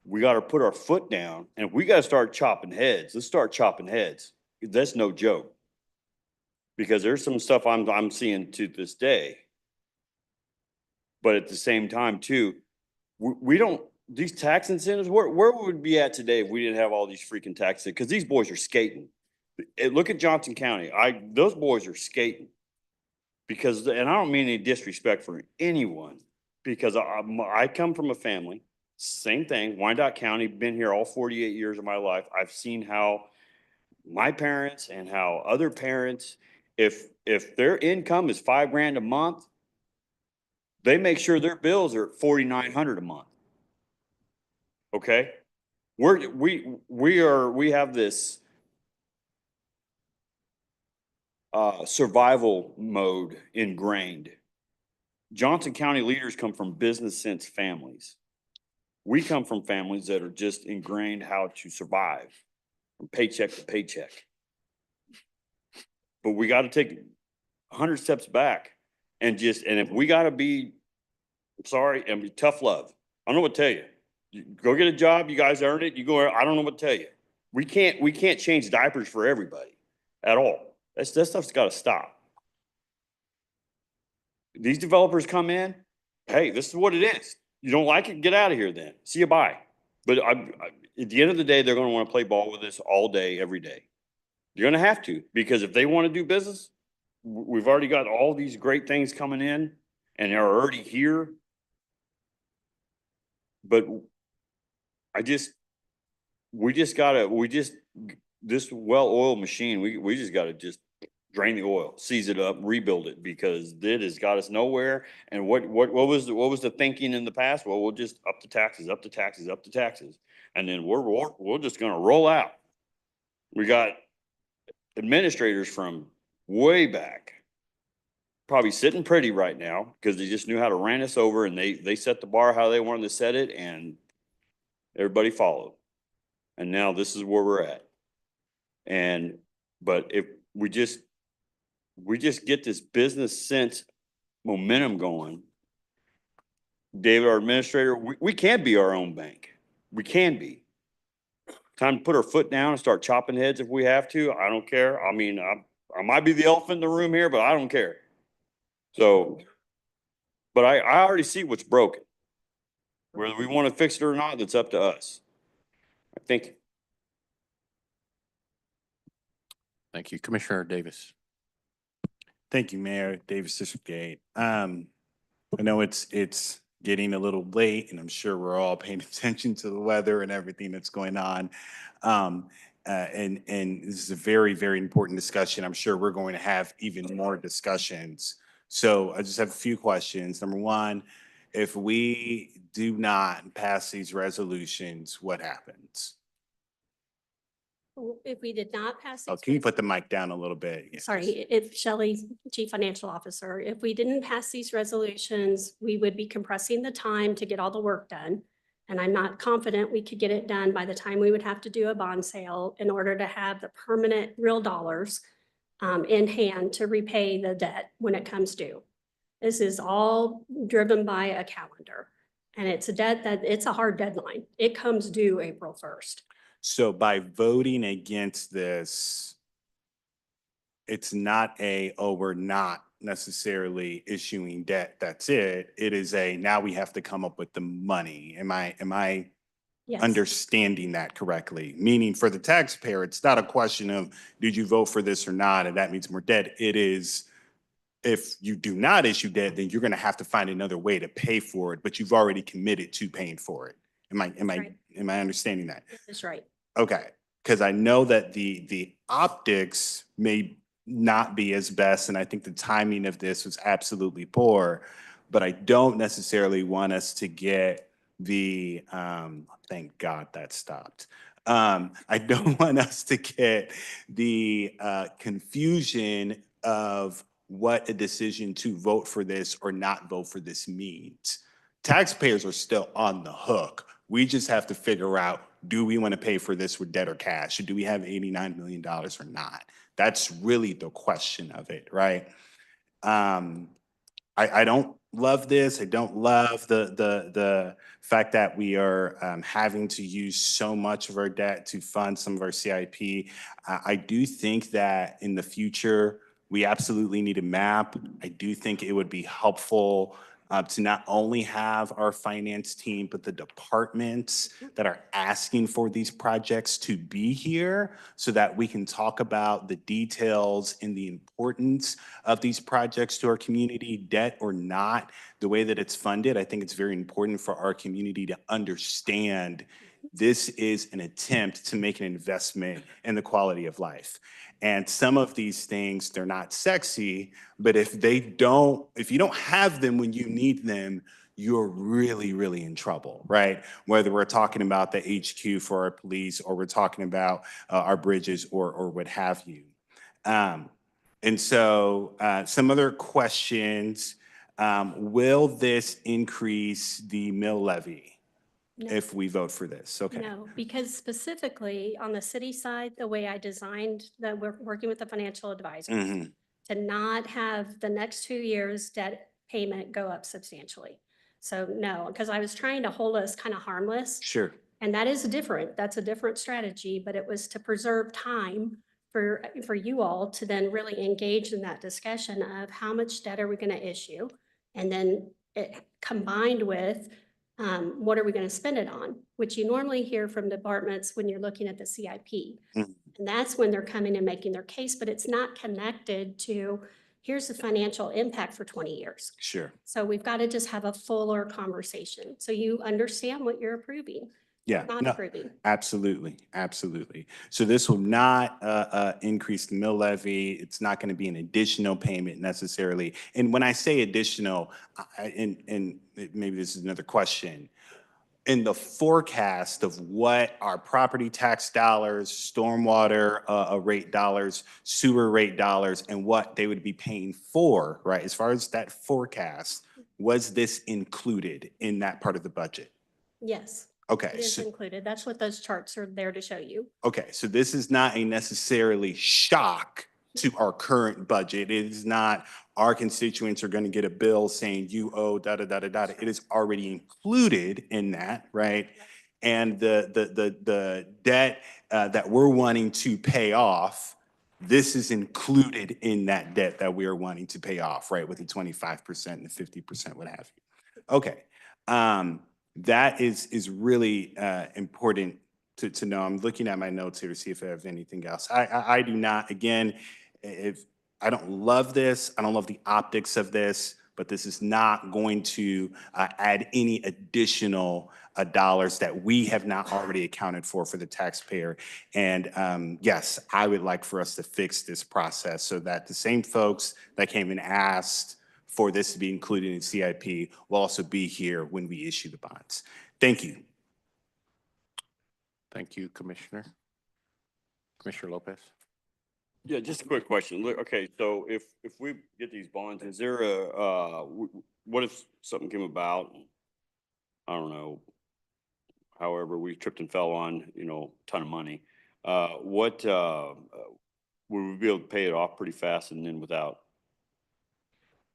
We got to put our foot down, and we got to start chopping heads. Let's start chopping heads. That's no joke. Because there's some stuff I'm seeing to this day. But at the same time too, we don't, these tax incentives, where would we be at today if we didn't have all these freaking taxes? Because these boys are skating. Look at Johnson County. Those boys are skating. Because, and I don't mean any disrespect for anyone, because I come from a family, same thing, Wyandotte County, been here all 48 years of my life. I've seen how my parents and how other parents if their income is $5,000 a month, they make sure their bills are $4,900 a month. Okay? We have this survival mode ingrained. Johnson County leaders come from business sense families. We come from families that are just ingrained how to survive from paycheck to paycheck. But we got to take 100 steps back and if we got to be, sorry, and be tough love. I don't know what to tell you. Go get a job. You guys earned it. You go, I don't know what to tell you. We can't change diapers for everybody at all. That stuff's got to stop. These developers come in, hey, this is what it is. You don't like it, get out of here then. See you, bye. But at the end of the day, they're going to want to play ball with us all day, every day. You're going to have to, because if they want to do business, we've already got all these great things coming in and they're already here. But this well-oiled machine, we just got to just drain the oil, seize it up, rebuild it, because it has got us nowhere. And what was the thinking in the past? Well, we'll just up the taxes, up the taxes, up the taxes. And then we're just going to roll out. We got administrators from way back, probably sitting pretty right now because they just knew how to ran us over, and they set the bar how they wanted to set it, and everybody followed. And now this is where we're at. But if we just get this business sense momentum going, David, our administrator, we can be our own bank. We can be. Time to put our foot down and start chopping heads if we have to. I don't care. I mean, I might be the elephant in the room here, but I don't care. So, but I already see what's broken. Whether we want to fix it or not, that's up to us. I think. Thank you. Commissioner Davis. Thank you, Mayor Davis, District 8. I know it's getting a little late, and I'm sure we're all paying attention to the weather and everything that's going on. And this is a very, very important discussion. I'm sure we're going to have even more discussions. So I just have a few questions. Number one, if we do not pass these resolutions, what happens? If we did not pass. Oh, can you put the mic down a little bit? Yeah, Sorry, if Shelley, Chief Financial Officer, if we didn't pass these resolutions, we would be compressing the time to get all the work done. And I'm not confident we could get it done by the time we would have to do a bond sale in order to have the permanent real dollars in hand to repay the debt when it comes due. This is all driven by a calendar, and it's a debt that it's a hard deadline. It comes due April 1st. So by voting against this, it's not we're not necessarily issuing debt. That's it. It is now we have to come up with the money. Am I Yes. understanding that correctly? Meaning for the taxpayer, it's not a question of did you vote for this or not, and that means more debt. It is, if you do not issue debt, then you're going to have to find another way to pay for it, but you've already committed to paying for it. Am I understanding that? That's right. Okay, because I know that the optics may not be as best, and I think the timing of this was absolutely poor, but I don't necessarily want us to get thank God that stopped. I don't want us to get the confusion of what a decision to vote for this or not vote for this means. Taxpayers are still on the hook. We just have to figure out, do we want to pay for this with debt or cash? Or do we have $89 million or not? That's really the question of it, right? I don't love this. I don't love the fact that we are having to use so much of our debt to fund some of our CIP. I do think that in the future, we absolutely need a map. I do think it would be helpful to not only have our finance team, but the departments that are asking for these projects to be here so that we can talk about the details and the importance of these projects to our community, debt or not, the way that it's funded. I think it's very important for our community to understand This is an attempt to make an investment in the quality of life. And some of these things, they're not sexy, but if you don't have them when you need them, you're really, really in trouble, right? Whether we're talking about the HQ for our police, or we're talking about our bridges, or what have you. And so some other questions. Will this increase the mill levy No. if we vote for this? Okay. No, because specifically on the city side, the way I designed that we're working with the financial advisors Mhm. to not have the next 2 years debt payment go up substantially. So no, because I was trying to hold us kind of harmless. Sure. And that is different. That's a different strategy, but it was to preserve time for you all to then really engage in that discussion of how much debt are we going to issue? And then combined with what are we going to spend it on, which you normally hear from departments when you're looking at the CIP. Mhm. And that's when they're coming and making their case, but it's not connected to here's the financial impact for 20 years. Sure. So we've got to just have a fuller conversation so you understand what you're approving. Yeah, Not no, approving. absolutely, absolutely. So this will not increase the mill levy. It's not going to be an additional payment necessarily. And when I say additional, and maybe this is another question, in the forecast of what our property tax dollars, stormwater rate dollars, sewer rate dollars, and what they would be paying for, right? As far as that forecast, was this included in that part of the budget? Yes. Okay, It is so included. That's what those charts are there to show you. okay, so this is not a necessarily shock to our current budget. It is not our constituents are going to get a bill saying you owe da da da da da. It is already included in that, right? And the debt that we're wanting to pay off, this is included in that debt that we are wanting to pay off, right? With the 25% and the 50%, what have you. Okay. That is really important to know. I'm looking at my notes here to see if I have anything else. I do not, again, if I don't love this, I don't love the optics of this, but this is not going to add any additional dollars that we have not already accounted for the taxpayer. And yes, I would like for us to fix this process so that the same folks that came and asked for this to be included in CIP will also be here when we issue the bonds. Thank you. Thank you, Commissioner. Commissioner Lopez. Yeah, just a quick question. Look, okay, so if we get these bonds, is there what if something came about? I don't know. However, we tripped and fell on, a ton of money. Would we be able to pay it off pretty fast and then without?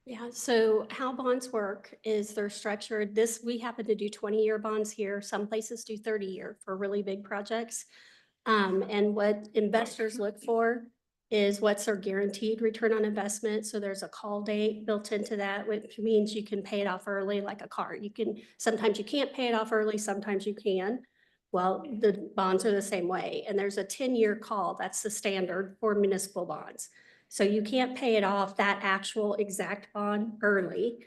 Yeah, so how bonds work is they're structured. We happen to do 20-year bonds here. Some places do 30-year for really big projects. And what investors look for is what's their guaranteed return on investment. So there's a call date built into that, which means you can pay it off early like a car. Sometimes you can't pay it off early, sometimes you can. Well, the bonds are the same way. And there's a 10-year call. That's the standard for municipal bonds. So you can't pay it off, that actual exact bond, early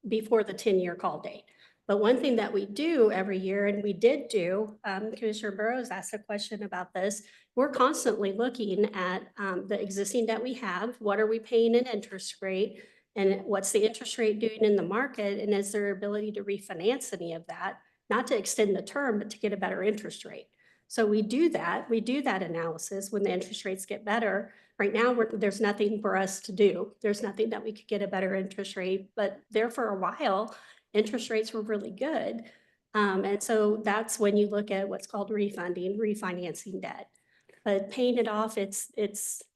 before the 10-year call date. But one thing that we do every year, and we did do, Commissioner Burrows asked a question about this, we're constantly looking at the existing debt we have. What are we paying in interest rate? And what's the interest rate doing in the market? And is there ability to refinance any of that? Not to extend the term, but to get a better interest rate. So we do that. We do that analysis when the interest rates get better. Right now, there's nothing for us to do. There's nothing that we could get a better interest rate, but there for a while, interest rates were really good. And so that's when you look at what's called refinancing debt. But paying it off, it's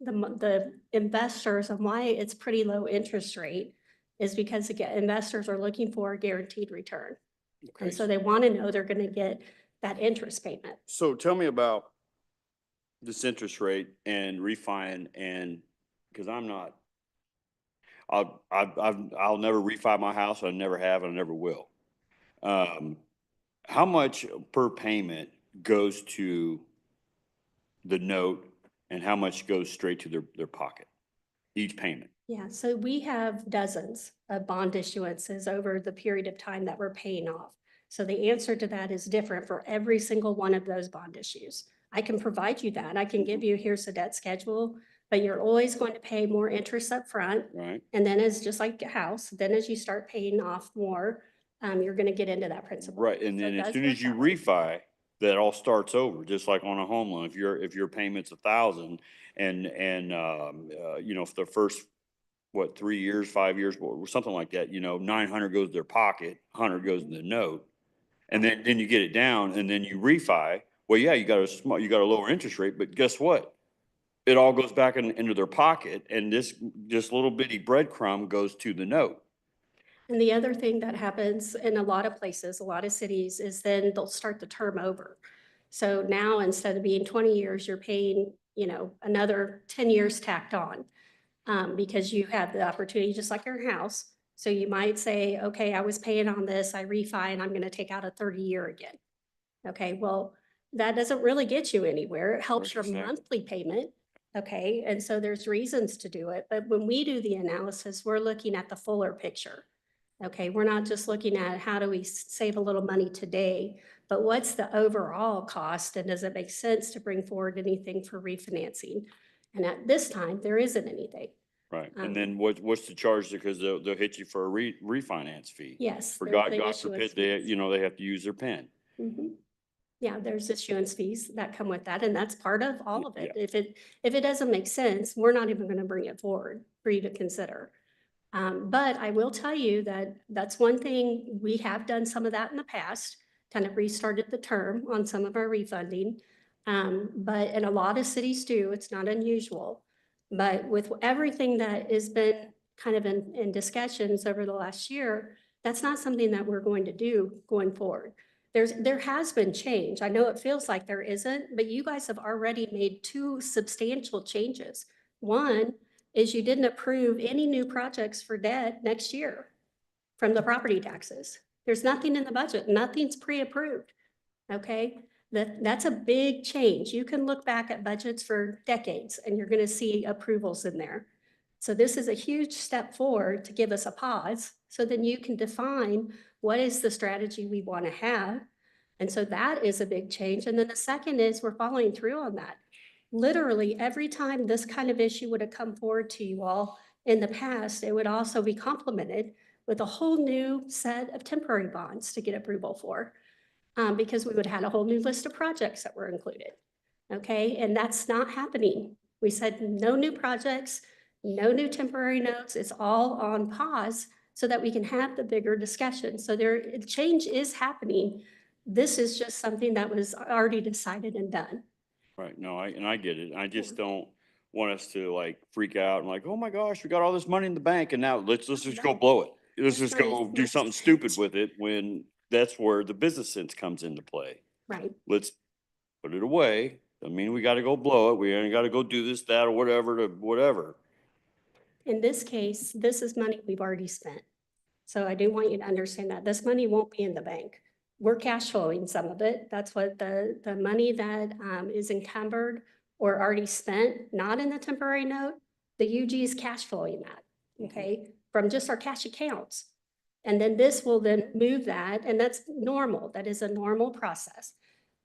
the investors, and why it's pretty low interest rate is because, again, investors are looking for a guaranteed return. Okay. And so they want to know they're going to get that interest payment. So tell me about this interest rate and refi, and because I'll never refi my house. I never have, and I never will. How much per payment goes to the note, and how much goes straight to their pocket each payment? Yeah, so we have dozens of bond issuances over the period of time that we're paying off. So the answer to that is different for every single one of those bond issues. I can provide you that. I can give you, here's the debt schedule, but you're always going to pay more interest up front. Right. And then as just like a house, then as you start paying off more, you're going to get into that principal. Right, and So then it as does soon work as you that way. refi, that all starts over, just like on a home loan. If your payment's 1,000 and, you know, for the first, what, 3 years, 5 years, something like that, you know, 900 goes to their pocket, 100 goes in the note. And then you get it down and then you refi. Well, yeah, you got a lower interest rate, but guess what? It all goes back into their pocket, and this little bitty breadcrumb goes to the note. And the other thing that happens in a lot of places, a lot of cities, is then they'll start the term over. So now instead of being 20 years, you're paying, you know, another 10 years tacked on, because you have the opportunity, just like your house. So you might say, okay, I was paying on this, I refi, and I'm going to take out a 30-year again. Okay, well, that doesn't really get you anywhere. It helps your monthly payment. Okay, and so there's reasons to do it. But when we do the analysis, we're looking at the fuller picture. Okay, we're not just looking at how do we save a little money today, but what's the overall cost, and does it make sense to bring forward anything for refinancing? And at this time, there isn't anything. Right, and then what's the charge? Because they'll hit you for a refinance fee. Yes. For the God issuance forbid, they, fees. you know, they have to use their pen. Mhm. Yeah, there's issuance fees that come with that, and that's part of all of it. If it doesn't make sense, we're not even gonna bring it forward for you to consider. But I will tell you that that's one thing, we have done some of that in the past, kind of restarted the term on some of our refunding. And a lot of cities do, it's not unusual. But with everything that has been kind of in discussions over the last year, that's not something that we're going to do going forward. There has been change. I know it feels like there isn't, but you guys have already made two substantial changes. One is you didn't approve any new projects for debt next year from the property taxes. There's nothing in the budget, nothing's pre-approved, okay? That's a big change. You can look back at budgets for decades and you're gonna see approvals in there. So this is a huge step forward to give us a pause, so then you can define what is the strategy we wanna have. And so that is a big change. And then the second is we're following through on that. Literally, every time this kind of issue would have come forward to you all in the past, it would also be complemented with a whole new set of temporary bonds to get approval for, because we would have had a whole new list of projects that were included. Okay, and that's not happening. We said no new projects, no new temporary notes. It's all on pause so that we can have the bigger discussion. So change is happening. This is just something that was already decided and done. Right, no, I get it. I just don't want us to like freak out and like, oh my gosh, we got all this money in the bank and now let's just go blow it. Let's just go do something stupid with it, when that's where the business sense comes into play. Right. Let's put it away. I mean, we got to go blow it. We ain't got to go do this, that, or whatever to whatever. In this case, this is money we've already spent. So I do want you to understand that this money won't be in the bank. We're cash flowing some of it. That's what the money that is encumbered or already spent, not in the temporary note, the UG is cash flowing that, okay, from just our cash accounts. And then this will then move that, and that's normal. That is a normal process.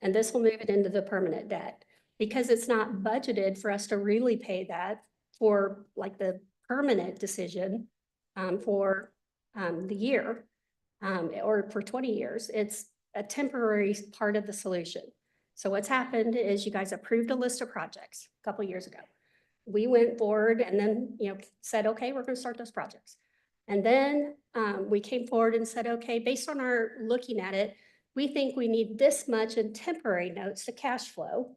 And this will move it into the permanent debt, because it's not budgeted for us to really pay that for like the permanent decision for the year or for 20 years. It's a temporary part of the solution. So what's happened is you guys approved a list of projects a couple of years ago. We went forward and then, you know, said, okay, we're going to start those projects. And then we came forward and said, okay, based on our looking at it, we think we need this much in temporary notes to cash flow.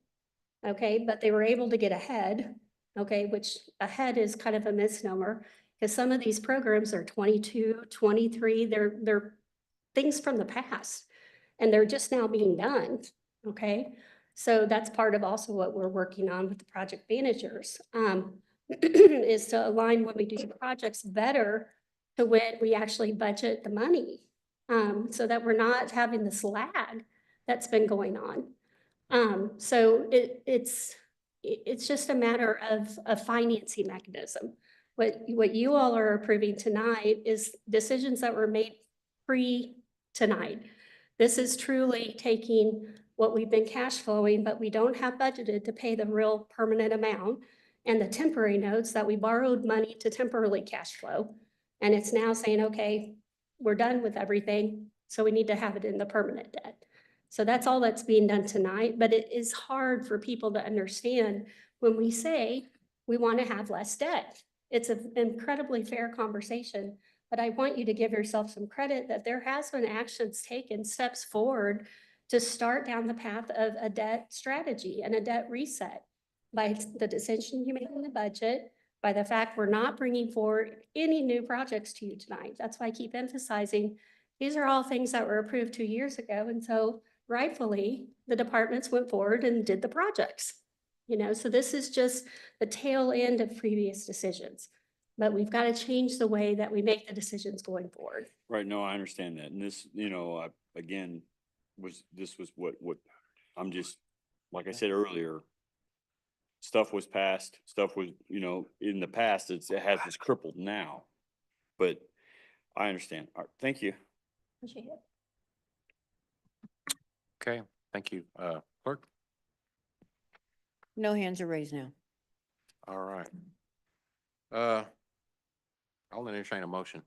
Okay, but they were able to get ahead, okay, which ahead is kind of a misnomer, because some of these programs are 22, 23, they're things from the past, and they're just now being done, okay? So that's part of also what we're working on with the project managers, is to align when we do the projects better to when we actually budget the money, so that we're not having this lag that's been going on. So it's just a matter of a financing mechanism. What you all are approving tonight is decisions that were made pre-tonight. This is truly taking what we've been cash flowing, but we don't have budgeted to pay the real permanent amount and the temporary notes that we borrowed money to temporarily cash flow. And it's now saying, okay, we're done with everything, so we need to have it in the permanent debt. So that's all that's being done tonight, but it is hard for people to understand when we say we want to have less debt. It's an incredibly fair conversation, but I want you to give yourself some credit that there has been actions taken, steps forward to start down the path of a debt strategy and a debt reset by the decision you made in the budget, by the fact we're not bringing forward any new projects to you tonight. That's why I keep emphasizing these are all things that were approved 2 years ago. And so rightfully, the departments went forward and did the projects. So this is just the tail end of previous decisions. But we've got to change the way that we make the decisions going forward. Right, no, I understand that. And this, again, this was what I'm just, like I said earlier, stuff was passed, stuff was, in the past, it has this crippled now. But I understand. All right, thank you. Appreciate it. Okay, thank you. Clerk? No hands are raised now. All right. I'll entertain a motion.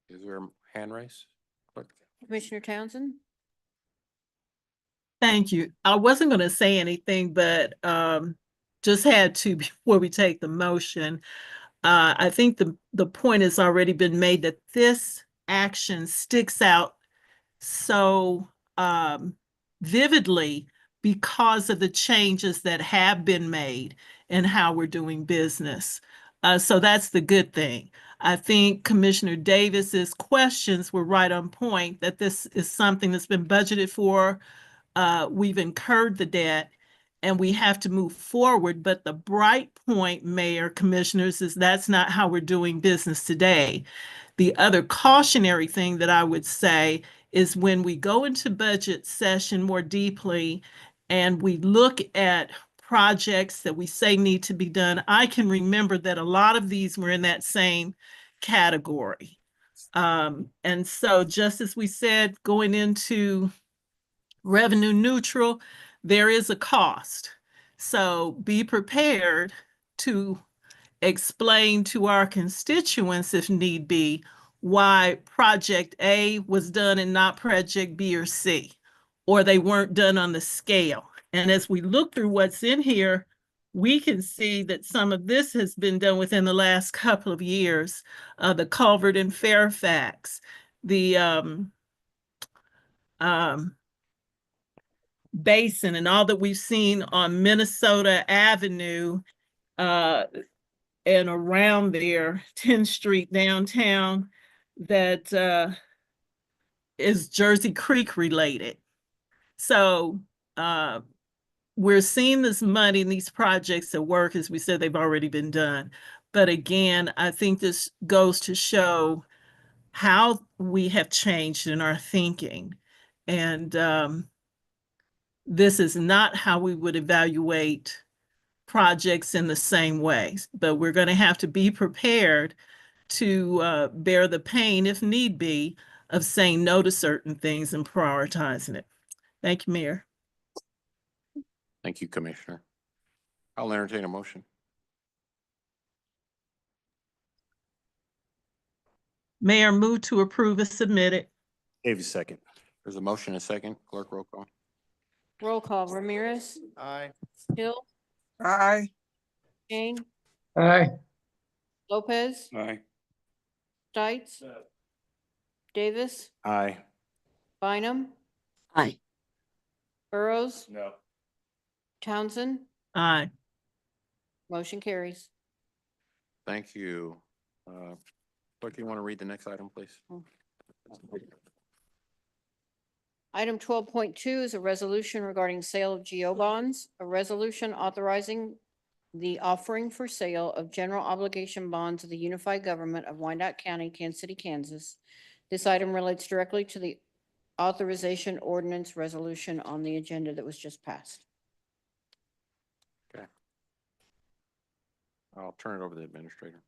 Is there a hand raise? Clerk? Commissioner Townsend? Thank you. I wasn't going to say anything, but just had to before we take the motion. I think the point has already been made that this action sticks out so vividly because of the changes that have been made and how we're doing business. So that's the good thing. I think Commissioner Davis's questions were right on point, that this is something that's been budgeted for. We've incurred the debt and we have to move forward. But the bright point, Mayor, Commissioners, is that's not how we're doing business today. The other cautionary thing that I would say is when we go into budget session more deeply and we look at projects that we say need to be done, I can remember that a lot of these were in that same category. And so just as we said, going into revenue neutral, there is a cost. So be prepared to explain to our constituents, if need be, why project A was done and not project B or C, or they weren't done on the scale. And as we look through what's in here, we can see that some of this has been done within the last couple of years. The culvert in Fairfax, the basin, and all that we've seen on Minnesota Avenue and around there, 10th Street downtown, that is Jersey Creek related. So we're seeing this money in these projects at work. As we said, they've already been done. But again, I think this goes to show how we have changed in our thinking. And this is not how we would evaluate projects in the same way, but we're going to have to be prepared to bear the pain, if need be, of saying no to certain things and prioritizing it. Thank you, Mayor. Thank you, Commissioner. I'll entertain a motion. Mayor, move to approve as submitted. Davis, second. There's a motion, a second. Clerk, roll call. Roll call. Ramirez? Aye. Hill? Aye. Kane? Aye. Lopez? Aye. Stites? Davis? Aye. Bynum? Aye. Burrows? No. Townsend? Aye. Motion carries. Thank you. Clerk, you want to read the next item, please? Item 12.2 is a resolution regarding sale of GO bonds, a resolution authorizing the offering for sale of general obligation bonds of the unified government of Wyandotte County, Kansas City, Kansas. This item relates directly to the authorization ordinance resolution on the agenda that was just passed. Okay. I'll turn it over to the administrator.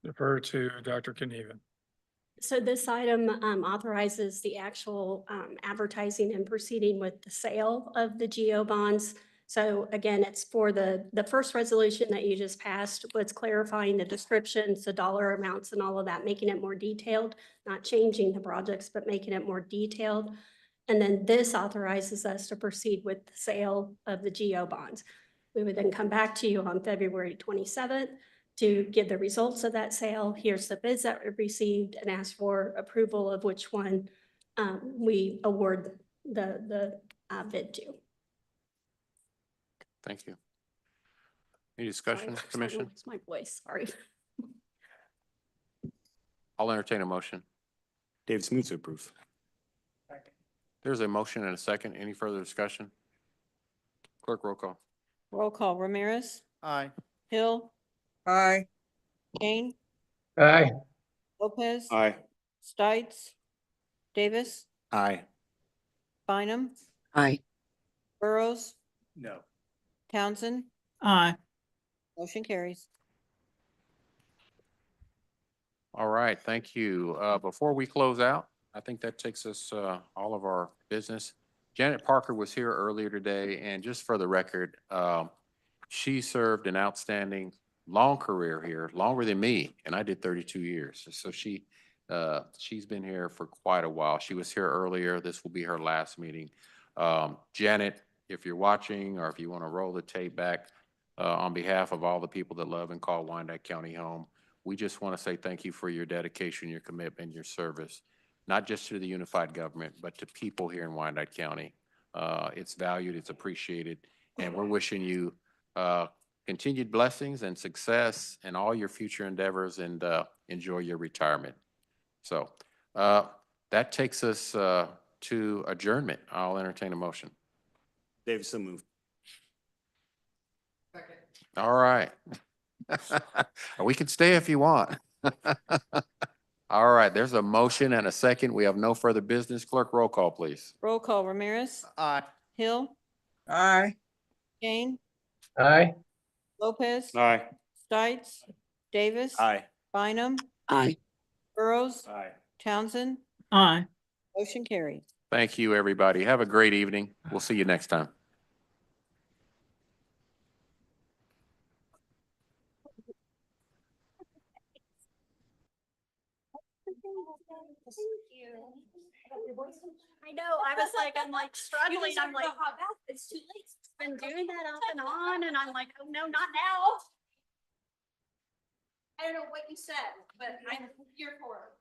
Defer to Dr. Kneven. So this item authorizes the actual advertising and proceeding with the sale of the GO bonds. So again, it's for the first resolution that you just passed was clarifying the descriptions, the dollar amounts and all of that, making it more detailed, not changing the projects, but making it more detailed. And then this authorizes us to proceed with the sale of the GO bonds. We would then come back to you on February 27th to give the results of that sale. Here's the bids that we received and ask for approval of which one we award the bid to. Thank you. Any discussion, Commission? It's my voice, sorry. I'll entertain a motion. Davis moves to approve. There's a motion and a second. Any further discussion? Clerk, roll call. Roll call. Ramirez, Aye. Hill, Aye. Kane, Aye. Lopez, Aye. Stites, Davis, Aye. Bynum, Aye. Burrows, No. Townsend. Aye. Motion carries. All right, thank you. Before we close out, I think that takes us all of our business. Janet Parker was here earlier today, and just for the record, she served an outstanding long career here, longer than me, and I did 32 years. So she's been here for quite a while. She was here earlier. This will be her last meeting. Janet, if you're watching or if you want to roll the tape back, on behalf of all the people that love and call Wyandotte County home, we just want to say thank you for your dedication, your commitment, your service, not just to the unified government, but to people here in Wyandotte County. It's valued, it's appreciated, and we're wishing you continued blessings and success in all your future endeavors, and enjoy your retirement. So that takes us to adjournment. I'll entertain a motion. Davis, so moved. All right. We can stay if you want. All right, there's a motion and a second. We have no further business. Clerk, roll call, please. Roll call. Ramirez, Aye. Hill, Aye. Kane, Aye. Lopez, Aye. Stites, Davis, Aye. Bynum, Aye. Burrows, Aye. Townsend. Aye. Motion carries. Thank you, everybody. Have a great evening. We'll see you next time. Thank you. I know, I was like, I'm like struggling, I'm like, it's too late. It's been doing that off and on, and I'm like, oh no, not now. I don't know what you said, but I'm here for it.